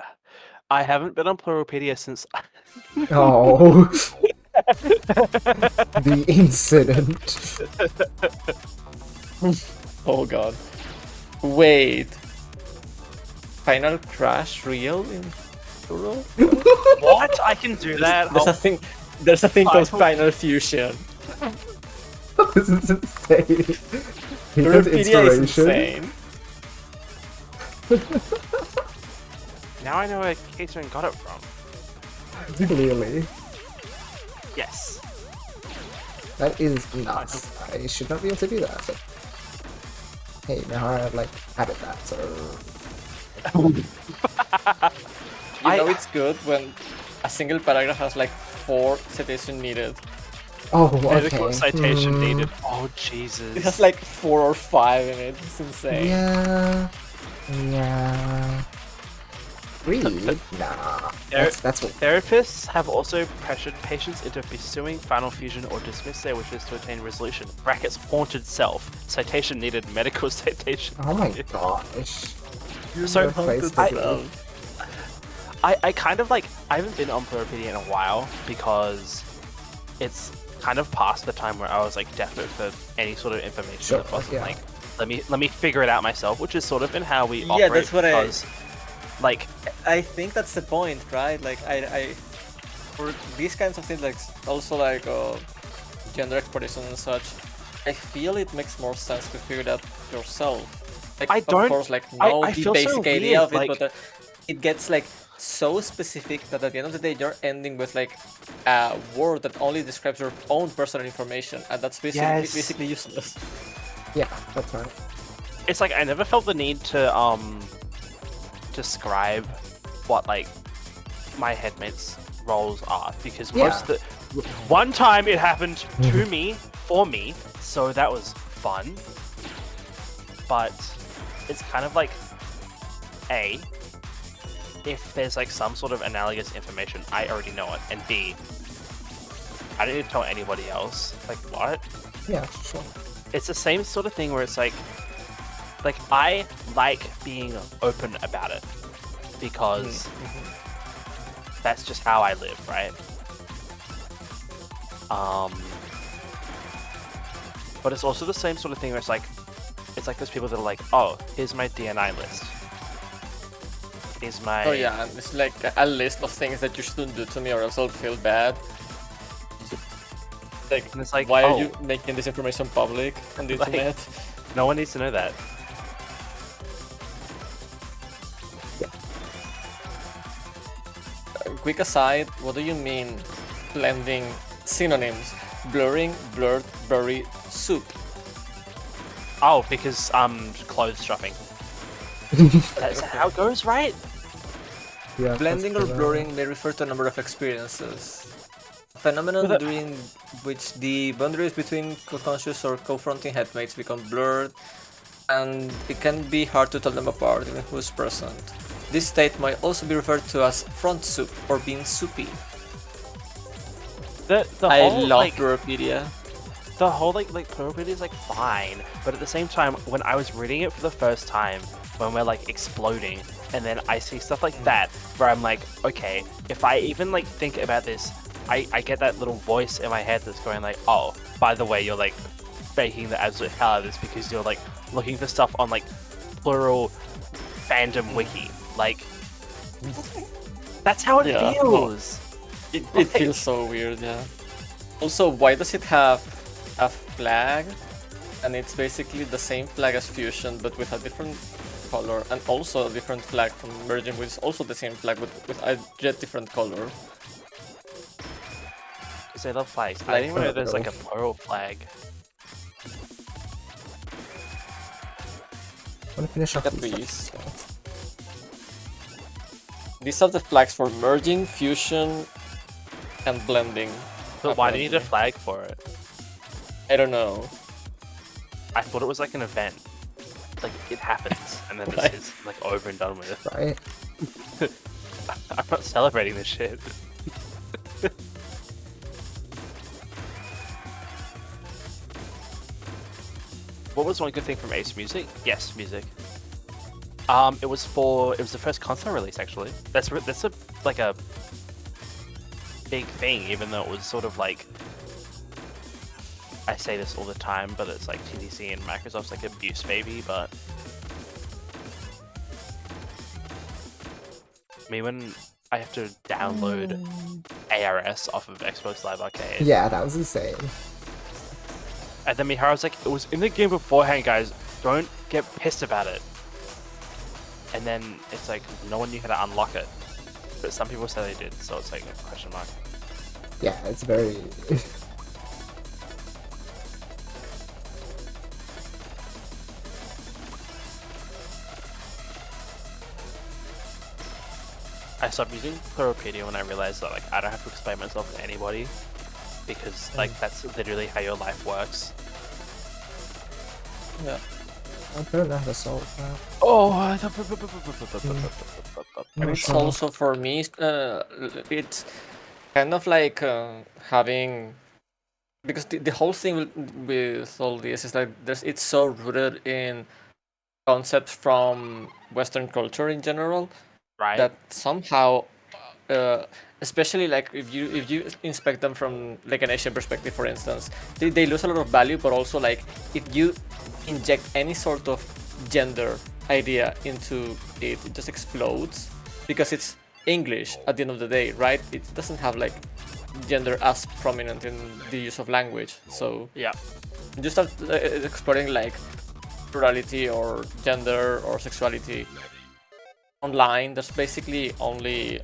haven't been on Pluralpedia since... Oh. The incident. Oh god. Wait. Final Crash real in plural? What? I can do that? There's a thing. There's a thing called Final Fusion. This is insane. He has Pluralpedia is inspiration. insane. Now I know where Catherine got it from. Clearly. Yes. That is nuts. I should not be able to do that, but hey, now I like added that, so You know it's good when a single paragraph has like 4 citations needed. oh, Medical okay. citation needed. Oh Jesus. It has like 4 or 5 in it. It's insane. Yeah. Read? Nah. That's what. Therapists have also pressured patients into pursuing final fusion or dismiss their wishes to attain resolution. Brackets haunted self. Citation needed. Medical citation. Oh my gosh. So Place to be. I kind of like I haven't been on Pluripedia in a while because it's kind of past the time where I was like desperate for any sort of information Sure, that wasn't yeah. like let me figure it out myself, which is sort of in how we operate. Yeah, that's what because, like I think that's the point, right? Like I for these kinds of things, like also like gender exploration and such, I feel it makes more sense to figure that yourself. Like, I don't- of course, like know I the feel so basic idea weird, of it, like- but it gets like so specific that at the end of the day you're ending with like a word that only describes your own personal information, and that's Yes. basically useless. Yeah, that's right. it's like I never felt the need to describe what like my headmates' roles are because most of the one time it happened to me for me, so that was fun. But it's kind of like A, if there's like some sort of analogous information, I already know it, and B, I don't need to tell anybody else. Like what? Yeah, sure. It's the same sort of thing where it's like I like being open about it because that's just how I live, right? But it's also the same sort of thing where it's like those people that are like, oh, here's my DNI list. Here's my Oh yeah, and it's like a list of things that you shouldn't do to me or else I'll feel bad. Like, And it's like, why oh. are you making this information public on the Like- internet? No one needs to know that. Quick aside, what do you mean blending synonyms? Blurring, blurred, blurry, soup. Oh, because clothes shopping. That's how it goes, right? Yeah. Blending or that's the- blurring may refer to a number of experiences. A phenomenon But during which the boundaries between co-conscious or co-fronting headmates become blurred, and it can be hard to tell them apart even who is present. This state might also be referred to as front soup or being soupy. The I whole, love like, Pluripedia. the whole like Pluripedia is like fine, but at the same time, when I was reading it for the first time, when we're like exploding, and then I see stuff like that, where I'm like, okay, if I even like think about this, I get that little voice in my head that's going like, oh, by the way, you're like faking the absolute hell out of this because you're like looking for stuff on like plural fandom wiki, like that's how it Yeah. feels. It feels so weird, yeah. Also, why does it have a flag? And it's basically the same flag as Fusion, but with a different color, and also a different flag from Merging, which is also the same flag, but with a jet different color. Because they love flags. I Like, didn't even know there's like a plural flag. I want to finish off Look at these. these. These are the flags for Merging, Fusion, and Blending. But why do you need a flag for it? I don't know. I thought it was like an event. Like it happens and then Right. it's like over and done with. Right? I'm not celebrating this shit. What was one good thing from Ace Music? Yes, music. It was the first console release actually. That's a like a big thing, even though it was sort of like, I say this all the time, but it's like TDC and Microsoft's like abuse baby, but me when I have to download ARS off of Xbox Live Arcade. Yeah, that was insane. And then Miharu's like, it was in the game beforehand, guys. Don't get pissed about it. and then it's like no one knew how to unlock it, but some people say they did, so it's like a question mark. Yeah, it's very. I stopped using Pluripedia when I realized that like I don't have to explain myself to anybody, because like that's literally how your life works. Yeah. I don't know how to solve that. Oh, And it's also for me, it's kind of like having, because the whole thing with all this is like it's so rooted in concepts from Western culture in general, right? that somehow, especially like if you inspect them from like an Asian perspective, for instance, they lose a lot of value. But also like if you inject any sort of gender idea into it, it just explodes, because it's English at the end of the day, right? It doesn't have like gender as prominent in the use of language. So Yeah. you start exploring like plurality or gender or sexuality online. There's basically only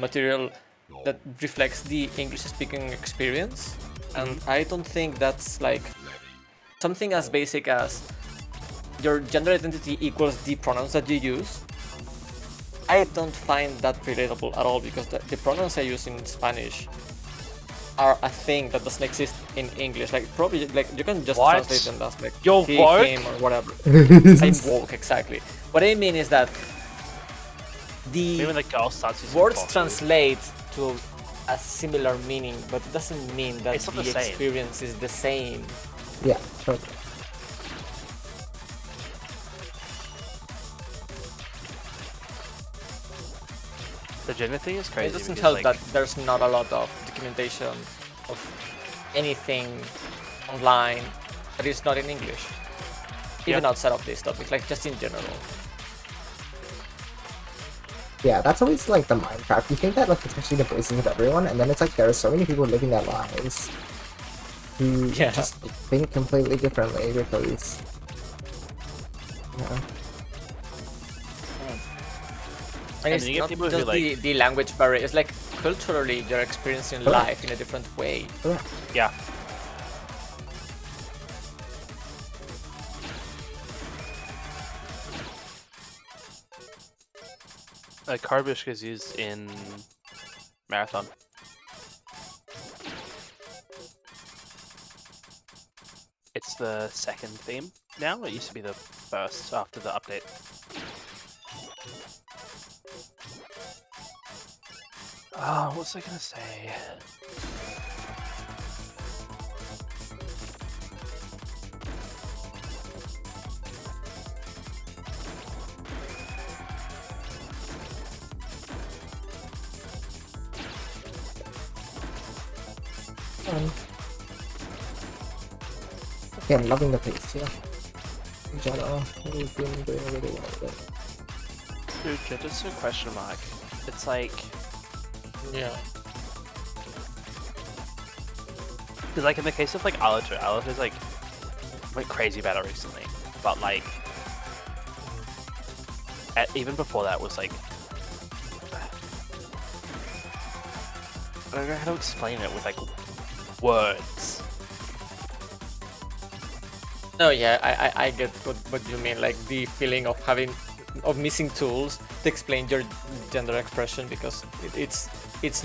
material that reflects the English speaking experience, and I don't think that's like something as basic as your gender identity equals the pronouns that you use. I don't find that relatable at all, because the pronouns I use in Spanish are a thing that doesn't exist in English. Like probably like you can just What? translate them as like You're he, woke? him, or whatever. I'm woke, exactly. What I mean is that Maybe when the the girl starts using words coffee. translate to a similar meaning, but it doesn't mean that It's not the the same. experience is the same. Yeah, totally. The gender thing is It crazy. doesn't because, help like, that there's not a lot of documentation of anything online that is not in English, even outside of this topic, like just in general. Yeah, that's always like the Minecraft. You think that like it's actually the voices of everyone, and then it's like there are so many people living their lives who Yeah. just think completely differently because. Yeah. And And it's then you get not people who, just like- the language barrier, it's like culturally you're experiencing Correct. life in a different way. Correct. yeah. Karbushka is used in Marathon. It's the second theme now. It used to be the first after the update. Oh, what was I gonna say? Again, loving the pace, yeah. In general, we've been doing really well with it. Dude, just a question mark. It's like, Yeah. because like in the case of like Alato is like went crazy about it recently, but like even before that was like, I don't know how to explain it with like words. No, yeah, I get what you mean, like the feeling of missing tools to explain your gender expression, because it's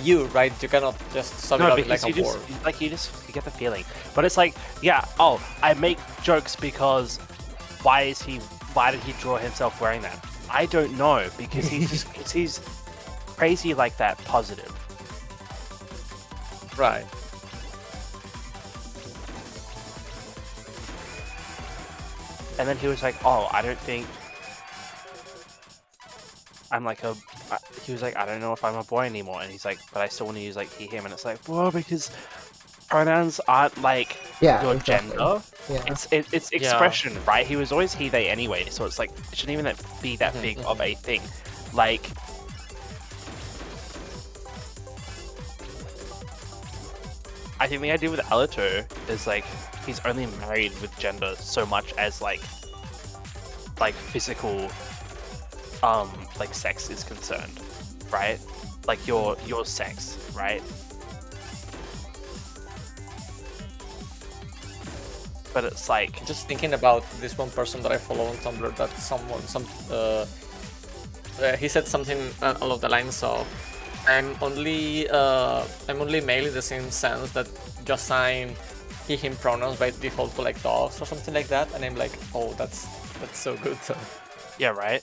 you, right? You cannot just sum it up in like a word. You get the feeling, but it's like, yeah, oh, I make jokes because why did he draw himself wearing that? I don't know, because he's crazy like that, positive. Right. And then he was like, oh, I don't think I'm like he was like, I don't know if I'm a boy anymore. And he's like, but I still want to use like he, him. And it's like, well, because pronouns aren't like your exactly. gender. Yeah. It's expression, right? He was always he, they anyway. So it's like, it shouldn't even be that big of a thing. Like, I think the idea with Alato is like, he's only married with gender so much as like physical like sex is concerned, right? Like your sex, right? But it's like Just thinking about this one person that I follow on Tumblr, that he said something along the lines of, I'm only male in the same sense that just sign he/him pronouns by default to like dogs or something like that, and I'm like, oh, that's so good. So yeah, right.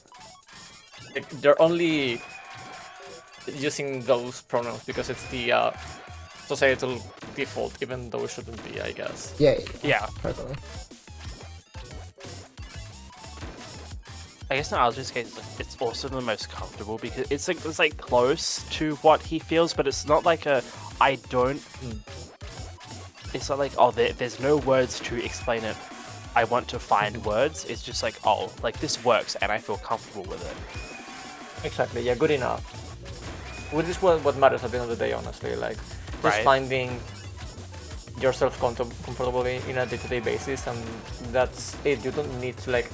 like, they're only using those pronouns because it's the societal default, even though it shouldn't be, I guess. Yeah. Totally. I guess in Alger's case, it's also the most comfortable because it's like close to what he feels, but it's not like a I don't. It's not like, oh, there's no words to explain it. I want to find words. It's just like, oh, like this works and I feel comfortable with it. Exactly. Yeah, good enough. Which is what matters at the end of the day, honestly. Like just Right. finding yourself comfortable in a day-to-day basis, and that's it. You don't need to like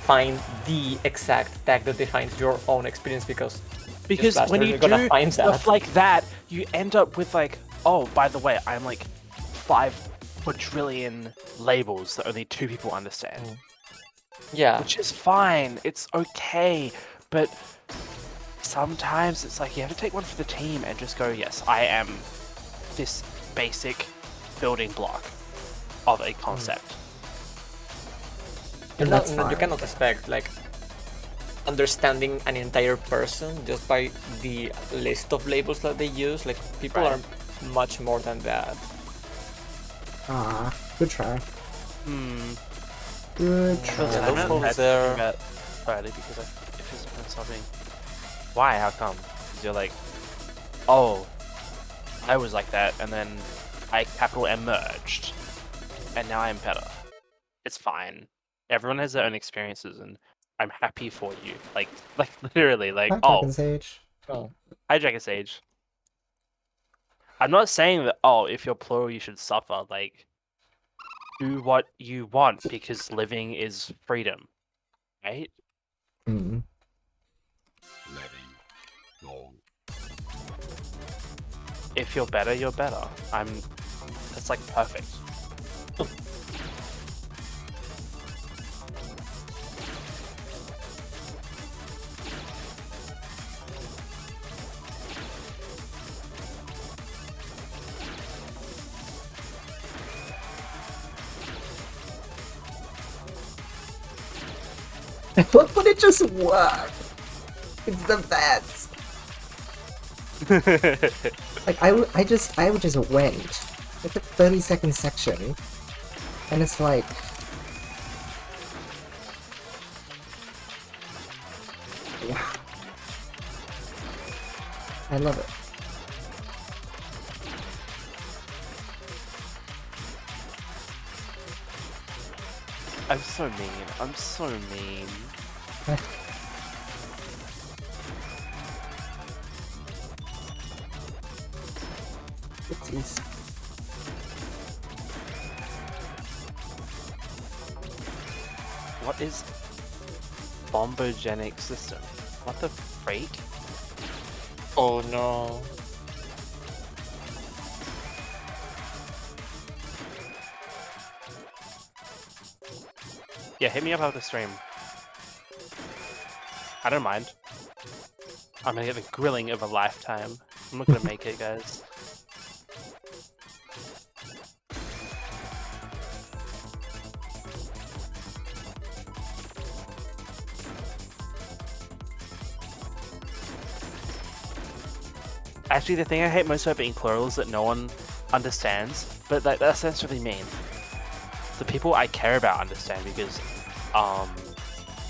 find the exact tag that defines your own experience, because when you you're gonna do find stuff that. like that, you end up with like, oh, by the way, I'm like 5 quadrillion labels that only 2 people understand. Yeah. Which is fine. It's okay. But sometimes it's like you have to take one for the team and just go, yes, I am this basic building block of a concept. And that's fine. You cannot expect like understanding an entire person just by the list of labels that they use. Like people Right. are much more than that. Ah, good try. Good try. Yeah, I'm those not folks mad there- about Friday because if it's been something. Why? How come? Because you're like, oh, I was like that, and then I capital M merged, and now I'm better. It's fine. Everyone has their own experiences, and I'm happy for you. Like literally, like, Hi, oh, Dragon Sage. hi, Dragon Sage. I'm not saying that, oh, if you're plural, you should suffer. Like, do what you want because living is freedom, right? Mm. If you're better, you're better. That's like perfect. Look, but it just worked. It's the best. Like I would just went. It's a 30-second section, and it's like, wow. I love it. I'm so mean. I'm so mean. Oopsies. What is bombogenic system? What the freak? Oh no. Yeah, hit me up after stream. I don't mind. I'm gonna get the grilling of a lifetime. I'm not gonna make it, guys. Actually, the thing I hate most about being plural is that no one understands, but that's really mean. The people I care about understand because,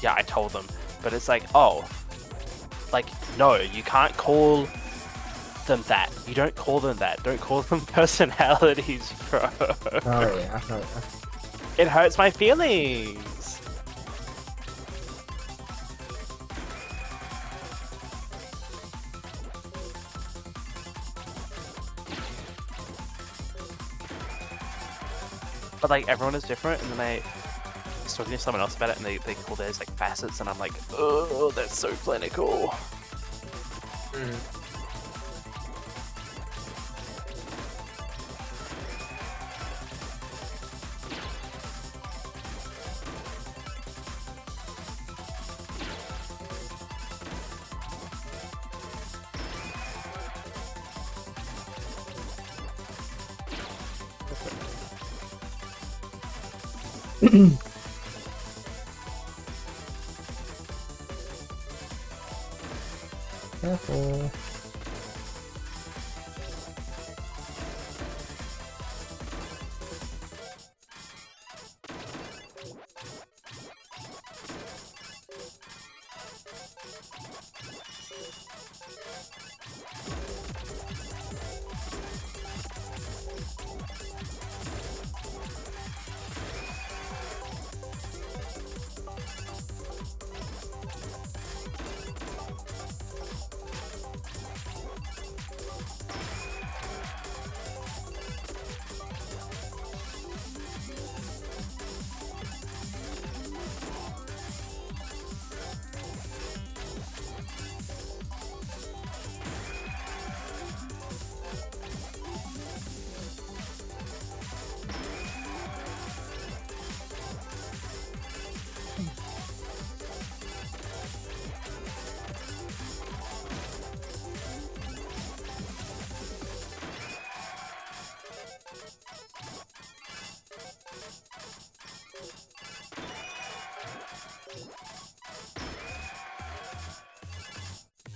yeah, I told them. But it's like, oh, like, no, you can't call them that. You don't call them that. Don't call them personalities, bro. Oh yeah. Oh, yeah. It hurts my feelings. But like everyone is different, and then I talking to someone else about it, and they call theirs like facets, and I'm like, oh, that's so clinical. Careful.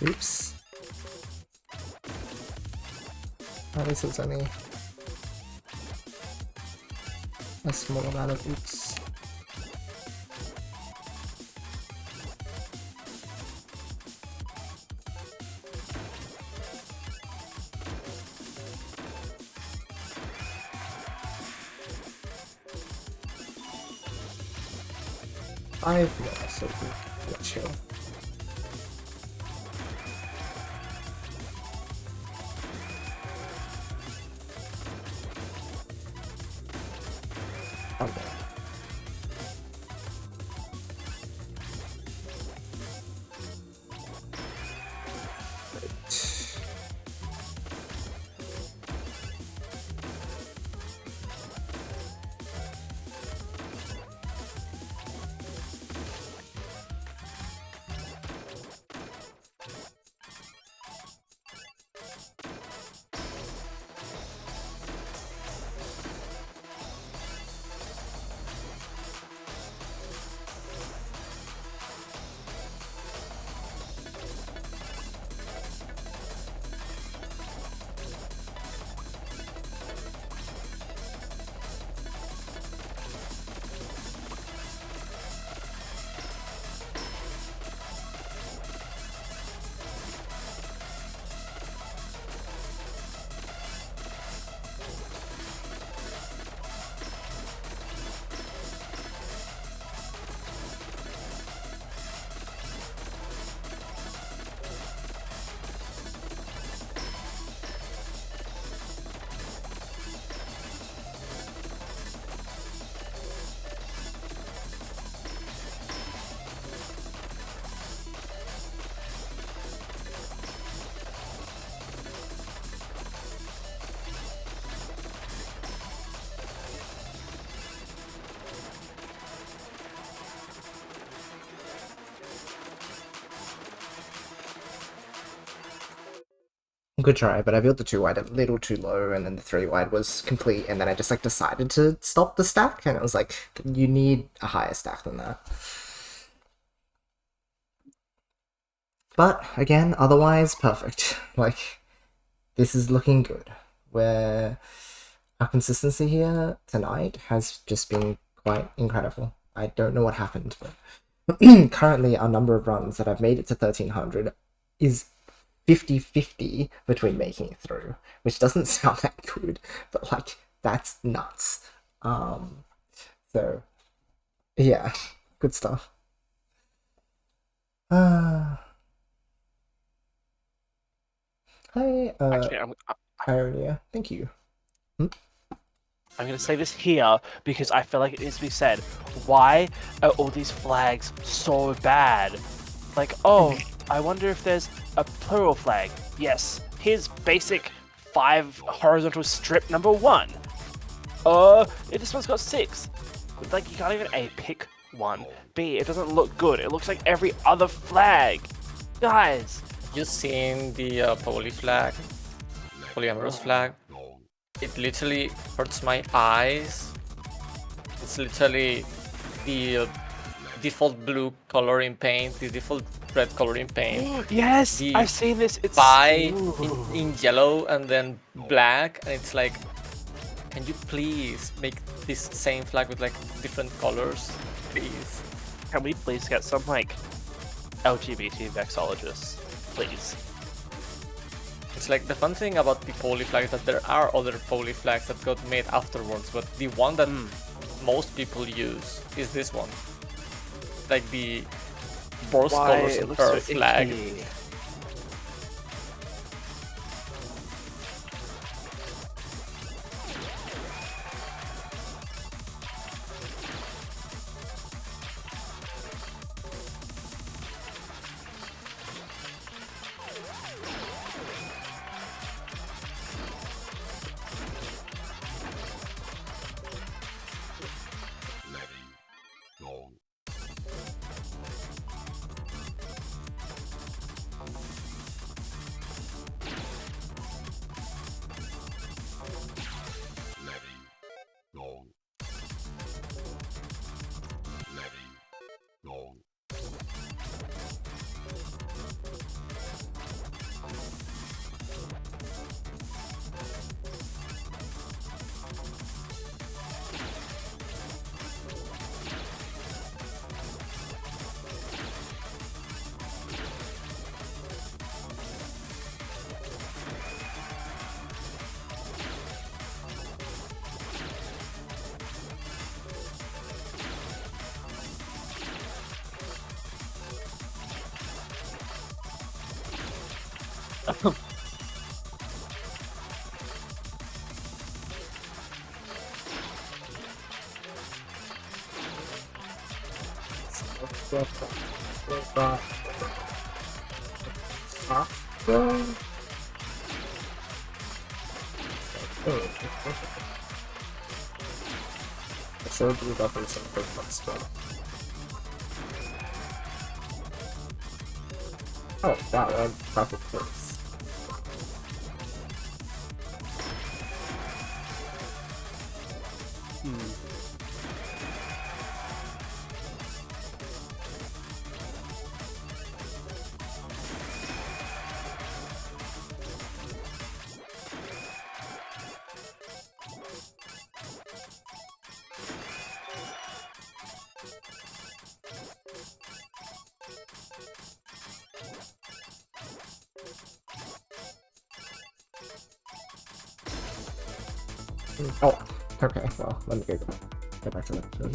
Oops. At least it's only a small amount of oops. I've got so good. Chill. Okay. Good try, but I built the 2 wide a little too low, and then the 3 wide was complete, and then I just like decided to stop the stack, and it was like, you need a higher stack than that. But again, otherwise perfect. Like, this is looking good. Where our consistency here tonight has just been quite incredible. I don't know what happened, but currently our number of runs that I've made it to 1300 is 50-50 between making it through, which doesn't sound that good, but like, that's nuts. So yeah, good stuff. Hi, Actually, Ionia, thank you. I'm going to say this here because I feel like it needs to be said. Why are all these flags so bad? Like, oh, I wonder if there's a plural flag. Yes, here's basic 5 horizontal strip number 1. If this one's got 6. Like, you can't even A, pick one. B, it doesn't look good. It looks like every other flag. Guys. You seen the poly flag? Polyamorous flag? It literally hurts my eyes. It's literally the default blue color in paint, the default red color in paint. Yes, the I've seen this. It's in yellow and then black, and it's like, can you please make this same flag with like different colors, please? Can we please get some like LGBT vexologists, please? It's like the fun thing about the poly flag is that there are other poly flags that got made afterwards, but the one that most people use is this one. Like the both colors of Earth flag. Icky. Oh, wow, perfect place. Oh, okay, well, let me get back to that. Cool.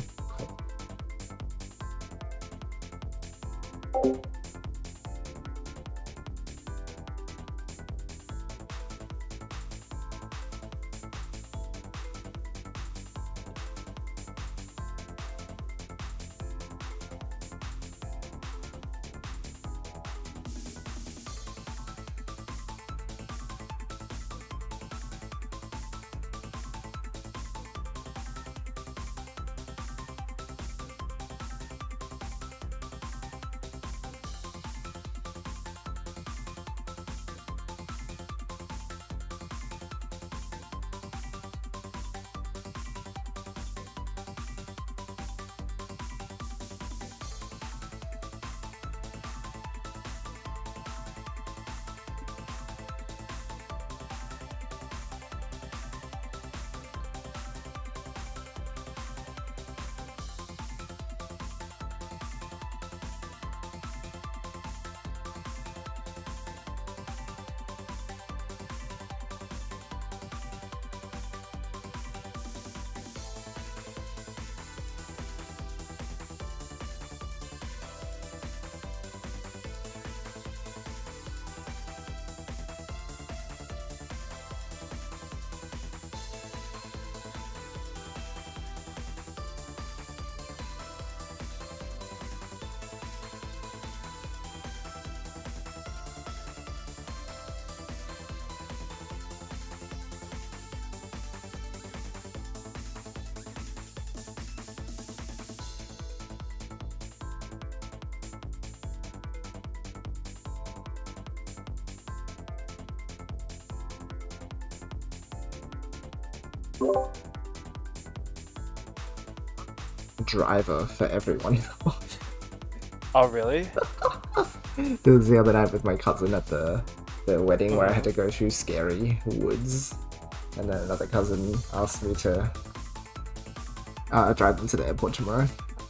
Driver for everyone. Oh, really? It was the other night with my cousin at the wedding where I had to go through scary woods, and then another cousin asked me to drive them to the airport tomorrow.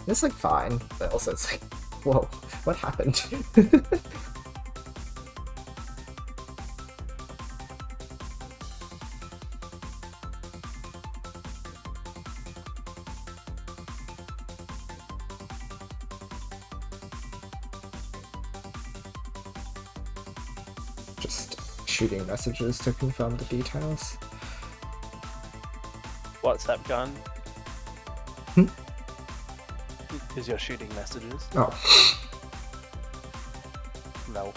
It's like fine, but also it's like, whoa, what happened? Just shooting messages to confirm the details. WhatsApp gun. Hmm? Is your shooting messages? Oh. No.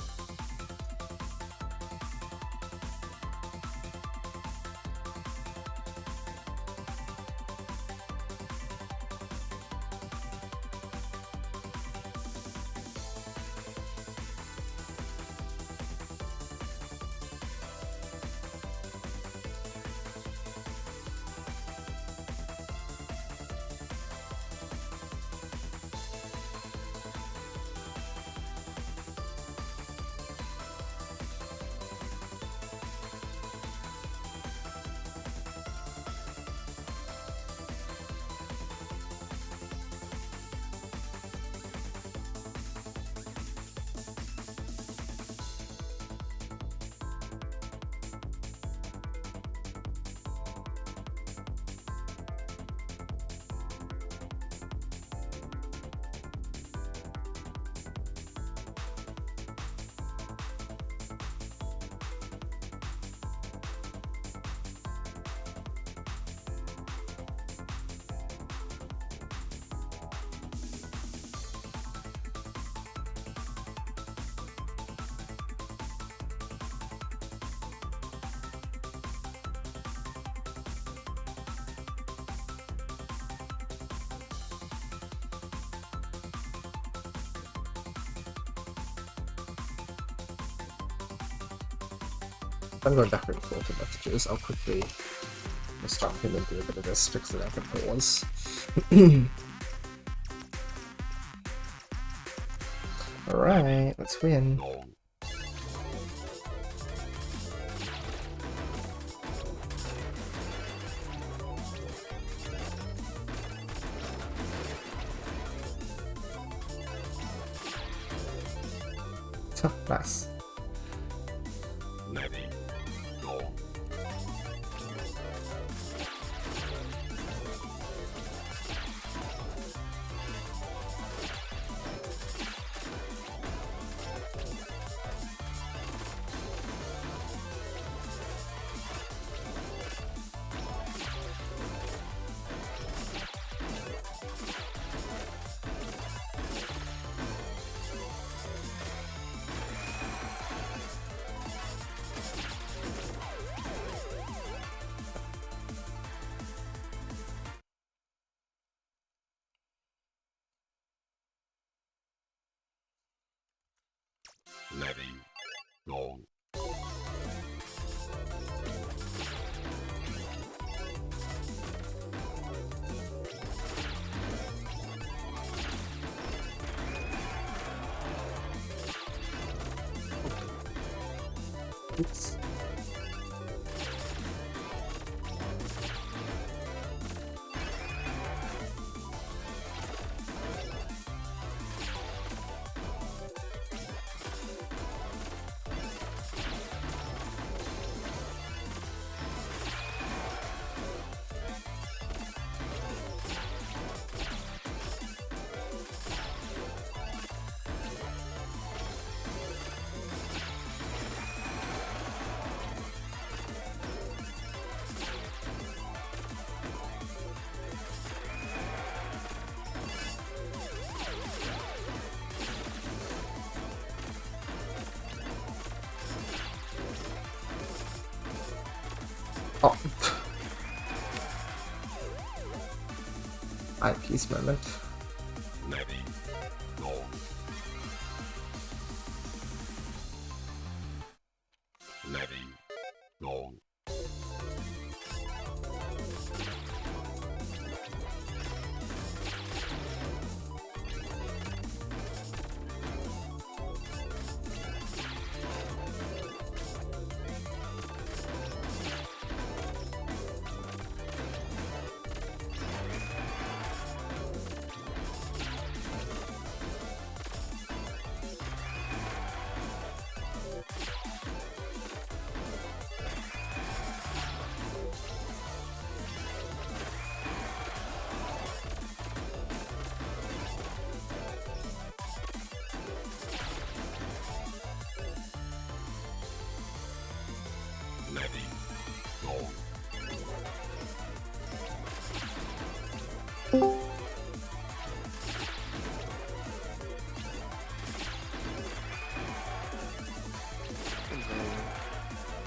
I'm going back and forth to messages. I'll quickly stop him and do a bit of this because then I can pause. Alright, let's win. So, nice. Letting go. Oops. Oh. Eyepiece moment. Letting go. Letting go.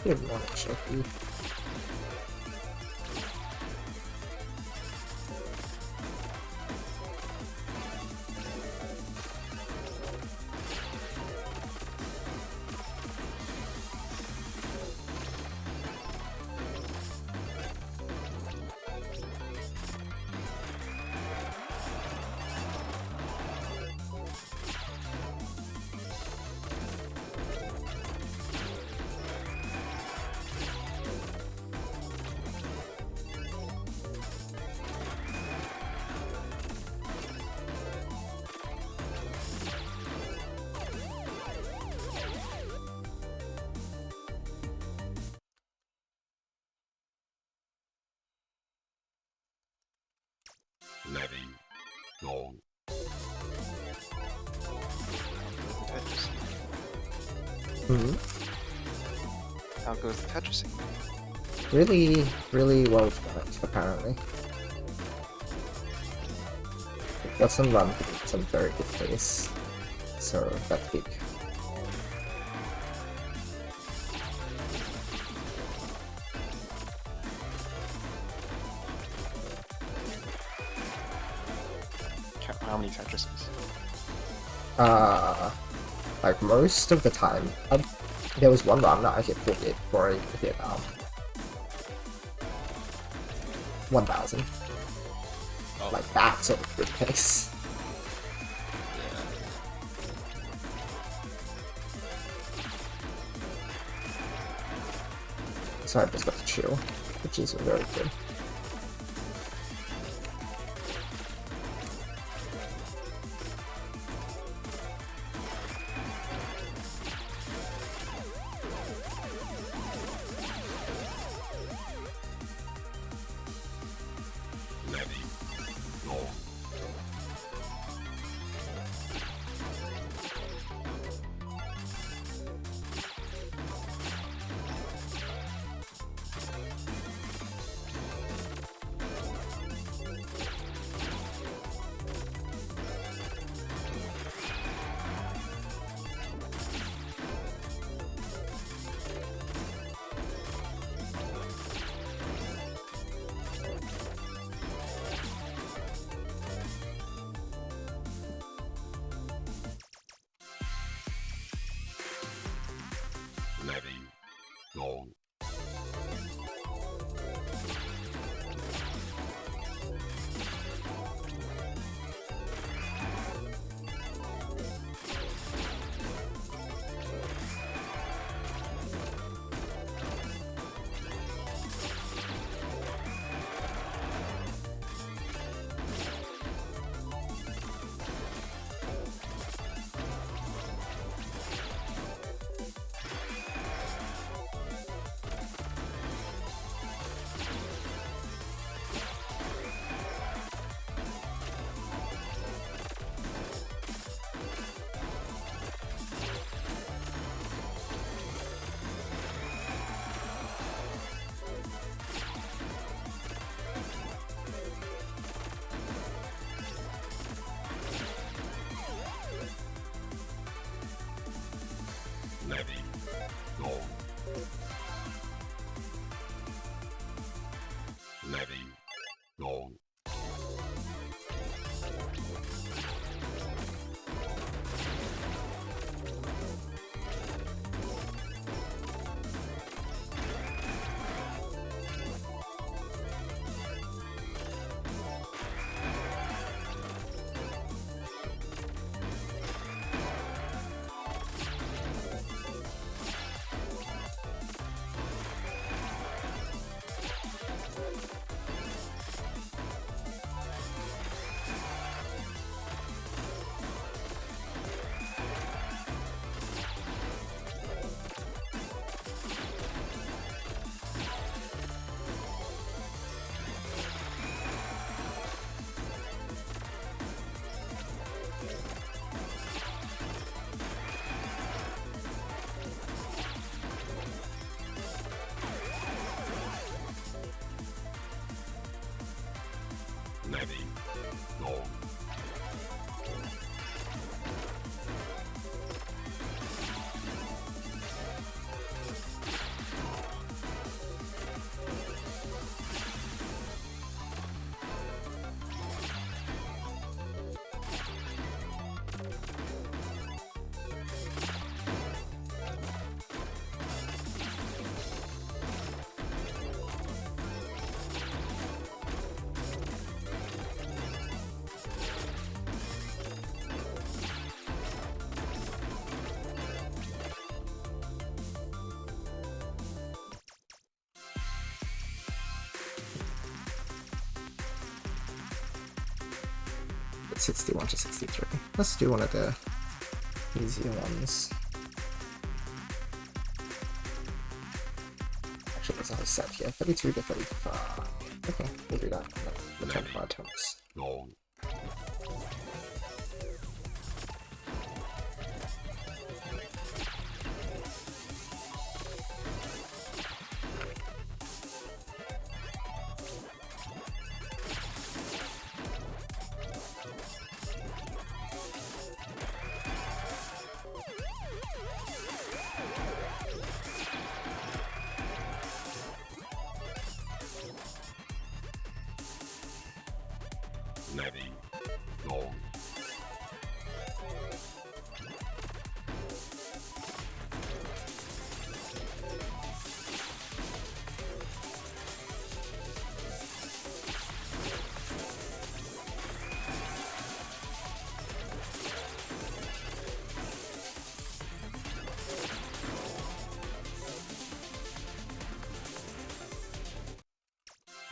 Good morning, Shoki. Ready, go. Tetris. Hmm. How goes the Tetrising? Really, really well developed, apparently. Got some run, some very good pace. So that's big. How many Tetrises? Like most of the time, there was one run that I hit 48 before I hit 1,000. Oh. Like that sort of good pace. So I just got to chill, which is very good. Ready, go. Ready, go. Ready, go. Ready, go. 61 to 63. Let's do one of the easier ones. Actually, there's a whole set here. 32 to 35. Okay, we'll do that. The 25 attempts. Long. Letting go.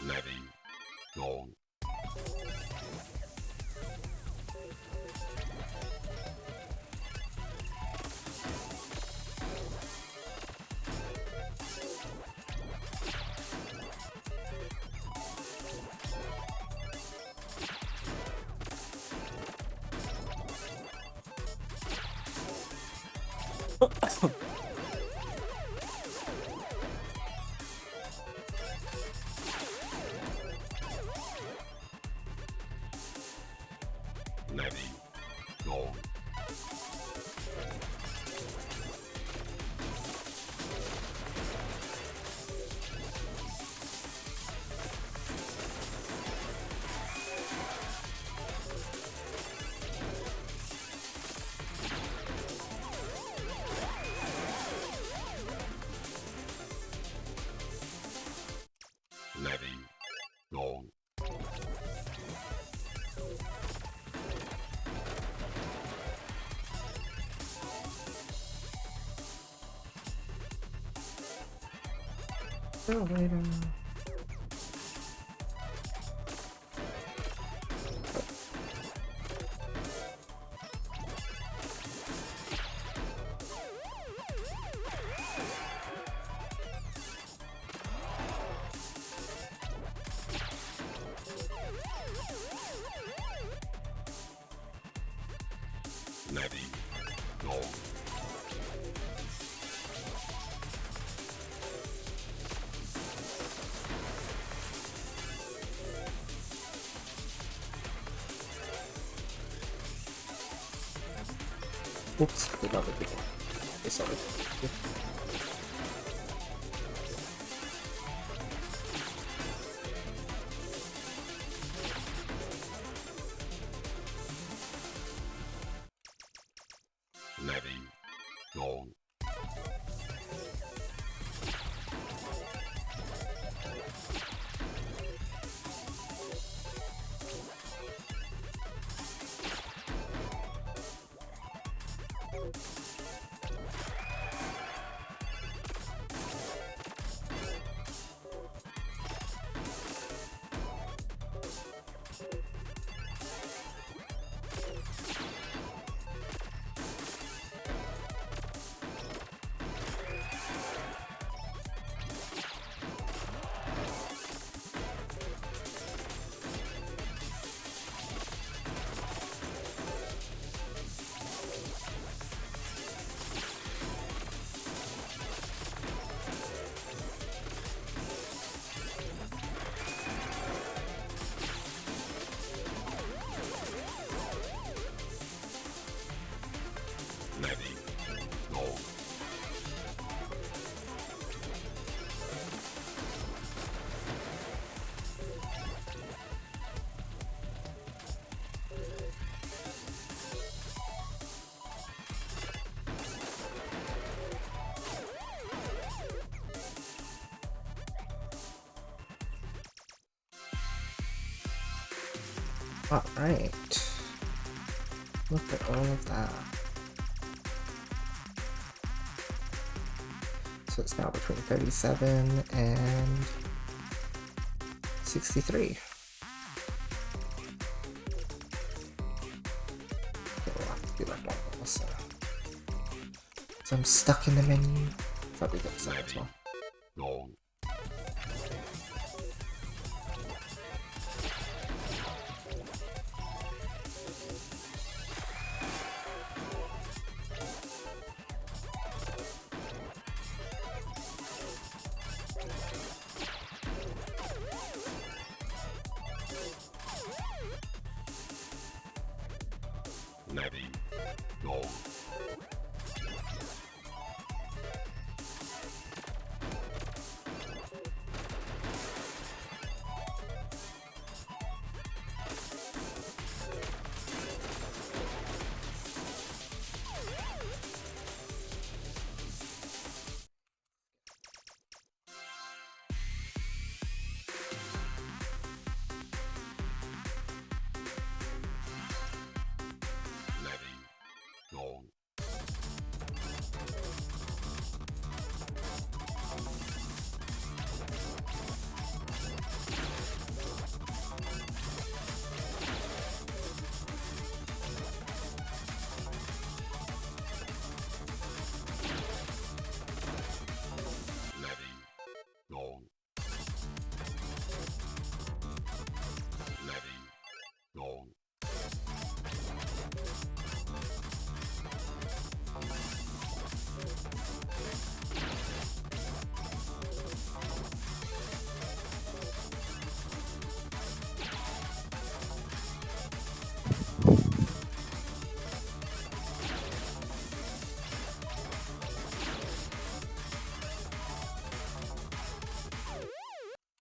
Letting go. Letting go. Letting go. Oh, wait, Letting go. Oops, did not repeat it. Okay, sorry. Letting go. Letting go. Alright. Look at all of that. So it's now between 37 and 63. So I'm stuck in the menu. Probably good for that as well. Long. Natty. Long. Natty. Long. Natty. Long. Natty. Long.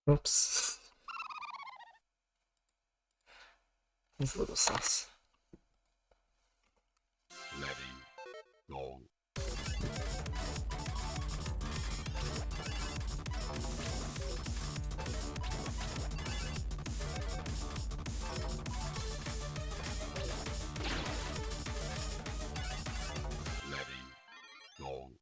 Oops. He's a little sus. Natty. Long. Natty. Long.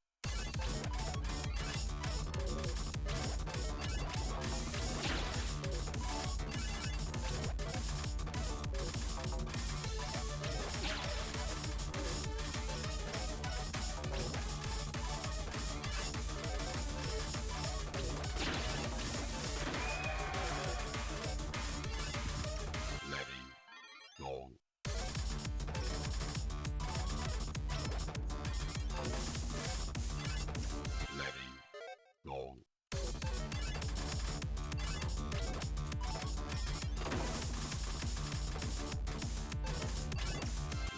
Natty. Long. Natty. Long.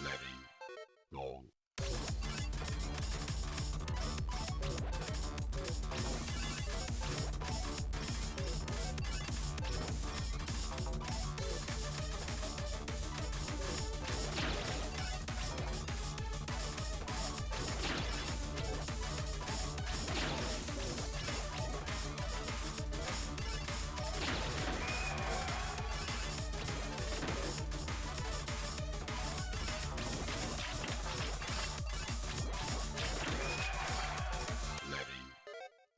Natty. Long. Natty.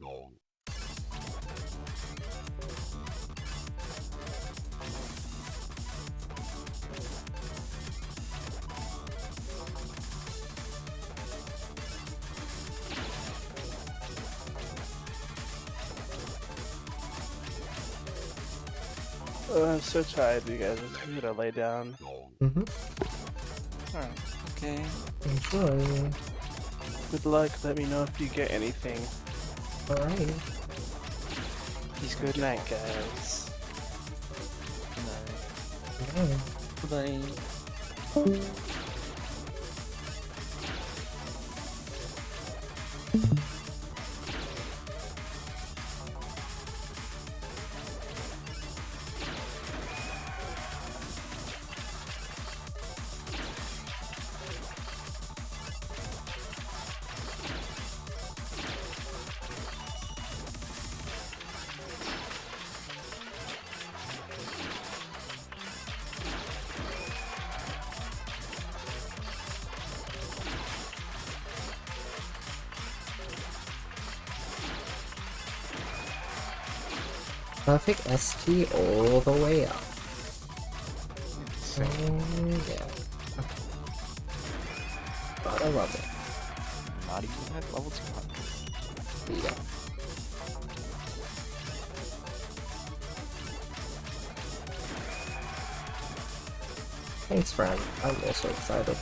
Long. Oh, I'm so tired, you guys. I'm gonna lay down. Long. Mm-hmm. Alright. Okay. Enjoy. Good luck. Let me know if you get anything. Alright. Good night, guys. Alright. Bye. Perfect ST all the way up. Same. Oh yeah. Gotta love it. card, even at level 200. Yeah. Thanks, friend. I'm also excited.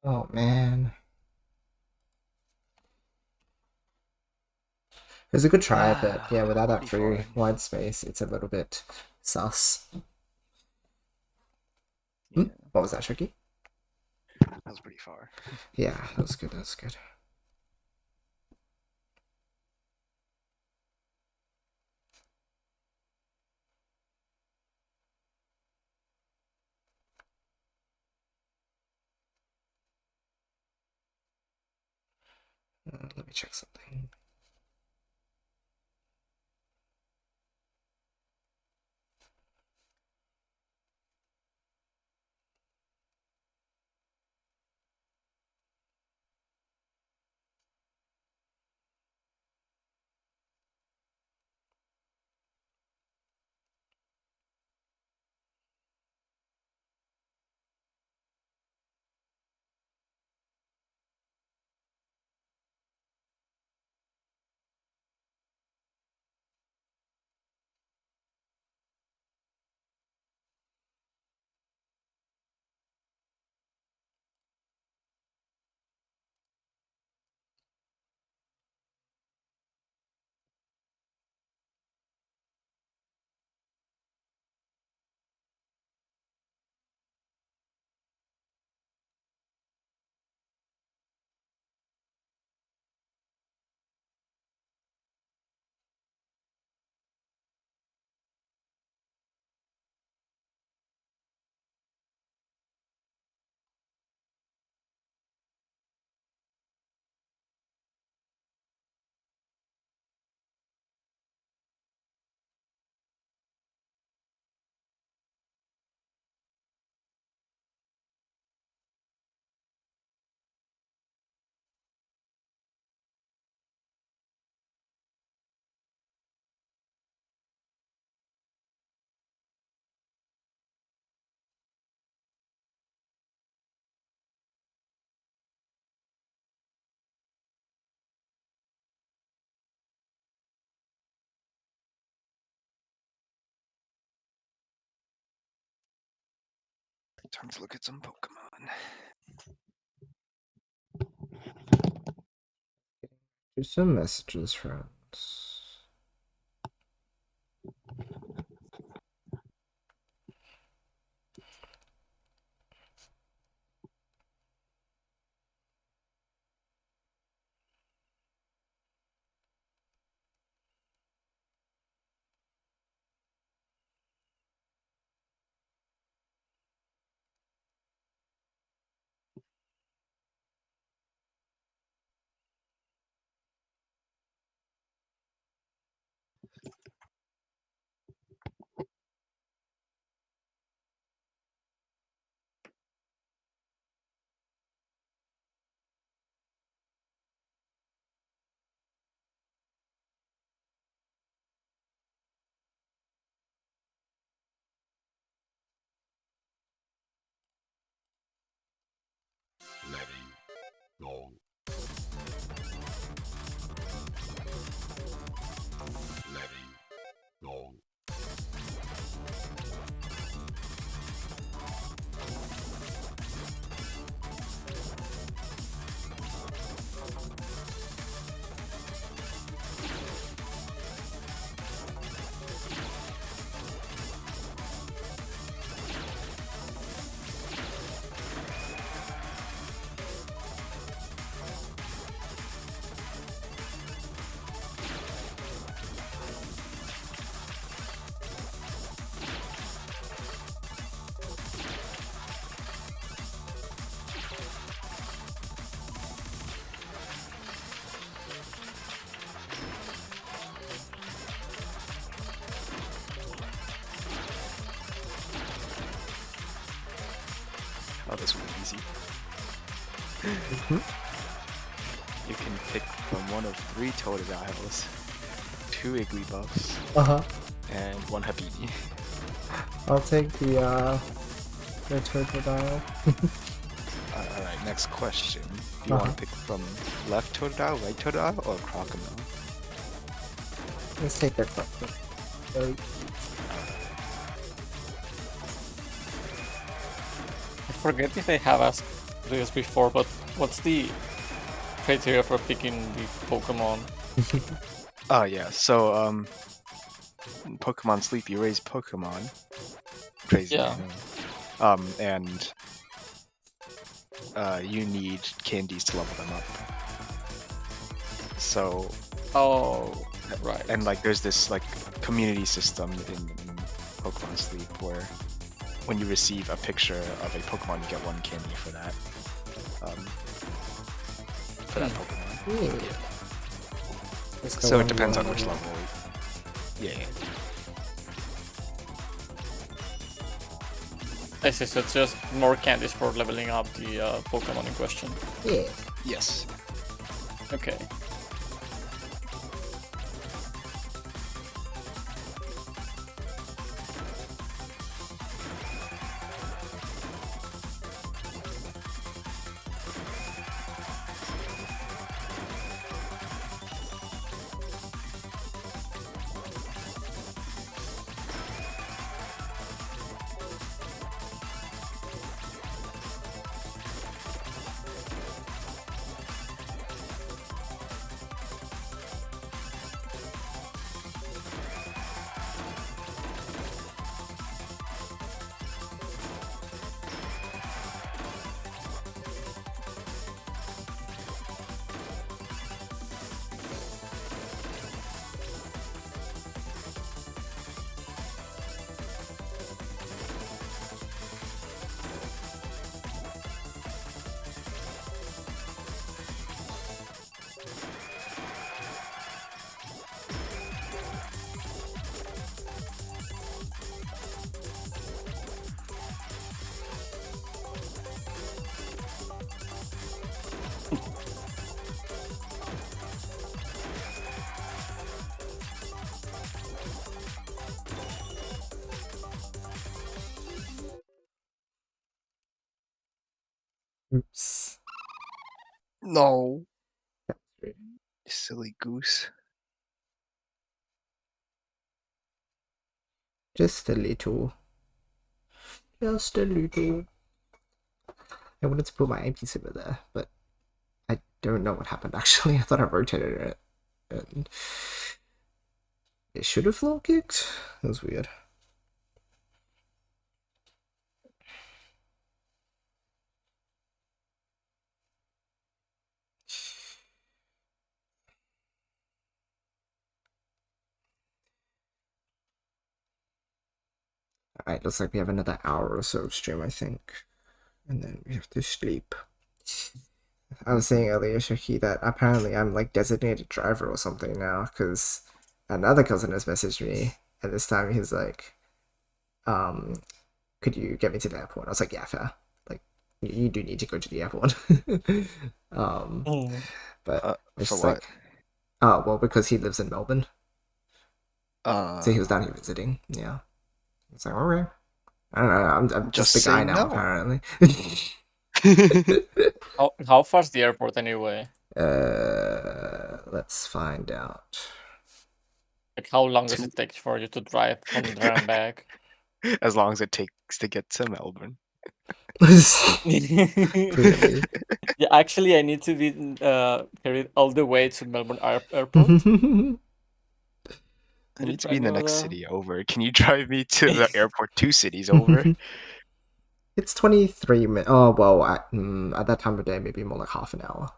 Oh man. It was a good try, but yeah, without that free 44. wide space, it's a little bit sus. Yeah, What was that, Shoki? that was pretty far. Yeah, that was good, that was good. Let me check something. Time to look at some Pokemon. Do some messages, friends. letting go, letting go, Oh, this one easy. You can pick from one of 3 Totodiles, 2 Igglybuffs, and 1 Habibi. I'll take the Totodile. Alright, next question. Do you want to pick from left Totodile, right Totodile, or Crocodile? Let's take their question. I forget if I have asked this before, but what's the criteria for picking the Pokemon? Oh yeah, so Pokemon Sleep, you raise Pokemon. Crazy. Yeah. And you need candies to level them up. So. Oh, right. And like, there's this like community system in Pokemon Sleep where when you receive a picture of a Pokemon, you get 1 candy for that. For that Pokemon. Yeah. So it depends on which level. Yeah. I see, so it's just more candies for leveling up the Pokemon in question. Yeah. Yes. Okay. Oops. No. Silly goose. Just a little. Just a little. I wanted to put my MP simmer there, but I don't know what happened actually. I thought I rotated it. And it should have floor kicked. That was weird. Alright, looks like we have another hour or so of stream, I think. And then we have to sleep. I was saying earlier, Shaki, that apparently I'm like designated driver or something now, because another cousin has messaged me, and this time he's like, could you get me to the airport? I was like, yeah, fair. Like, you do need to go to the airport. But it's just like, oh, well, because he lives in Melbourne. So he was down here visiting, yeah. It's like, alright. I don't know, I'm just the guy now, apparently. How far's the airport anyway? Let's find out. Like, how long does it take for you to drive from there and back? As long as it takes to get to Melbourne. Clearly. Yeah, actually, I need to be carried all the way to Melbourne Airport. I need to be in the next city over. Can you drive me to the airport 2 cities over? It's 23 minutes. Oh, well, at that time of day, maybe more like half an hour.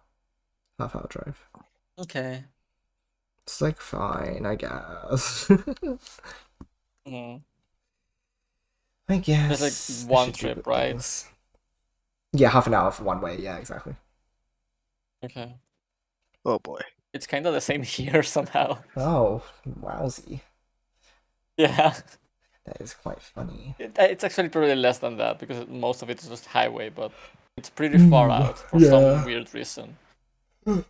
Half-hour drive. Okay. It's like fine, I guess. I guess. It's like one trip, right? Yeah, half an hour for one way. Yeah, exactly. Okay. Oh boy. It's kind of the same here somehow. Oh, wowsy. Yeah. That is quite funny. It's actually probably less than that because most of it is just highway, but it's pretty far out for some weird reason. Hi,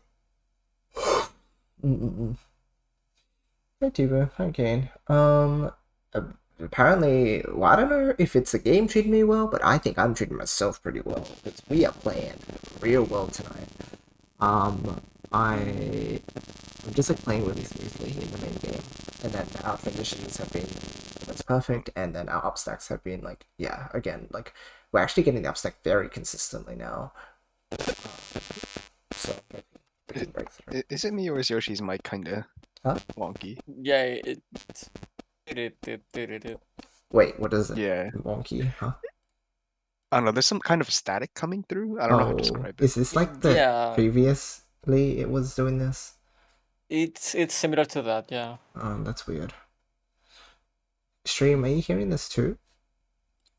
Tiva. Hi, Kane. Apparently, well, I don't know if it's the game treating me well, but I think I'm treating myself pretty well because we are playing real well tonight. I'm just like playing really smoothly in the main game, and then our transitions have been that's perfect, and then our upstacks have been like, yeah, again, like We're actually getting the upstack very consistently now. So maybe we can break through. Is it me or is Yoshi's mic kinda Huh? wonky? Yeah, it. Wait, what is it? Yeah. Wonky, huh? I don't know, there's some kind of static coming through. I don't know how to describe it. Is this like the Yeah. previously it was doing this? It's similar to that, yeah. That's weird. Stream, are you hearing this too?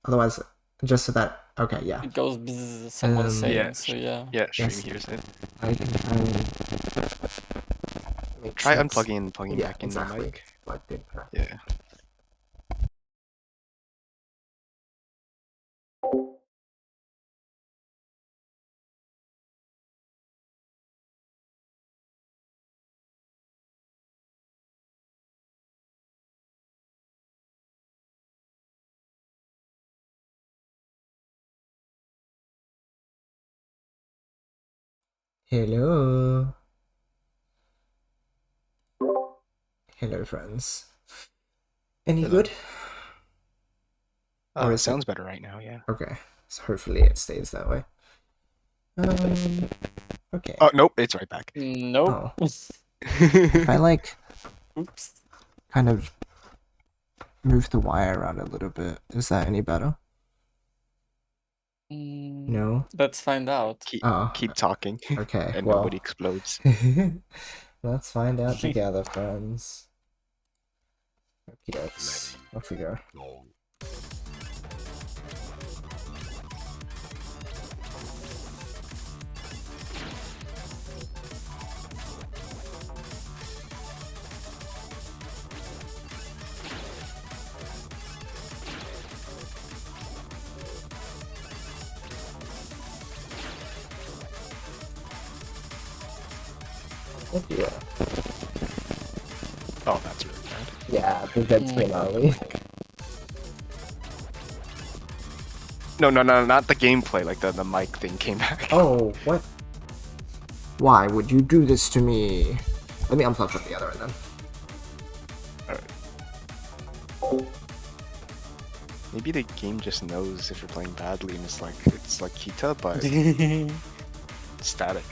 Otherwise, just so that. Okay, yeah. It goes bzzz, someone's saying, Yeah, so yeah. Yeah, stream Yes. hears it. I can. Makes Try sense. unplugging and plugging Yeah, back in exactly. the mic. Plugged in. Yeah. Hello. Hello, friends. Any Hello. good? Oh, Or it is sounds better right now, yeah. Okay. So hopefully it stays that way. Okay. Oh, nope, it's right back. Nope. If I like Oops. kind of move the wire around a little bit, is that any better? No. Let's find out. Keep talking. Okay. And well. nobody explodes. Let's find out together, friends. Okay, off we go. Long. Oh yeah. Oh, that's really bad. Yeah, the dead screen early. No, not the gameplay. Like the mic thing came back. Oh, what? Why would you do this to me? Let me unplug from the other end then. Alright. Maybe the game just knows if you're playing badly and it's like Kita, but static.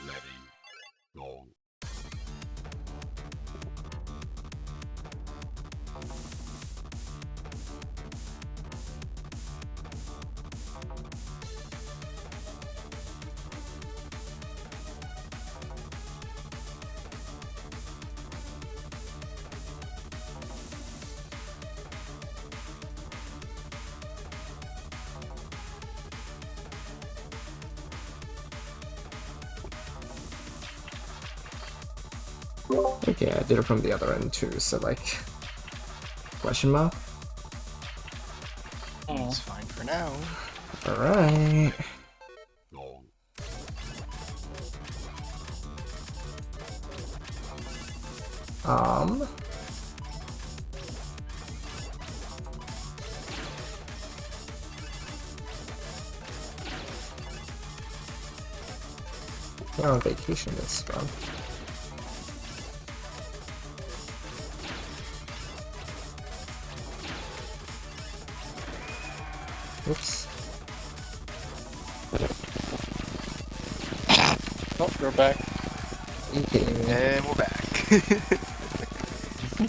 Letting. Long. Okay, I did it from the other end too, so like... Question mark? It's fine for now. Alright. Long. We're on vacation this month. Oops. Oh, you're back. Are you kidding me? And we're back.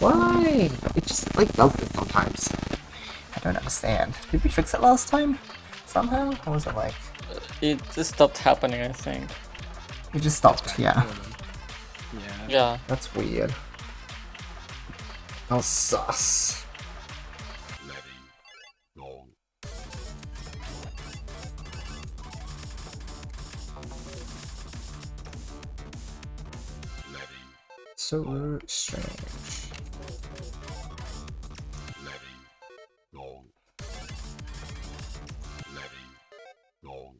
Why? It just like does this sometimes. I don't understand. Did we fix it last time? Somehow? Or was it like... It just stopped happening, I think. It just stopped, yeah. Yeah. Yeah. That's weird. How sus. Letting. Long. Letting. So strange. Letting. Long. Letting. Long.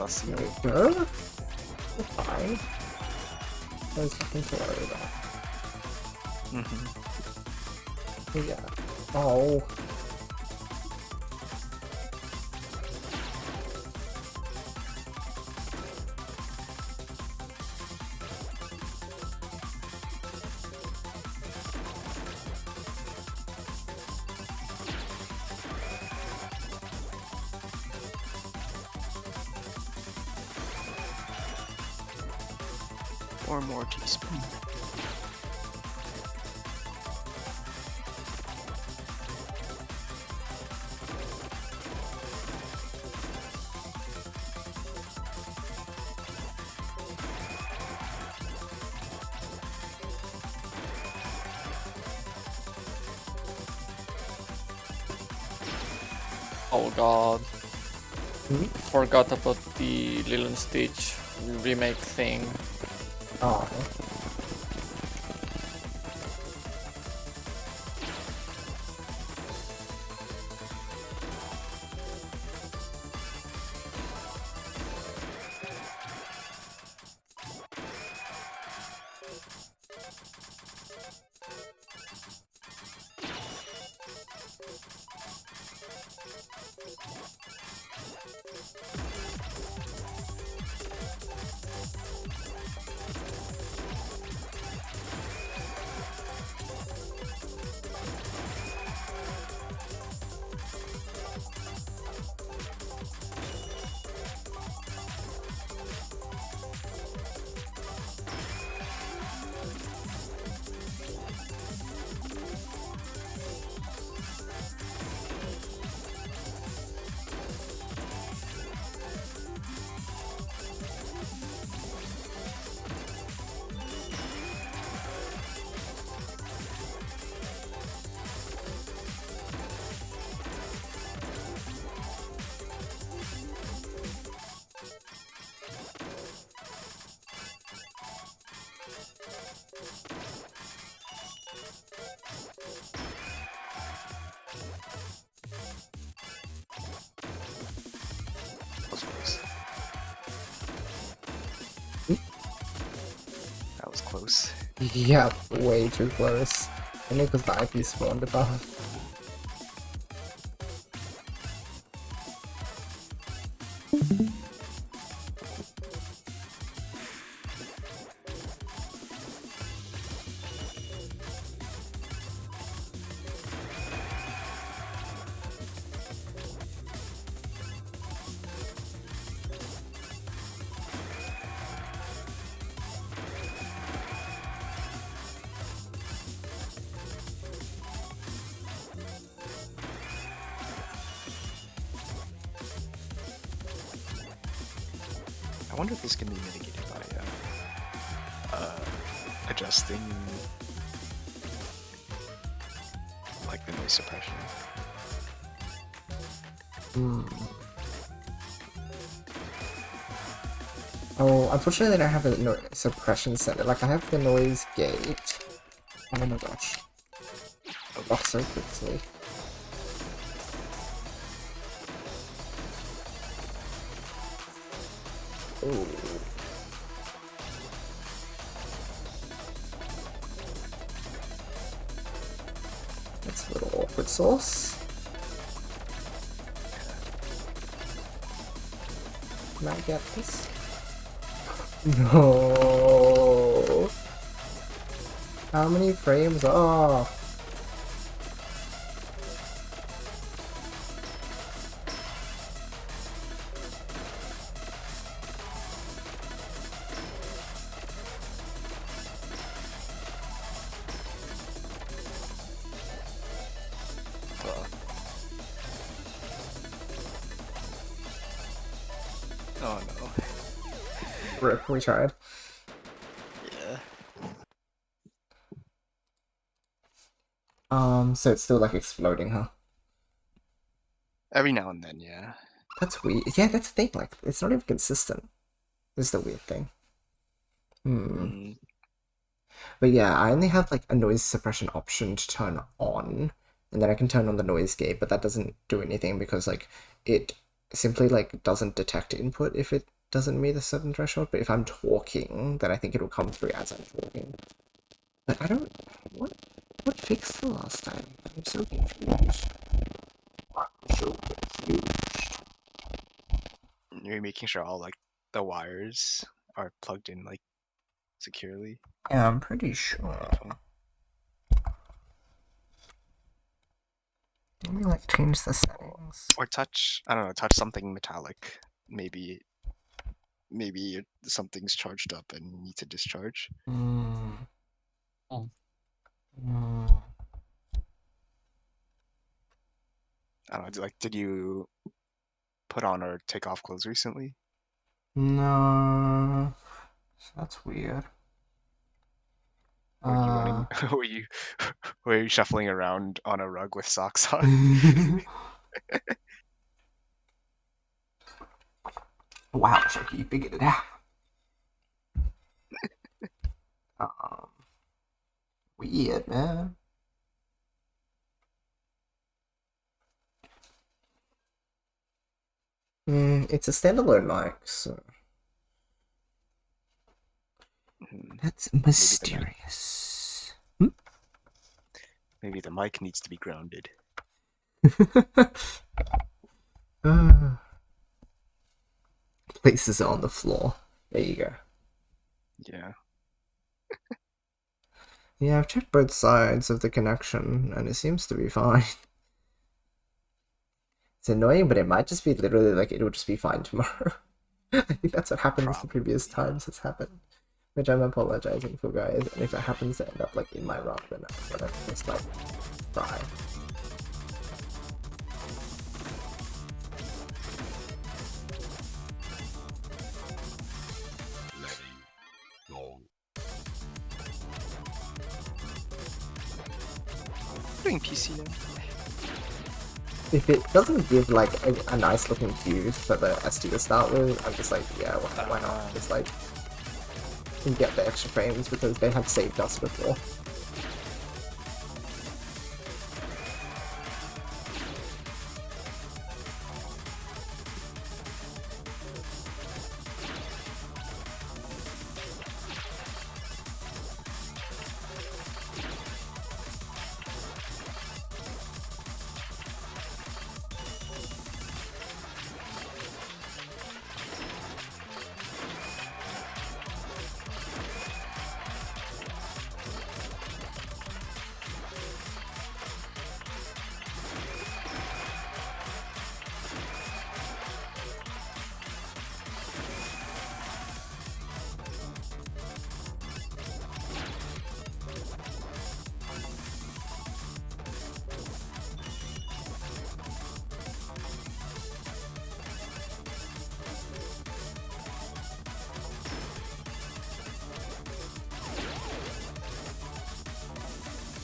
Sussy. There we go. We're fine. There's nothing to worry about. Yeah. Oh. Or more teaspoon. Oh god. Hmm? Forgot about the Lilo and Stitch remake thing. Oh. Was close. That was close. Yeah, way too close. Only because the IP spawned above. I wonder if this can be mitigated by adjusting like the noise suppression. Oh, unfortunately I don't have a suppression set. Like, I have the noise gate. Oh my gosh. Oh, so quickly. Ooh. That's a little awkward sauce. Can I get this? No. How many frames off? Oh no. Rip, we tried. Yeah. So it's still like exploding, huh? Every now and then, yeah. That's weird. Yeah, that's the thing. Like, it's not even consistent. This is the weird thing. But yeah, I only have like a noise suppression option to turn on, and then I can turn on the noise gate, but that doesn't do anything because like it simply like doesn't detect input if it doesn't meet a certain threshold, but if I'm talking, then I think it'll come through as I'm talking. But I don't... What fixed the last time? I'm so confused. You're making sure all like the wires are plugged in like securely. Yeah, I'm pretty sure. Let me like change the settings. Or touch, I don't know, touch something metallic. Maybe something's charged up and needs to discharge. Mm. Oh. Mm. I don't know, like, did you put on or take off clothes recently? No. That's weird. Were you running? Were you shuffling around on a rug with socks on? Wow, Chucky, you figured it out. Weird, man. It's a standalone mic, so that's mysterious. Maybe the mic needs to be grounded. Places it on the floor. There you go. Yeah. Yeah, I've checked both sides of the connection, and it seems to be fine. It's annoying, but it might just be literally like it'll just be fine tomorrow. I think that's what happens the previous times it's happened, which I'm apologizing for, guys. And if it happens to end up like in my run, then I'm gonna just like cry. letting go, Doing PC now. If it doesn't give like a nice looking fuse for the SD to start with, I'm just like, yeah, why not? Just like get the extra frames because they have saved us before.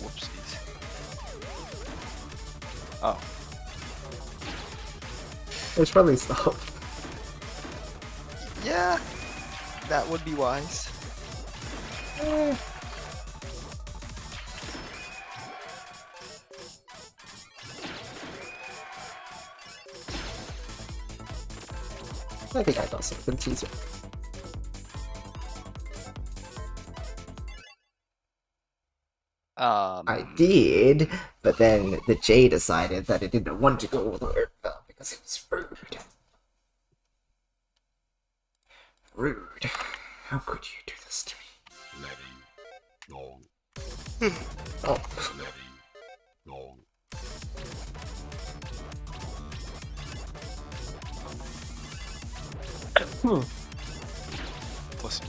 Whoopsies. Oh. It's probably stopped. Yeah. That would be wise. I think I got something teaser. I did, but then the J decided that it didn't want to go over because it was rude. Rude. How could you do this to me? letting go, Oh. letting go, Plus,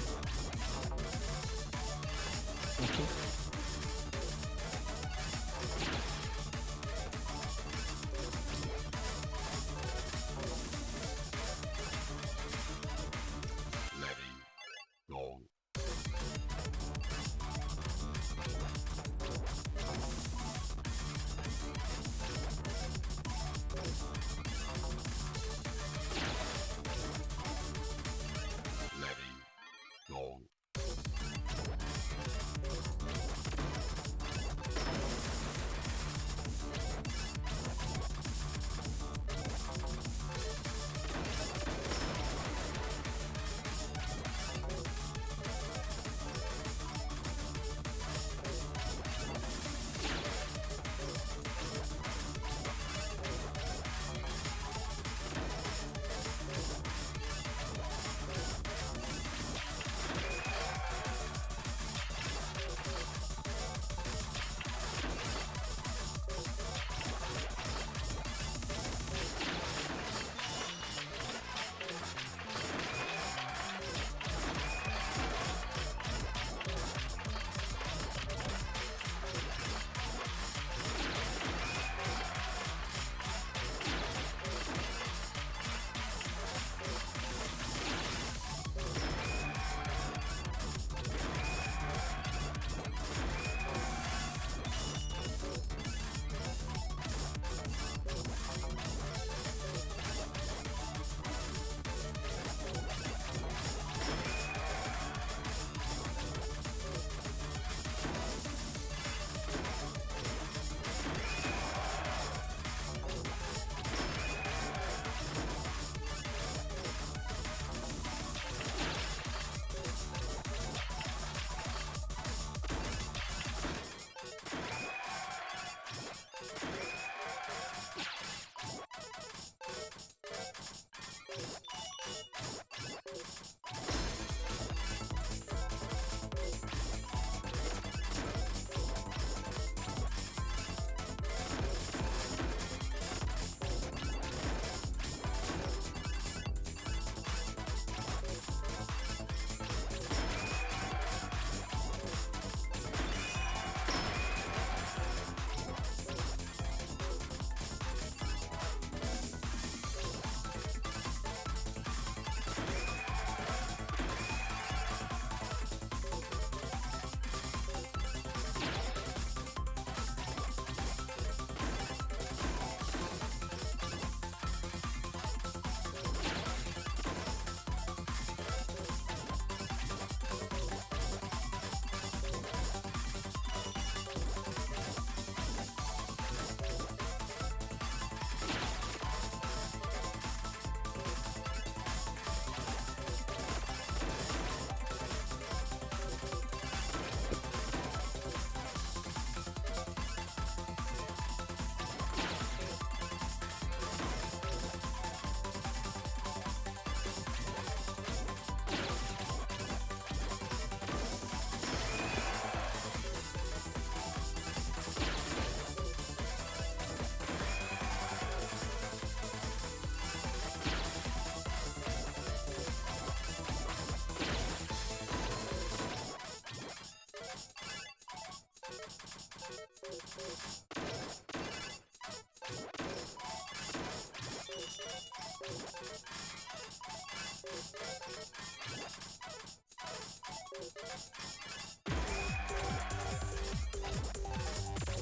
letting go,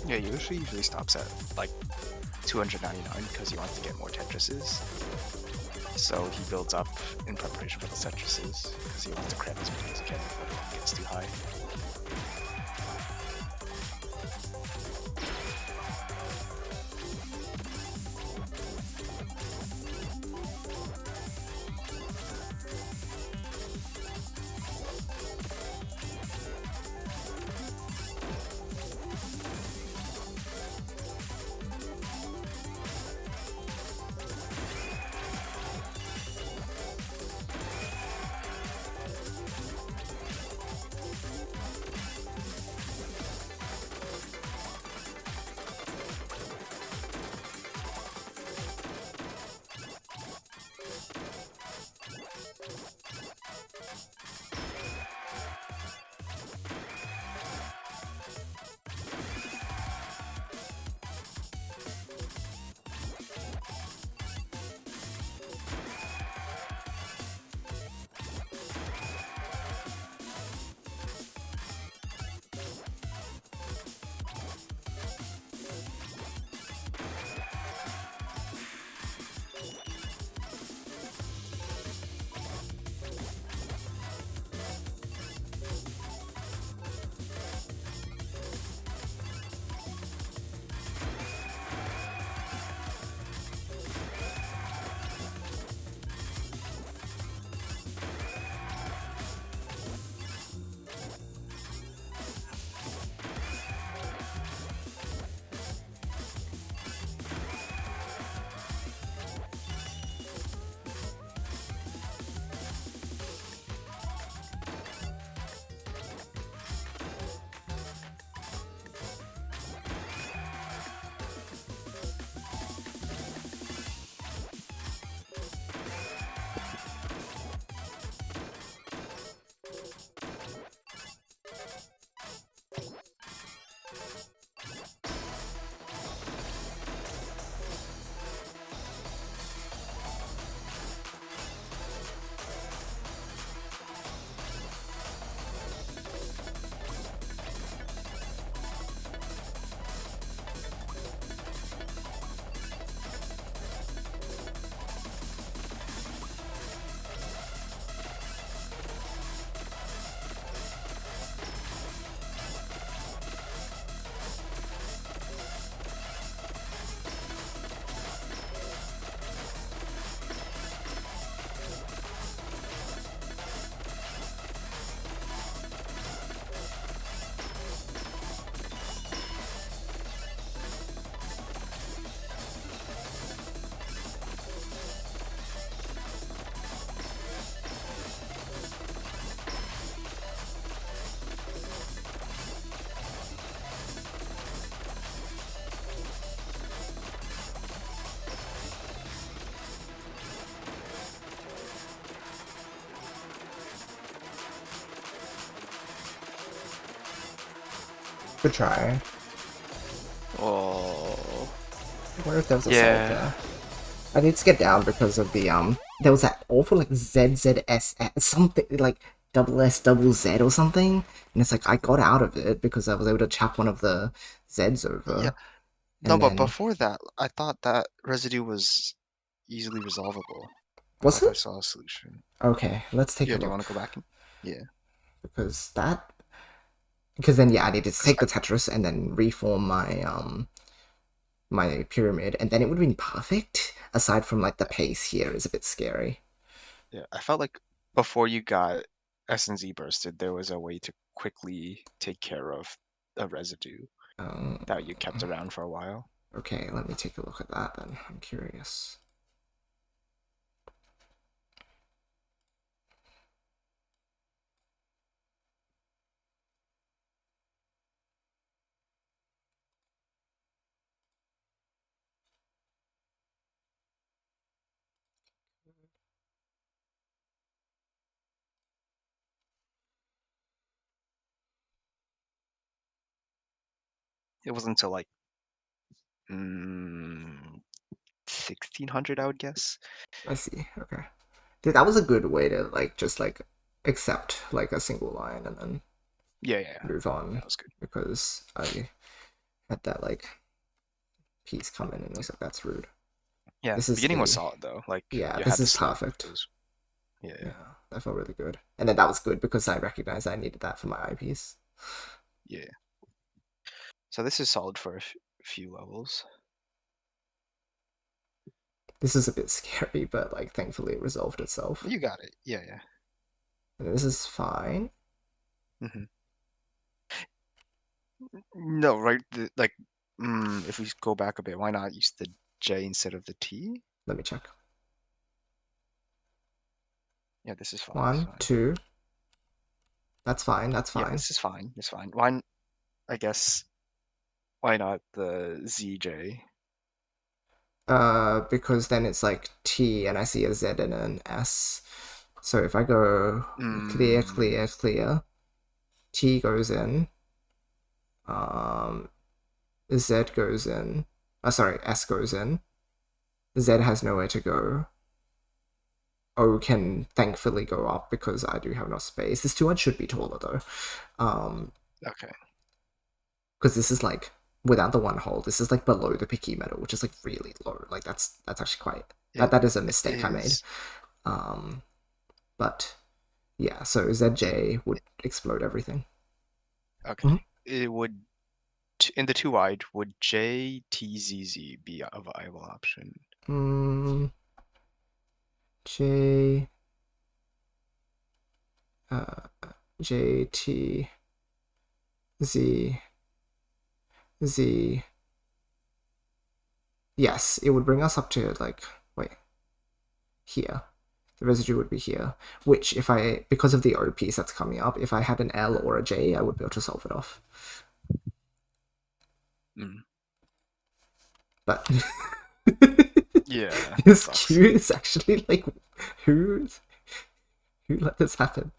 Yeah, Yoshi usually stops at like 299 because he wants to get more Tetrises. So he builds up in preparation for the Tetrises because he wants to cram as many as he can before it gets too high. Good try. Oh. I wonder if there was a Yeah. solve there. I need to get down because of the there was that awful like ZZS something like double S double Z or something, and it's like I got out of it because I was able to chap one of the Z's over. Yeah. And No, but then, before that, I thought that residue was easily resolvable. I was thought I it? saw a solution. Okay, let's take Yeah, a do you want look to go back? Yeah. because then yeah, I needed to 'Cause take the Tetris and then reform my pyramid, and then it would have been perfect. Aside from like the pace here is a bit scary. I felt like before you got S and Z bursted, there was a way to quickly take care of a residue Um, that you kept around for a while. okay, let me take a look at that then. I'm curious. It wasn't until like 1600, I would guess. I see. Okay. Dude, that was a good way to like just like accept like a single line and then Yeah, move on, that was good. because I had that like piece come in and I was like, that's rude. Yeah, This the is beginning was a- solid though. Like Yeah, you this had the is slave perfect. those. Yeah. Yeah, that felt really good. And then that was good because I recognized I needed that for my eyepiece. Yeah. So this is solid for a few levels. This is a bit scary, but like thankfully it resolved itself. You got it. Yeah. And this is fine. No, right? Like, if we go back a bit, why not use the J instead of the T? Let me check. Yeah, this is fine. One, two. That's fine. That's Yeah, fine. this is fine. It's fine. Why? I guess. Why not the ZJ? Because then it's like T and I see a Z and an S. So if I go clear, clear, clear, T goes in, Z goes in, sorry, S goes in, Z has nowhere to go. O can thankfully go up because I do have enough space. This 2-1 should be taller though. Okay. Because this is like, without the one hole, this is like below the picky metal, which is like really low. Like that's actually quite, that is a mistake I made. But yeah, so ZJ would explode everything. Okay. It would, in the 2 wide, would JTZZ be a viable option? J T Z Z. Yes, it would bring us up to like, wait, here. The residue would be here, which if I, because of the O piece that's coming up, if I had an L or a J, I would be able to solve it off. But Yeah. this Q is actually like, who let this happen?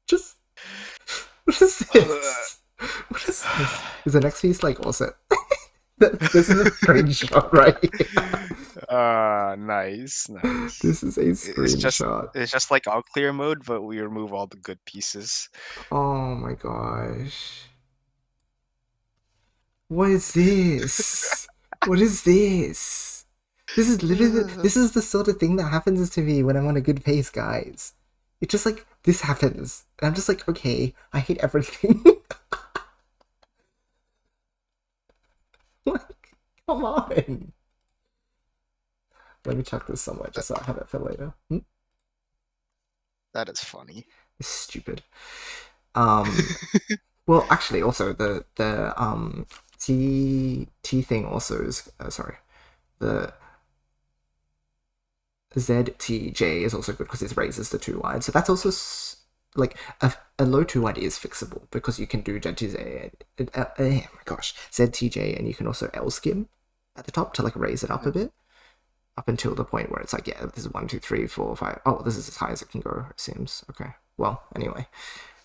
Just, what is this? What is this? Is the next piece like also? This is a screenshot right here. Nice. This is a screenshot. It's just like all clear mode, but we remove all the good pieces. Oh my gosh. What is this? What is this? This is literally, this is the sort of thing that happens to me when I'm on a good pace, guys. It's just like, this happens. And I'm just like, okay, I hate everything. Like, come on. Let me check this somewhere just so I have it for later. That is funny. It's stupid. Well, actually, also the T thing also is sorry, the ZTJ is also good because it raises the 2 wide. So that's also like a low 2 wide is fixable because you can do ZTJ. Oh my gosh, ZTJ, and you can also L skim at the top to like raise it up a bit, up until the point where it's like, yeah, this is 1, 2, 3, 4, 5. Oh, this is as high as it can go. It seems okay. Well, anyway,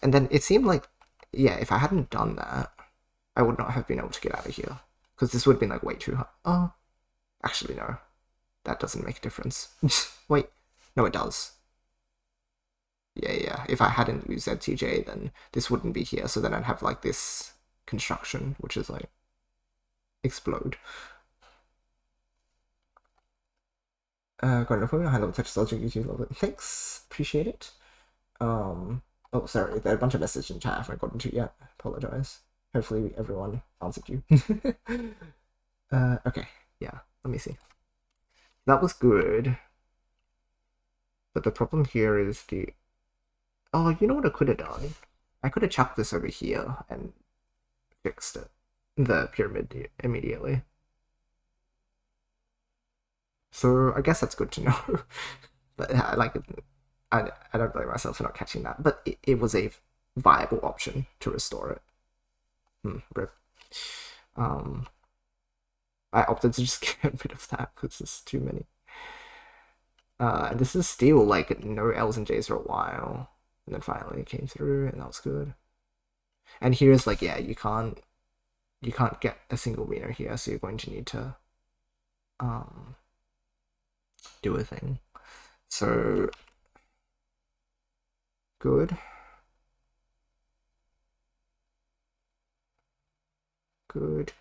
and then it seemed like, yeah, if I hadn't done that, I would not have been able to get out of here because this would have been like way too high. Oh, actually no, that doesn't make a difference. Wait, no, it does. Yeah. If I hadn't used ZTJ, then this wouldn't be here. So then I'd have like this construction, which is like explode. Got an appointment. High level Tetris logic. YouTube level. Thanks, appreciate it. Oh, sorry, there are a bunch of messages in chat I haven't gotten to yet. Apologize. Hopefully everyone answered you. Okay, yeah, let me see. That was good. But the problem here is the... Oh, you know what I could have done? I could have chucked this over here and fixed it. The pyramid immediately. So I guess that's good to know. But I don't blame myself for not catching that. But it was a viable option to restore it. Rip. I opted to just get rid of that because there's too many. And this is still like no L's and J's for a while. And then finally it came through and that was good. And here's like, yeah, you can't get a single Mino here, so you're going to need to do a thing. So good. Good.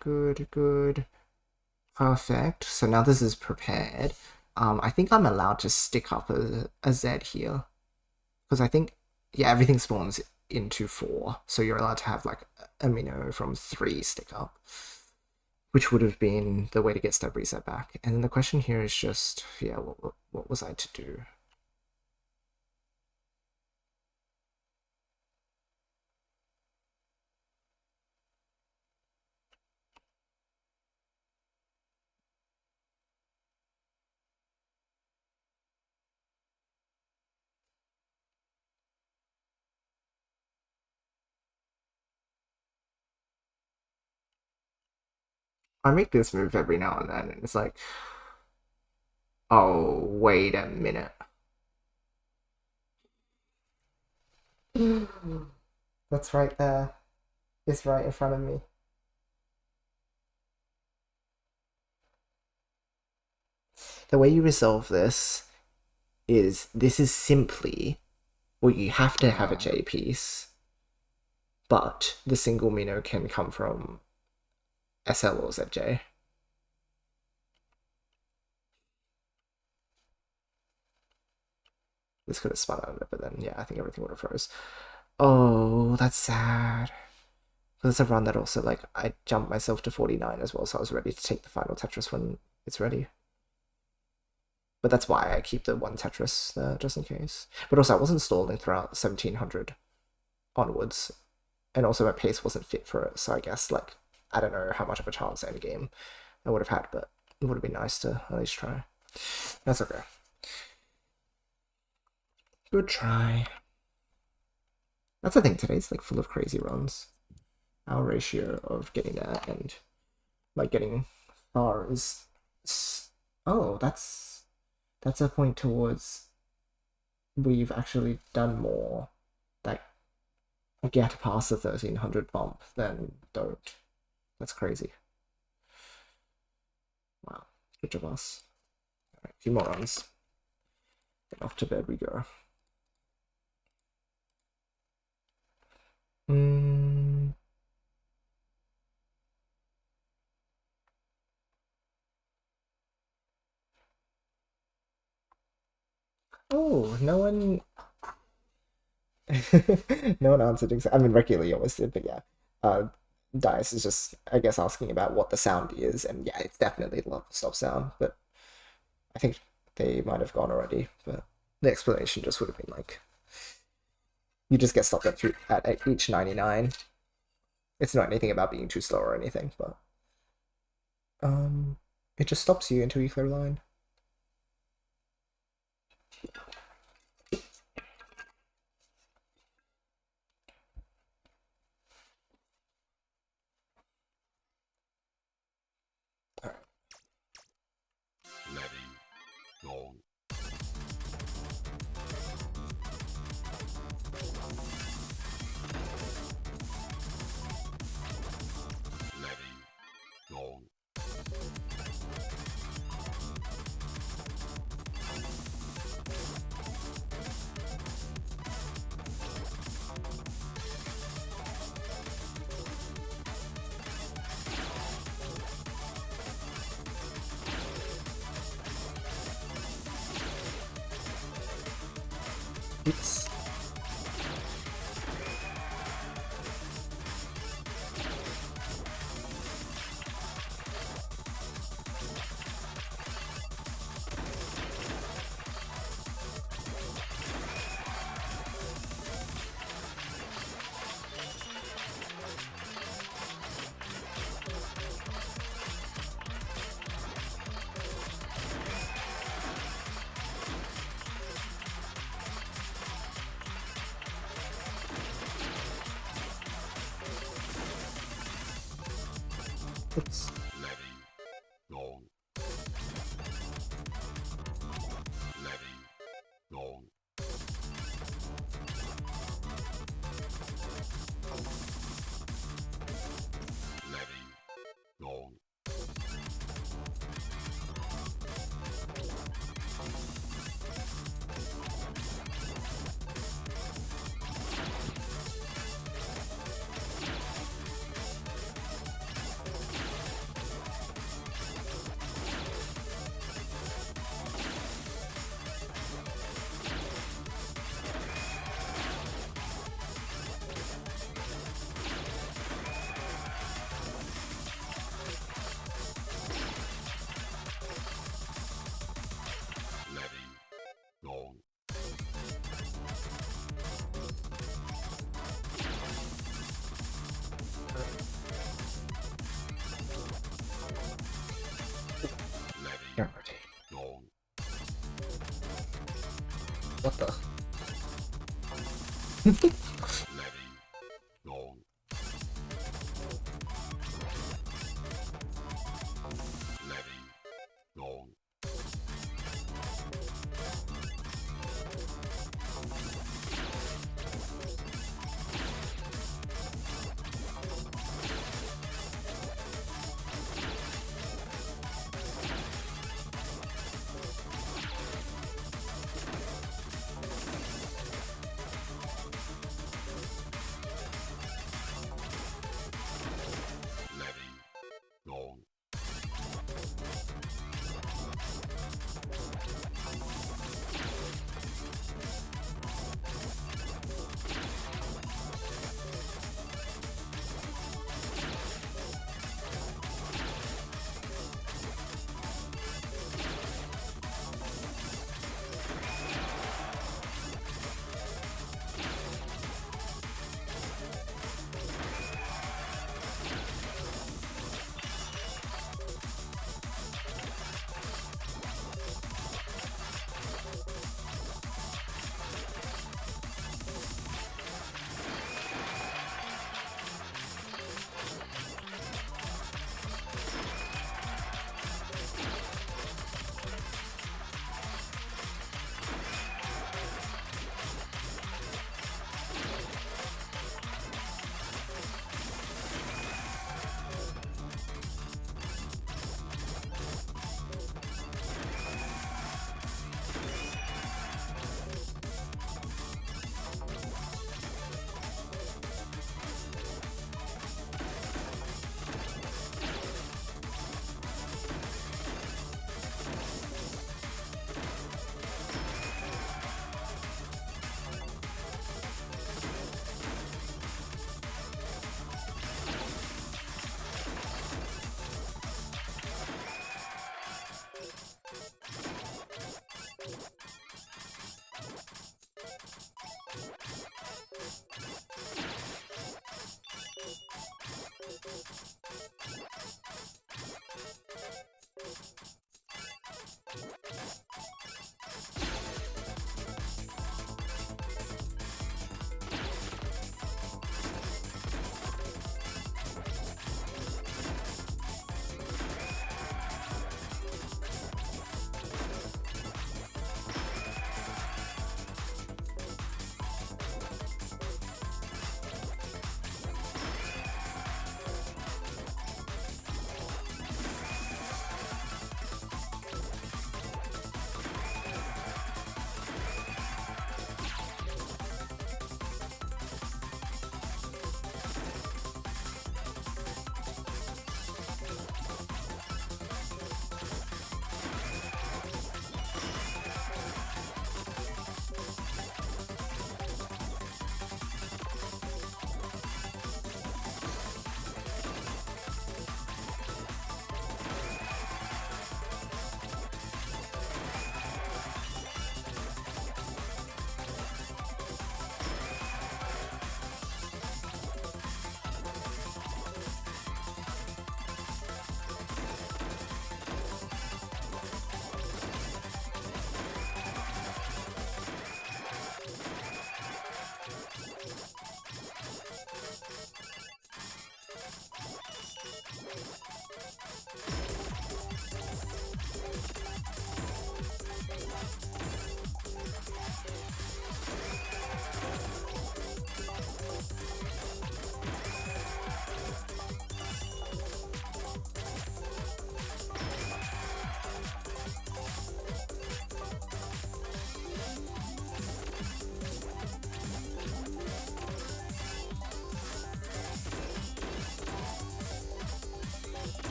Perfect. So now this is prepared. I think I'm allowed to stick up a Z here. Because I think, yeah, everything spawns into 4. So you're allowed to have like a Mino from 3 stick up. Which would have been the way to get step reset back. And then the question here is just, yeah, what was I to do? I make this move every now and then, and it's like, oh, wait a minute. That's right there. It's right in front of me. The way you resolve this is simply, well, you have to have a J piece, but the single Mino can come from SL or ZJ. This could have spun out of it, but then, yeah, I think everything would have froze. Oh, that's sad. But it's a run that also, like, I jumped myself to 49 as well, so I was ready to take the final Tetris when it's ready. But that's why I keep the 1 Tetris there, just in case. But also, I wasn't stalling throughout 1700 onwards. And also, my pace wasn't fit for it, so I guess, like, I don't know how much of a chance endgame I would have had, but it would have been nice to at least try. That's okay. Good try. That's the thing, today's like full of crazy runs. Our ratio of getting there and like getting far is... Oh, that's a point towards we've actually done more that get past the 1300 bump than don't. That's crazy. Wow, good job us. Alright, a few more runs. Then off to bed we go. Oh, no one... no one answered exactly. I mean, regularly always did, but yeah. Dice is just, I guess, asking about what the sound is, and yeah, it's definitely the level stop sound, but I think they might have gone already, but the explanation just would have been like, you just get stopped at each 99. It's not anything about being too slow or anything, but it just stops you until you clear a line. Ready, go. Ready, go. Oops. Oops. Ready, go. Ready, go. What the? letting go, letting go, letting go,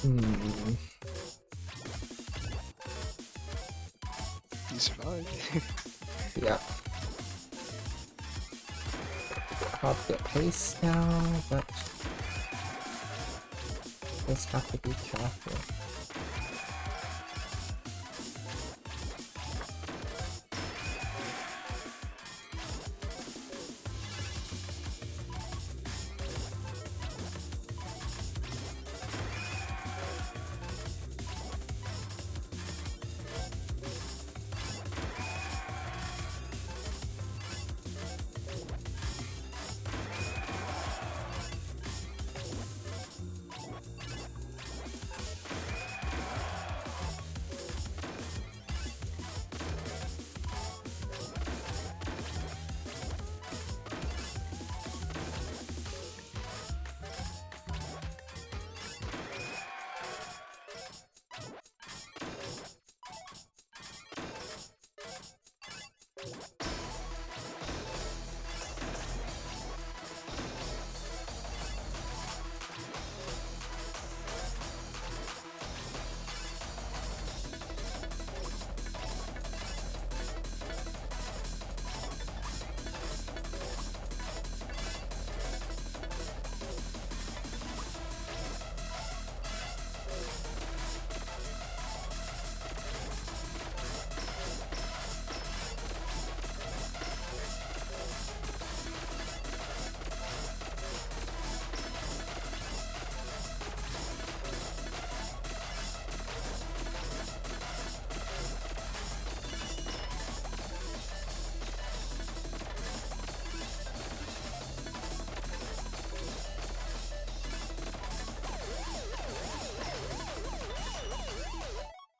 Hmm. You survived. Yeah. hard to get pace now, but just have to be careful.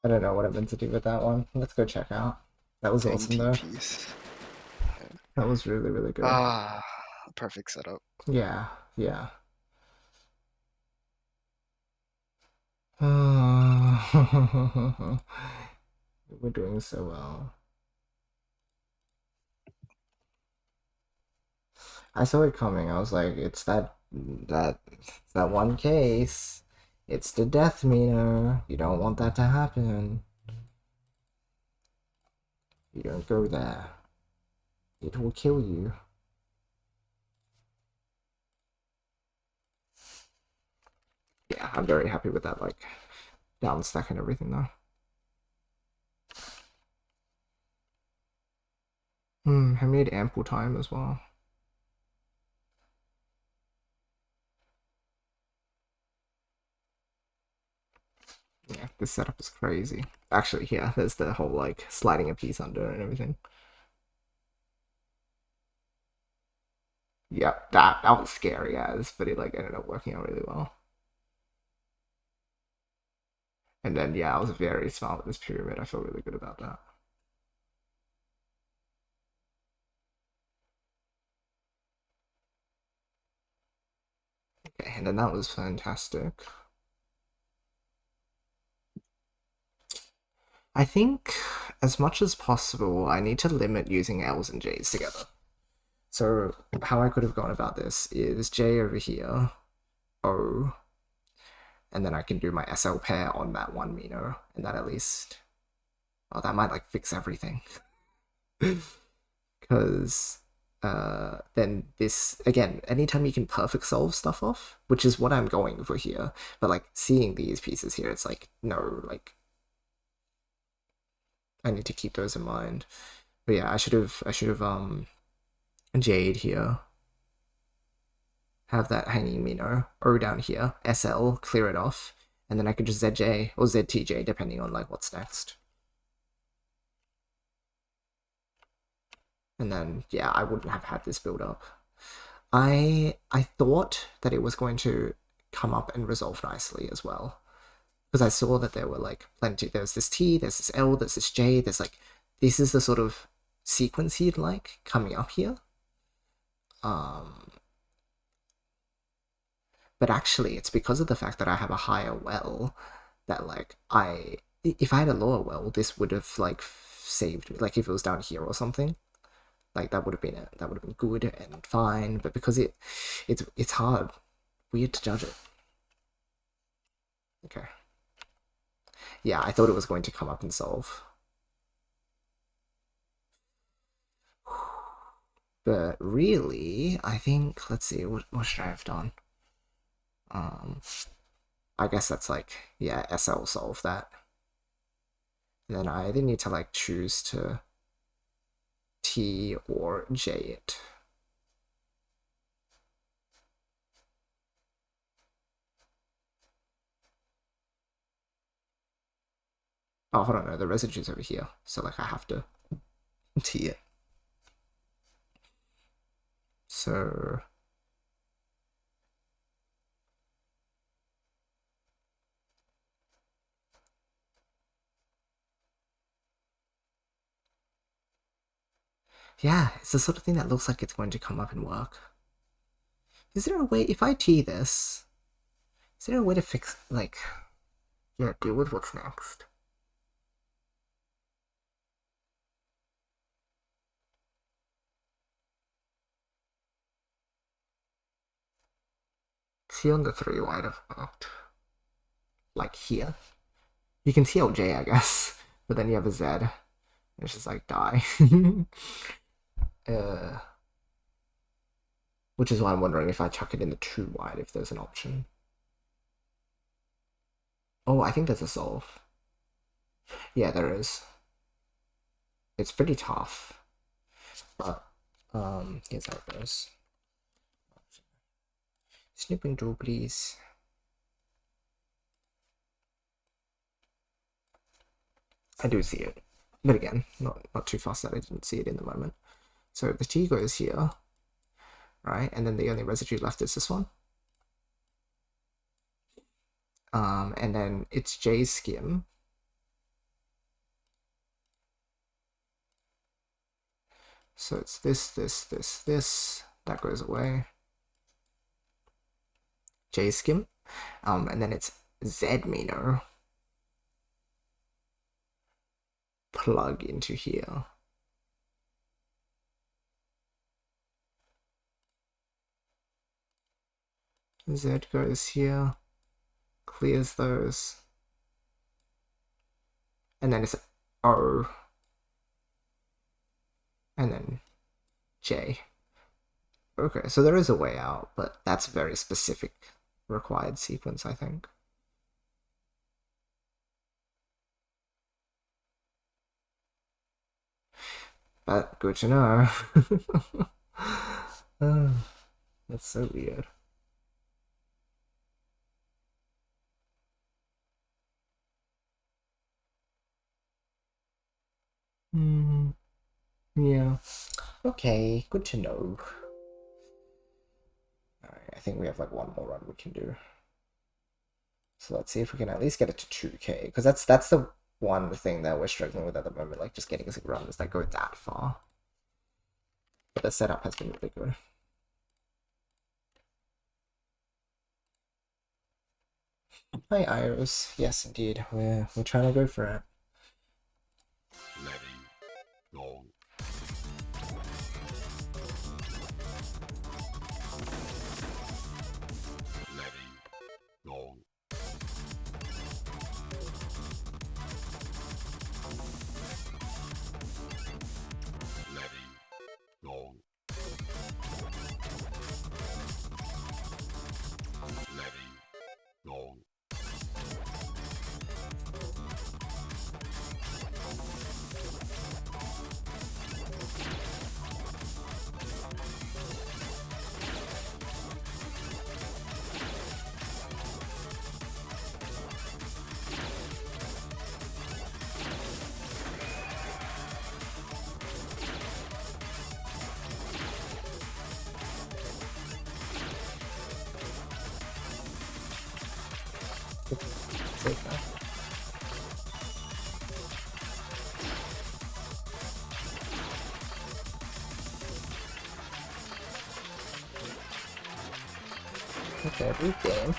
I don't know what I meant to do with that one. Let's go check out. That was awesome though. Piece. That was really, really good. Ah, perfect setup. Yeah, yeah. We're doing so well. I saw it coming. I was like, it's that one case. It's the death meter. You don't want that to happen. You don't go there. It will kill you. Yeah, I'm very happy with that, like, down stack and everything, though. I made ample time as well. Yeah, this setup is crazy. Actually, yeah, there's the whole, like, sliding a piece under and everything. Yeah, that was scary as, but it, like, ended up working out really well. And then, yeah, I was very smart with this pyramid. I feel really good about that. Okay, and then that was fantastic. I think, as much as possible, I need to limit using L's and J's together. So, how I could have gone about this is J over here, O, and then I can do my SL pair on that one meter, and that at least... Oh, that might, like, fix everything. Because... then this, again, anytime you can perfect solve stuff off, which is what I'm going for here, but like seeing these pieces here, it's like, no, like, I need to keep those in mind. But yeah, I should have, Jade here, have that hanging meter, O down here, SL, clear it off, and then I could just ZJ, or ZTJ, depending on like what's next. And then, yeah, I wouldn't have had this build up. I thought that it was going to come up and resolve nicely as well. Because I saw that there were like plenty, there's this T, there's this L, there's this J, there's like, this is the sort of sequence you'd like coming up here. But actually, it's because of the fact that I have a higher well that like, if I had a lower well, this would have like saved me, like if it was down here or something. Like that would have been good and fine, but because it's hard, weird to judge it. Okay. Yeah, I thought it was going to come up and solve. But really, I think, let's see, what should I have done? I guess that's like, yeah, SL solve that. Then I either need to like choose to T or J it. Oh, hold on, no, the residue's over here. So like I have to T it. So yeah, it's the sort of thing that looks like it's going to come up and work. Is there a way, if I T this, is there a way to fix, like, yeah, deal with what's next? T on the 3 wide of worked. Like here. You can TLJ, I guess, but then you have a Z. It's just like die. Which is why I'm wondering if I chuck it in the 2 wide, if there's an option. Oh, I think there's a solve. Yeah, there is. It's pretty tough. But, here's how it goes. Snipping tool, please. I do see it. But again, not too fast that I didn't see it in the moment. So the T goes here, right? And then the only residue left is this one. And then it's J skim. So it's this. That goes away. J skim. And then it's Z Mino. Plug into here. Z goes here, clears those, and then it's O, and then J. Okay, so there is a way out, but that's a very specific required sequence, I think. But good to know. That's so weird. Yeah. Okay, good to know. Alright, I think we have like one more run we can do. So let's see if we can at least get it to 2k, because that's the one thing that we're struggling with at the moment, like just getting some runs that go that far. But the setup has been really good. Hi Iris, yes indeed, we're trying to go for it. letting go. Letting go. Letting go. Letting go. Safe now. Okay, boot game.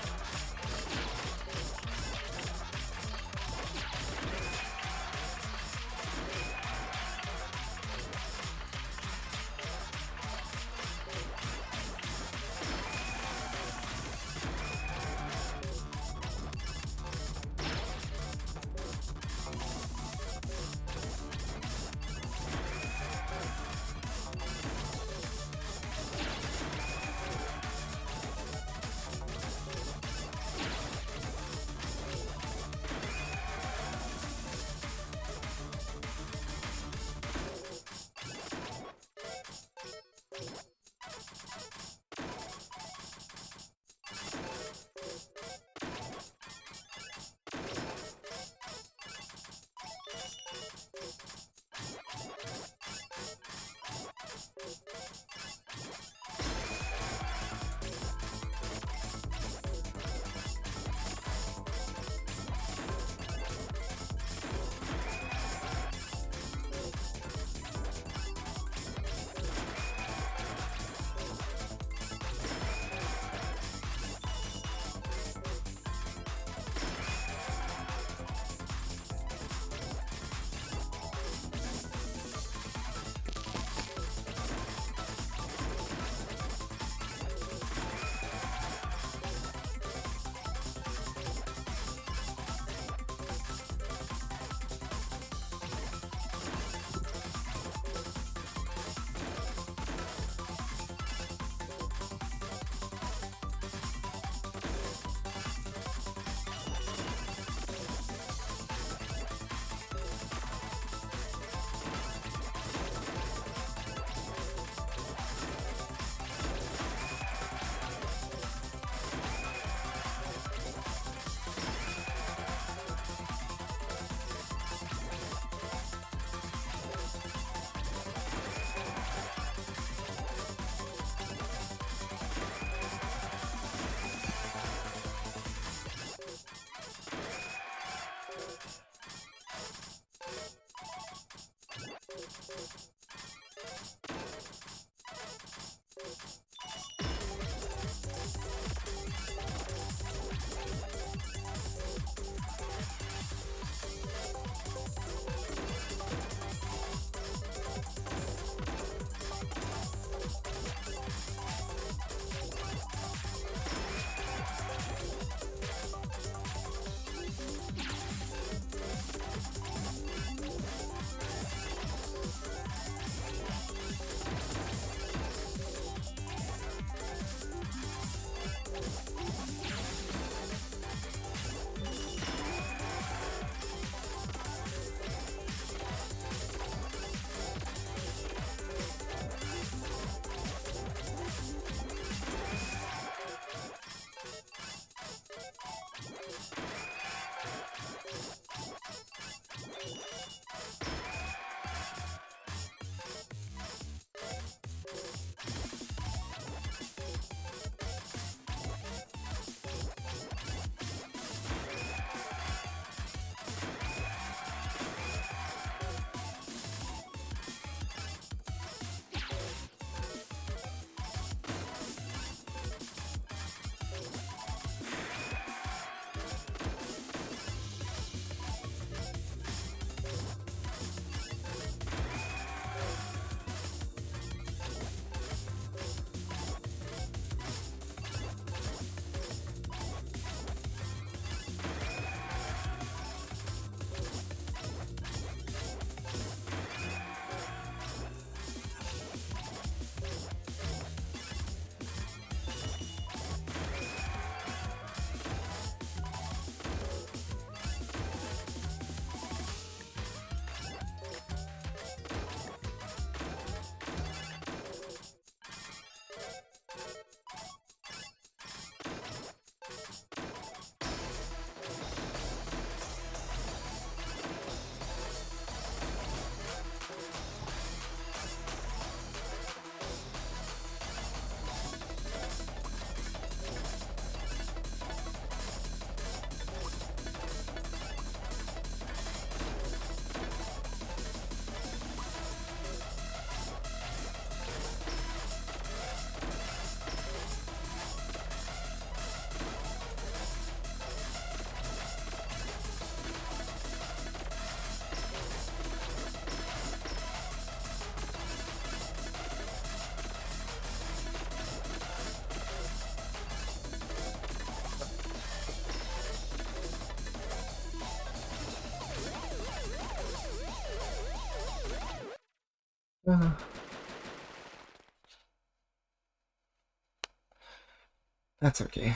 That's okay.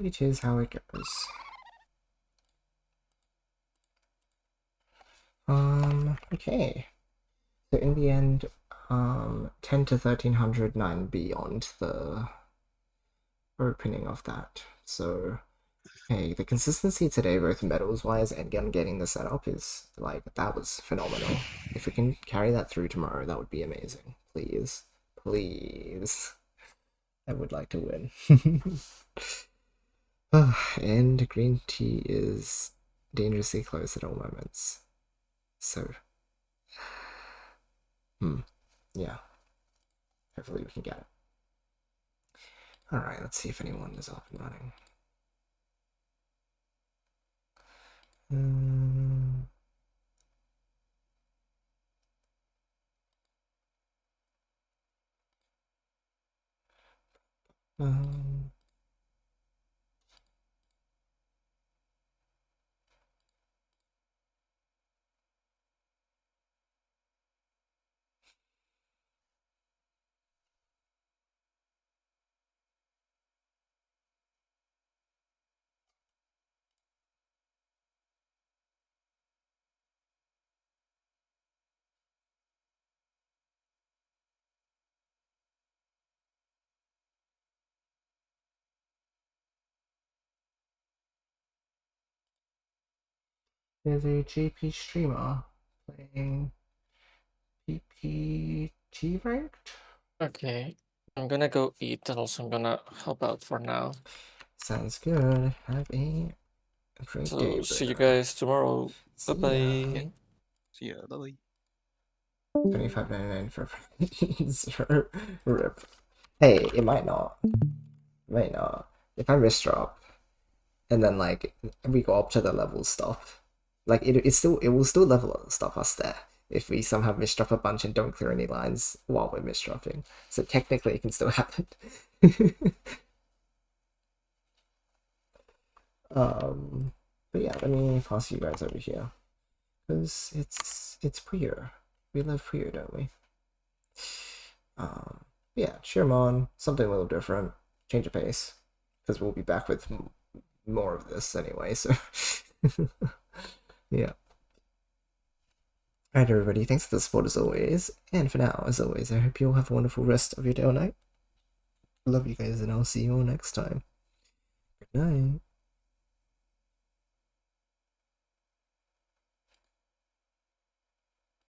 It is how it goes. Okay. So in the end, 10 to 1309 beyond the opening of that. So, hey, the consistency today, both medals-wise and getting the setup, is, like, that was phenomenal. If we can carry that through tomorrow, that would be amazing. Please. Please. I would like to win. And green tea is dangerously close at all moments. So, yeah. Hopefully we can get it. Alright, let's see if anyone is up and running. There's a JP streamer playing PPT ranked. Okay, I'm gonna go eat and also I'm gonna help out for now. Sounds good. Have a great day. So see you there. guys tomorrow. See Bye ya. bye. See ya, bye. 25.99 for zero. Rip. Hey, it might not. It might not. If I misdrop, and then like we go up to the level stuff, like it will still level stuff us there if we somehow misdrop a bunch and don't clear any lines while we're misdropping. So technically it can still happen. But yeah, let me pass you guys over here, because it's Priya. We love Priya, don't we? Yeah, cheer 'em on. Something a little different. Change of pace, because we'll be back with more of this anyway. So yeah. Alright, everybody. Thanks for the support as always. And for now, as always, I hope you all have a wonderful rest of your day or night. Love you guys, and I'll see you all next time. Good night.